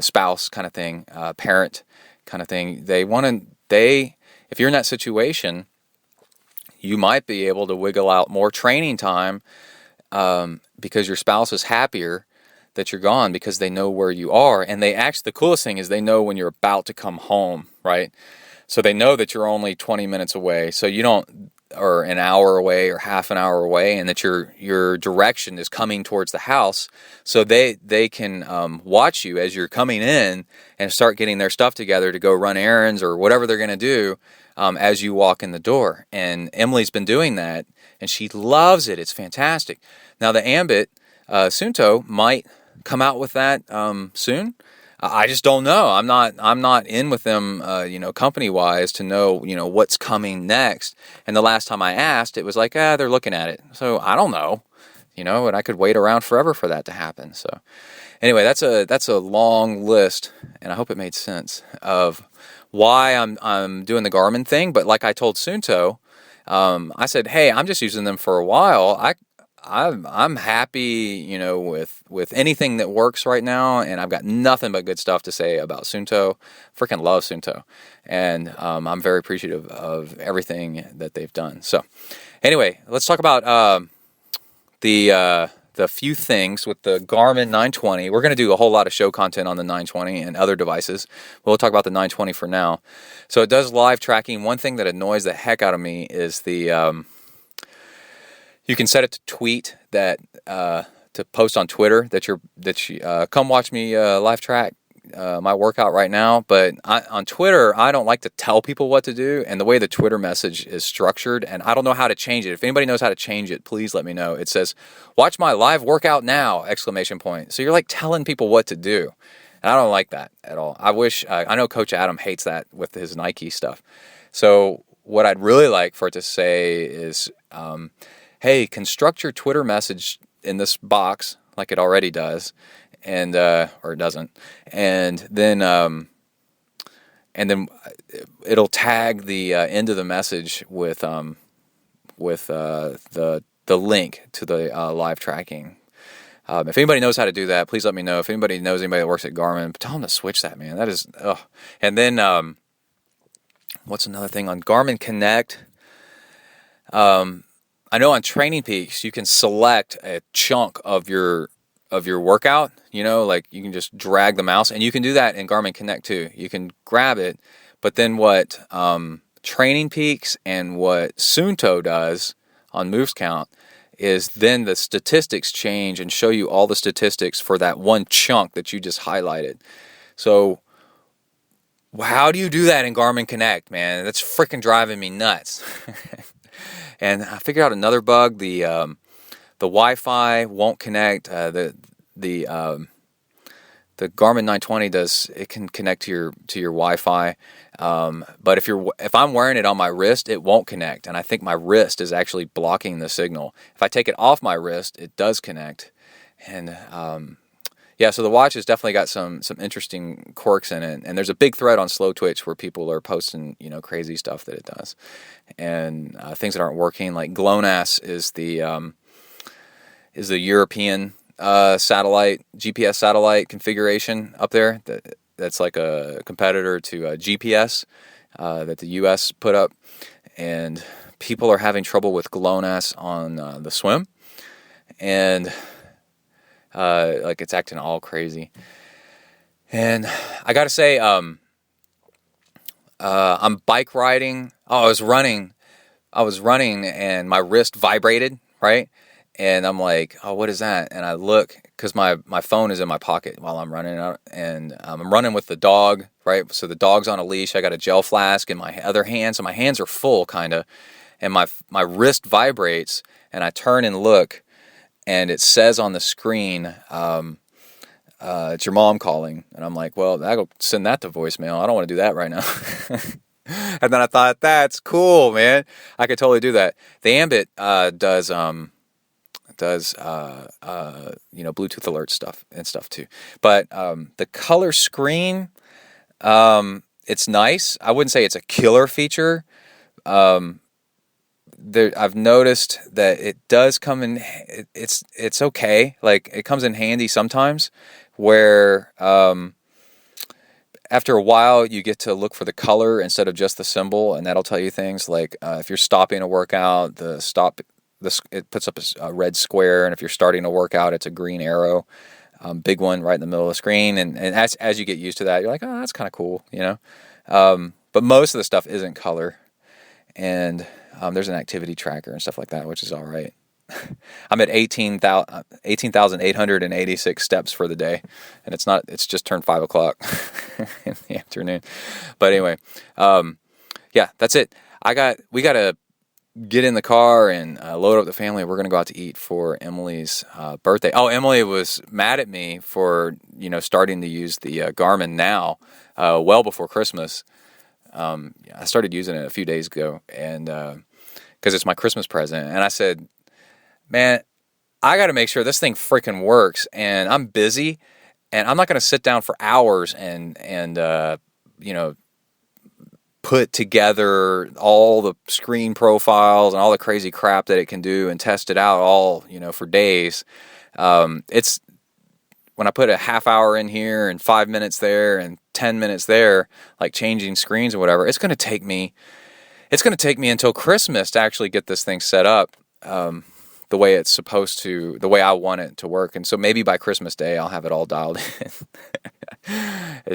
spouse kind of thing, parent kind of thing. If you're in that situation, you might be able to wiggle out more training time because your spouse is happier that you're gone, because they know where you are. And the coolest thing is they know when you're about to come home, right? So they know that you're only 20 minutes away. So you don't, or an hour away or half an hour away, and that your direction is coming towards the house. So they can watch you as you're coming in and start getting their stuff together to go run errands or whatever they're going to do as you walk in the door. And Emily's been doing that, and she loves it. It's fantastic. Now the Ambit, Sunto might come out with that soon. I just don't know. I'm not in with them, company wise, to know, what's coming next. And the last time I asked, it was like, they're looking at it. So I don't know, and I could wait around forever for that to happen. So anyway, that's a long list, and I hope it made sense of why I'm doing the Garmin thing. But like I told Sunto, I said, hey, I'm just using them for a while. I'm happy, with anything that works right now, and I've got nothing but good stuff to say about Sunto. Freaking love Sunto, and I'm very appreciative of everything that they've done. So, anyway, let's talk about the few things with the Garmin 920. We're going to do a whole lot of show content on the 920 and other devices. We'll talk about the 920 for now. So it does live tracking. One thing that annoys the heck out of me is you can set it to tweet that to post on Twitter that you come watch me live track my workout right now. But on Twitter, I don't like to tell people what to do, and the way the Twitter message is structured, and I don't know how to change it. If anybody knows how to change it, please let me know. It says, "Watch my live workout now!" ! So you're like telling people what to do, and I don't like that at all. I know Coach Adam hates that with his Nike stuff. So what I'd really like for it to say is, hey, construct your Twitter message in this box like it already does, and or it doesn't, and then it'll tag the end of the message with the link to the live tracking. If anybody knows how to do that, please let me know. If anybody knows anybody that works at Garmin, tell them to switch that, man. That is, ugh. And then what's another thing on Garmin Connect? I know on Training Peaks you can select a chunk of your workout, like you can just drag the mouse, and you can do that in Garmin Connect too. You can grab it, But then what Training Peaks and what Suunto does on moves count is then the statistics change and show you all the statistics for that one chunk that you just highlighted. So how do you do that in Garmin Connect, man? That's freaking driving me nuts. And I figured out another bug. The Wi-Fi won't connect. The Garmin 920 does. It can connect to your Wi-Fi, but if I'm wearing it on my wrist, it won't connect. And I think my wrist is actually blocking the signal. If I take it off my wrist, it does connect. And so the watch has definitely got some interesting quirks in it. And there's a big thread on Slow Twitch where people are posting crazy stuff that it does, and things that aren't working. Like GLONASS is the European satellite GPS satellite configuration up there. That's like a competitor to GPS that the U.S. put up, and people are having trouble with GLONASS on the swim, and like it's acting all crazy. And I gotta say, I'm bike riding. I was running, and my wrist vibrated, right? And I'm like, oh, what is that? And I look, because my phone is in my pocket while I'm running out, and I'm running with the dog, right? So the dog's on a leash. I got a gel flask in my other hand, so my hands are full, kind of, and my wrist vibrates, and I turn and look, and it says on the screen, it's your mom calling. And I'm like, well, I'll send that to voicemail. I don't want to do that right now. And then I thought, that's cool, man. I could totally do that. The Ambit does Bluetooth alert stuff and stuff too. But the color screen, it's nice. I wouldn't say it's a killer feature. I've noticed that it does come in. It's okay. Like, it comes in handy sometimes, where after a while you get to look for the color instead of just the symbol, and that'll tell you things like if you're stopping a workout, it puts up a red square, and if you're starting a workout, it's a green arrow, big one right in the middle of the screen. And as you get used to that, you're like, oh, that's kind of cool, But most of the stuff isn't color, and there's an activity tracker and stuff like that, which is all right. I'm at 18,886 steps for the day, and it's just turned 5 o'clock in the afternoon. But anyway, that's it. We got to get in the car and load up the family. We're going to go out to eat for Emily's birthday. Oh, Emily was mad at me for, starting to use the Garmin now, well before Christmas. I started using it a few days ago, and because it's my Christmas present. And I said, man, I got to make sure this thing freaking works. And I'm busy, and I'm not going to sit down for hours and put together all the screen profiles and all the crazy crap that it can do and test it out all, for days. It's when I put a half hour in here and 5 minutes there and 10 minutes there, like changing screens or whatever, it's going to take me until Christmas to actually get this thing set up the way it's supposed to, the way I want it to work. And so maybe by Christmas Day, I'll have it all dialed in.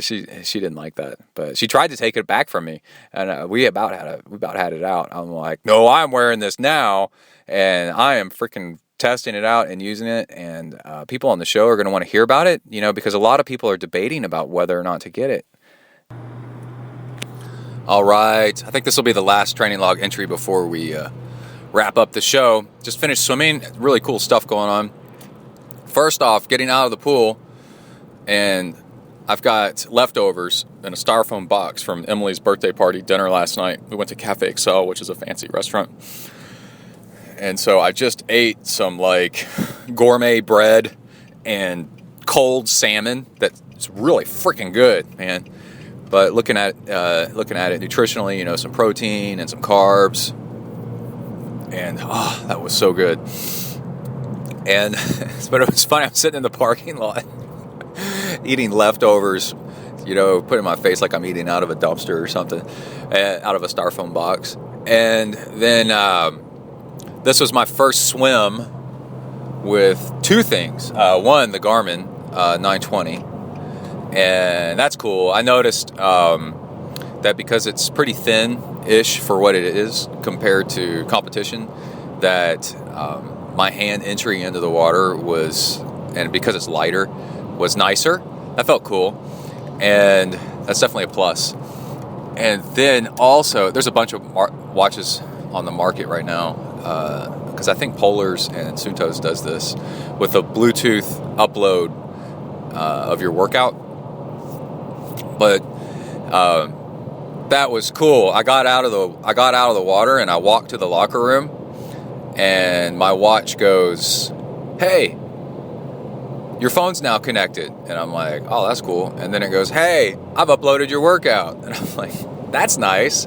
She didn't like that, but she tried to take it back from me, and we about had it out. I'm like, no, I'm wearing this now, and I am freaking testing it out and using it. And people on the show are going to want to hear about it, because a lot of people are debating about whether or not to get it. All right, I think this will be the last training log entry before we wrap up the show. Just finished swimming. Really cool stuff going on. First off, getting out of the pool, and I've got leftovers in a styrofoam box from Emily's birthday party dinner last night. We went to Cafe Excel, which is a fancy restaurant. And so I just ate some gourmet bread and cold salmon that's really freaking good, man. But looking at it nutritionally, some protein and some carbs. And that was so good. And but it was funny. I'm sitting in the parking lot eating leftovers, putting my face like I'm eating out of a dumpster or something, out of a styrofoam box. And then this was my first swim with two things. One, the Garmin 920, and that's cool. I noticed that because it's pretty thin-ish for what it is compared to competition, that my hand entry into the water was, and because it's lighter, was nicer. That felt cool, and that's definitely a plus. And then also, there's a bunch of watches on the market right now, because I think Polar's and Suunto's does this with a Bluetooth upload of your workout. But that was cool. I got out of the water and I walked to the locker room, and my watch goes, "Hey, your phone's now connected." And I'm like, "Oh, that's cool." And then it goes, "Hey, I've uploaded your workout." And I'm like, "That's nice."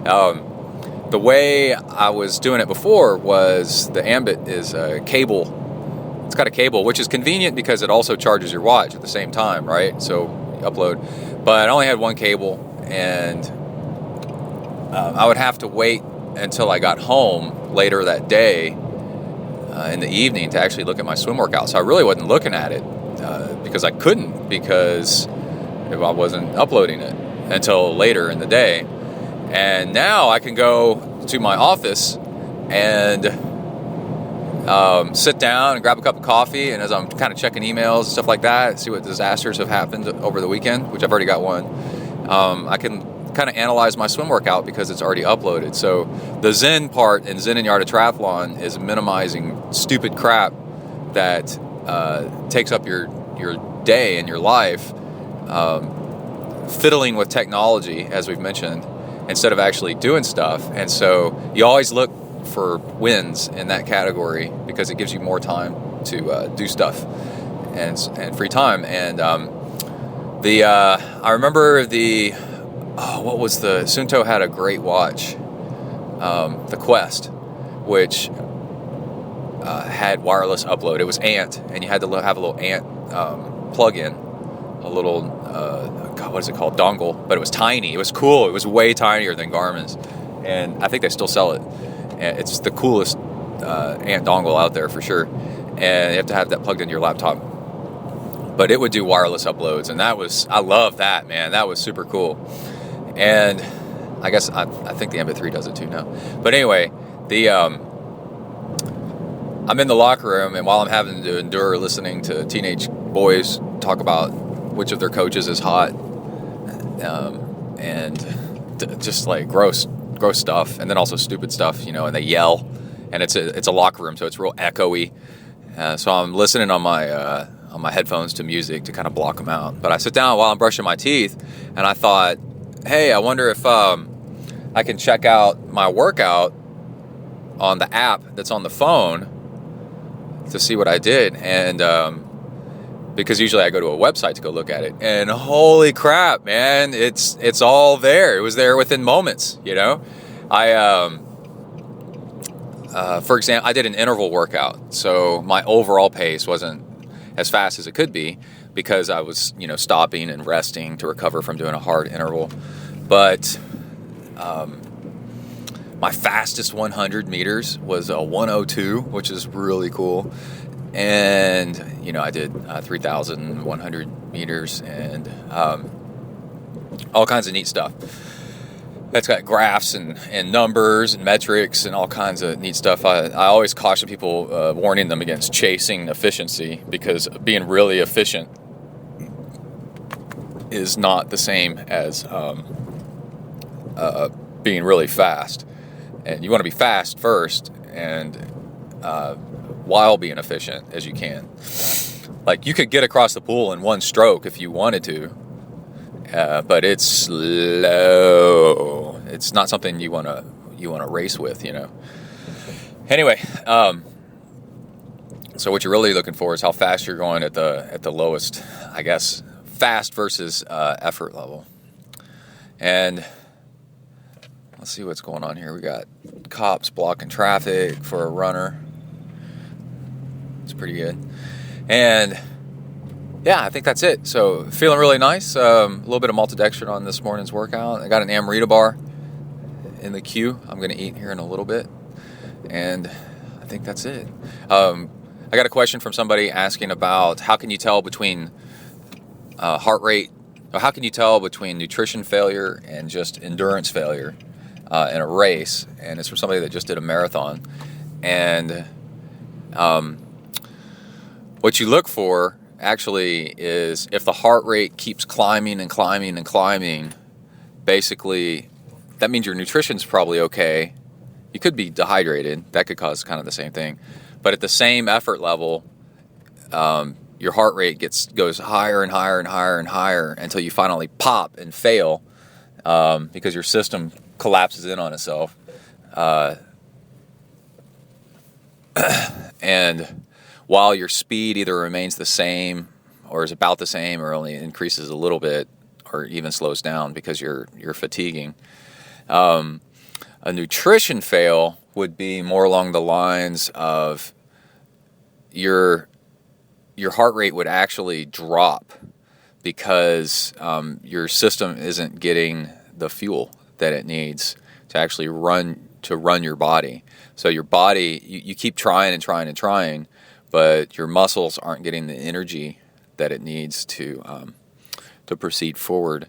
The way I was doing it before was the Ambit is a cable. It's got a cable, which is convenient because it also charges your watch at the same time, right? So you upload. But I only had one cable, and I would have to wait until I got home later that day in the evening to actually look at my swim workout. So I really wasn't looking at it because I couldn't, because I wasn't uploading it until later in the day. And now I can go to my office and sit down and grab a cup of coffee, and as I'm kind of checking emails and stuff like that, see what disasters have happened over the weekend, which I've already got one, I can kind of analyze my swim workout because it's already uploaded. So the Zen part in Zen and Yard of Triathlon is minimizing stupid crap that takes up your day and your life, fiddling with technology, as we've mentioned, instead of actually doing stuff. And so you always look for wins in that category because it gives you more time to do stuff and free time. And I remember what was the Suunto had a great watch, the Quest, which had wireless upload. It was Ant, and you had to have a little Ant plug-in, a little what is it called, dongle, but it was tiny. It was cool. It was way tinier than Garmin's, and I think they still sell it. And it's the coolest Ant dongle out there for sure, and you have to have that plugged into your laptop. But it would do wireless uploads, and I love that, man. That was super cool. And I guess I think the MP3 does it too now. But anyway, I'm in the locker room, and while I'm having to endure listening to teenage boys talk about which of their coaches is hot, and just like gross stuff, and then also stupid stuff, and they yell, and it's a locker room, so it's real echoey. So I'm listening on my headphones to music to kind of block them out. But I sit down while I'm brushing my teeth, and I thought, hey, I wonder if I can check out my workout on the app that's on the phone to see what I did. And because usually I go to a website to go look at it, and holy crap, man, it's all there. It was there within moments. For example, I did an interval workout, so my overall pace wasn't as fast as it could be because I was, stopping and resting to recover from doing a hard interval. But my fastest 100 meters was a 1:02, which is really cool. And, I did 3,100 meters and all kinds of neat stuff. That's got graphs and numbers and metrics and all kinds of neat stuff. I always caution people, warning them against chasing efficiency, because being really efficient is not the same as being really fast. And you want to be fast first, and while being efficient as you can. Like, you could get across the pool in one stroke if you wanted to, but it's slow. It's not something you want to race with, Anyway, so what you're really looking for is how fast you're going at the lowest, I guess, fast versus effort level. And let's see what's going on here. We got cops blocking traffic for a runner. It's pretty good. And yeah, I think that's it. So feeling really nice. A little bit of maltodextrin on this morning's workout. I got an Amrita bar in the queue. I'm going to eat here in a little bit. And I think that's it. I got a question from somebody asking about how can you tell between heart rate how can you tell between nutrition failure and just endurance failure in a race? And it's from somebody that just did a marathon. And what you look for actually is if the heart rate keeps climbing and climbing and climbing, basically that means your nutrition's probably okay. You could be dehydrated. That could cause kind of the same thing. But at the same effort level, your heart rate goes higher and higher and higher and higher until you finally pop and fail because your system collapses in on itself. And while your speed either remains the same or is about the same or only increases a little bit or even slows down because you're fatiguing. A nutrition fail would be more along the lines of your heart rate would actually drop because your system isn't getting the fuel that it needs to actually run your body. So your body, you keep trying and trying and trying, but your muscles aren't getting the energy that it needs to proceed forward.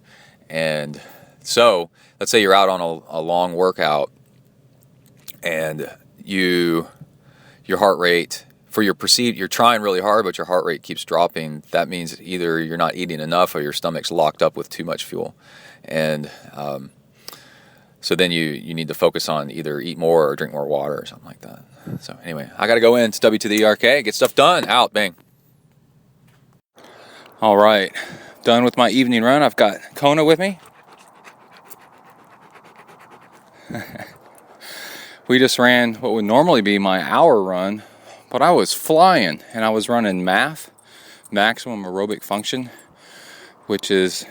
And so let's say you're out on a long workout and your heart rate you're trying really hard, but your heart rate keeps dropping. That means either you're not eating enough or your stomach's locked up with too much fuel. And so then you need to focus on either eat more or drink more water or something like that. So anyway, I got to go in. It's W to the ERK. Get stuff done. Out. Bang. All right. Done with my evening run. I've got Kona with me. We just ran what would normally be my hour run, but I was flying, and I was running MAF, maximum aerobic function, which is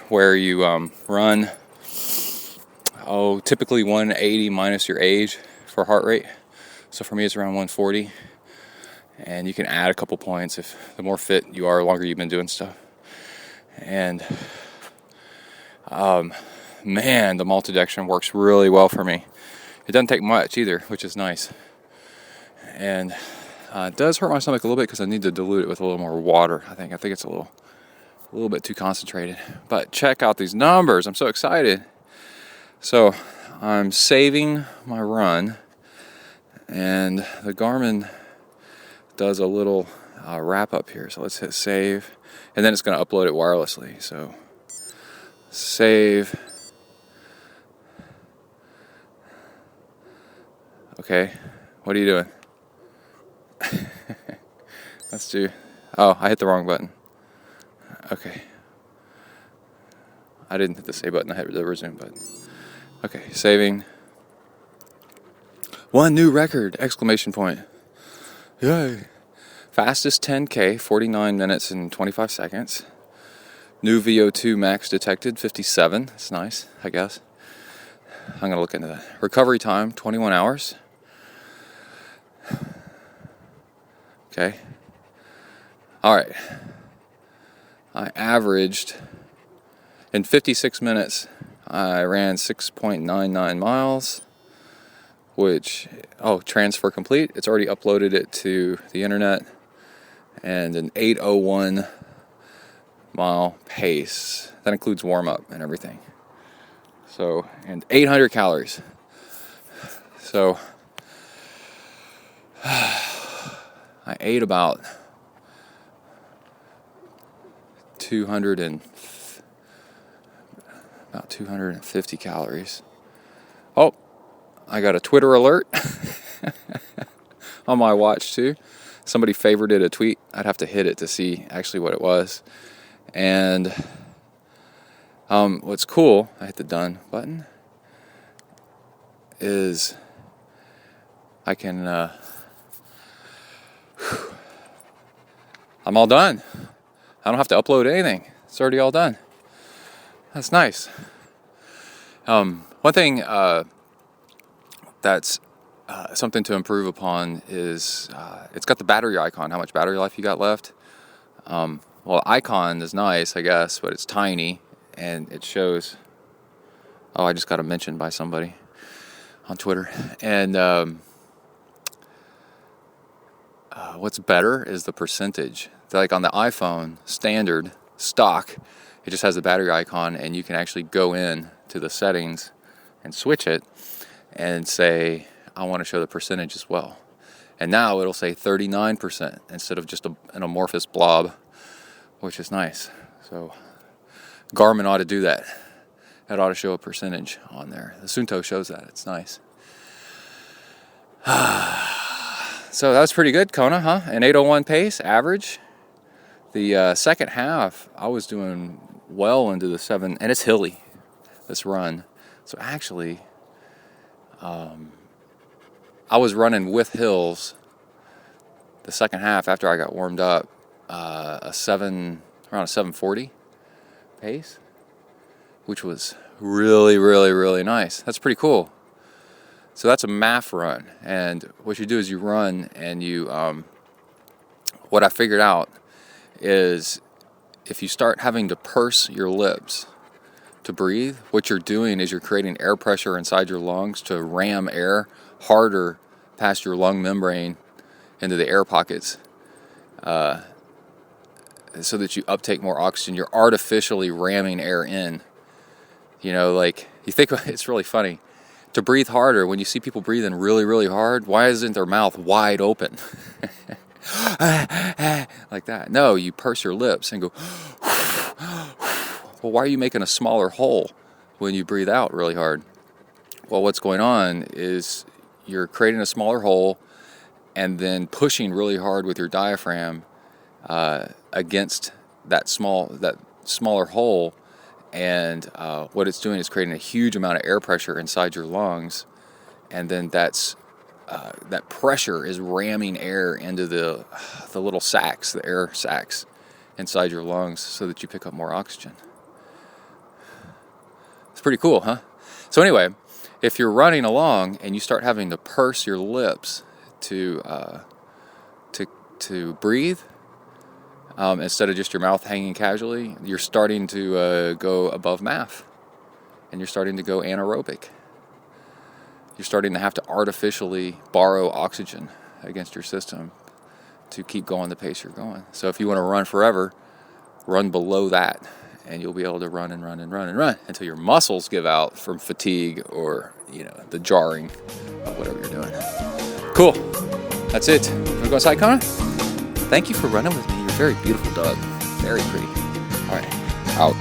where you run, typically 180 minus your age for heart rate. So for me, it's around 140, and you can add a couple points if the more fit you are, the longer you've been doing stuff. And man, the maltodextrin works really well for me. It doesn't take much either, which is nice. And it does hurt my stomach a little bit because I need to dilute it with a little more water. I think it's a little bit too concentrated. But check out these numbers. I'm so excited. So I'm saving my run, and the Garmin does a little wrap up here. So let's hit save, and then it's going to upload it wirelessly. So save. Okay, what are you doing? Let's do. Oh, I hit the wrong button. Okay. I didn't hit the save button, I hit the resume button. Okay, saving. One new record! Exclamation point. Yay! Fastest 10K, 49 minutes and 25 seconds. New VO2 max detected, 57. That's nice, I guess. I'm going to look into that. Recovery time, 21 hours. Okay. All right. I averaged, in 56 minutes, I ran 6.99 miles, which, transfer complete. It's already uploaded it to the internet, and an 8:01 mile pace. That includes warm up and everything. So, and 800 calories. So, I ate about 250 calories. Oh, I got a Twitter alert on my watch too. Somebody favorited a tweet. I'd have to hit it to see actually what it was. And what's cool, I hit the done button, is I can, I'm all done. I don't have to upload anything. It's already all done. That's nice. One thing that's something to improve upon is it's got the battery icon, how much battery life you got left. Well, icon is nice, I guess, but it's tiny, and it shows. I just got a mention by somebody on Twitter. And what's better is the percentage. Like on the iPhone, standard, stock, It just has the battery icon, and you can actually go in to the settings and switch it and say, I want to show the percentage as well. And now it'll say 39% instead of just an amorphous blob, which is nice. So Garmin ought to do that. It ought to show a percentage on there. The Suunto shows that. It's nice. So that was pretty good, Kona, huh? An 8:01 pace, average. The second half, I was doing well into the 7, and it's hilly, this run. So actually, I was running with hills the second half after I got warmed up, around a 740 pace, which was really, really, really nice. That's pretty cool. So that's a MAF run, and what you do is you run, and you, what I figured out is if you start having to purse your lips to breathe, what you're doing is you're creating air pressure inside your lungs to ram air harder past your lung membrane into the air pockets, so that you uptake more oxygen. You're artificially ramming air in. You know, like, you think it's really funny to breathe harder. When you see people breathing really, really hard, why isn't their mouth wide open? Like that. No, you purse your lips and go. Well, why are you making a smaller hole when you breathe out really hard? Well, what's going on is you're creating a smaller hole and then pushing really hard with your diaphragm against that smaller hole, and what it's doing is creating a huge amount of air pressure inside your lungs, and then that pressure is ramming air into the little sacs, the air sacs inside your lungs, so that you pick up more oxygen. It's pretty cool, huh? So anyway, if you're running along and you start having to purse your lips to breathe, instead of just your mouth hanging casually, you're starting to go above MAF, and you're starting to go anaerobic. You're starting to have to artificially borrow oxygen against your system to keep going the pace you're going. So if you want to run forever, run below that, and you'll be able to run and run and run and run until your muscles give out from fatigue or, the jarring of whatever you're doing. Cool. That's it. Want to go inside, Connor? Thank you for running with me. You're a very beautiful dog. Very pretty. All right. Out.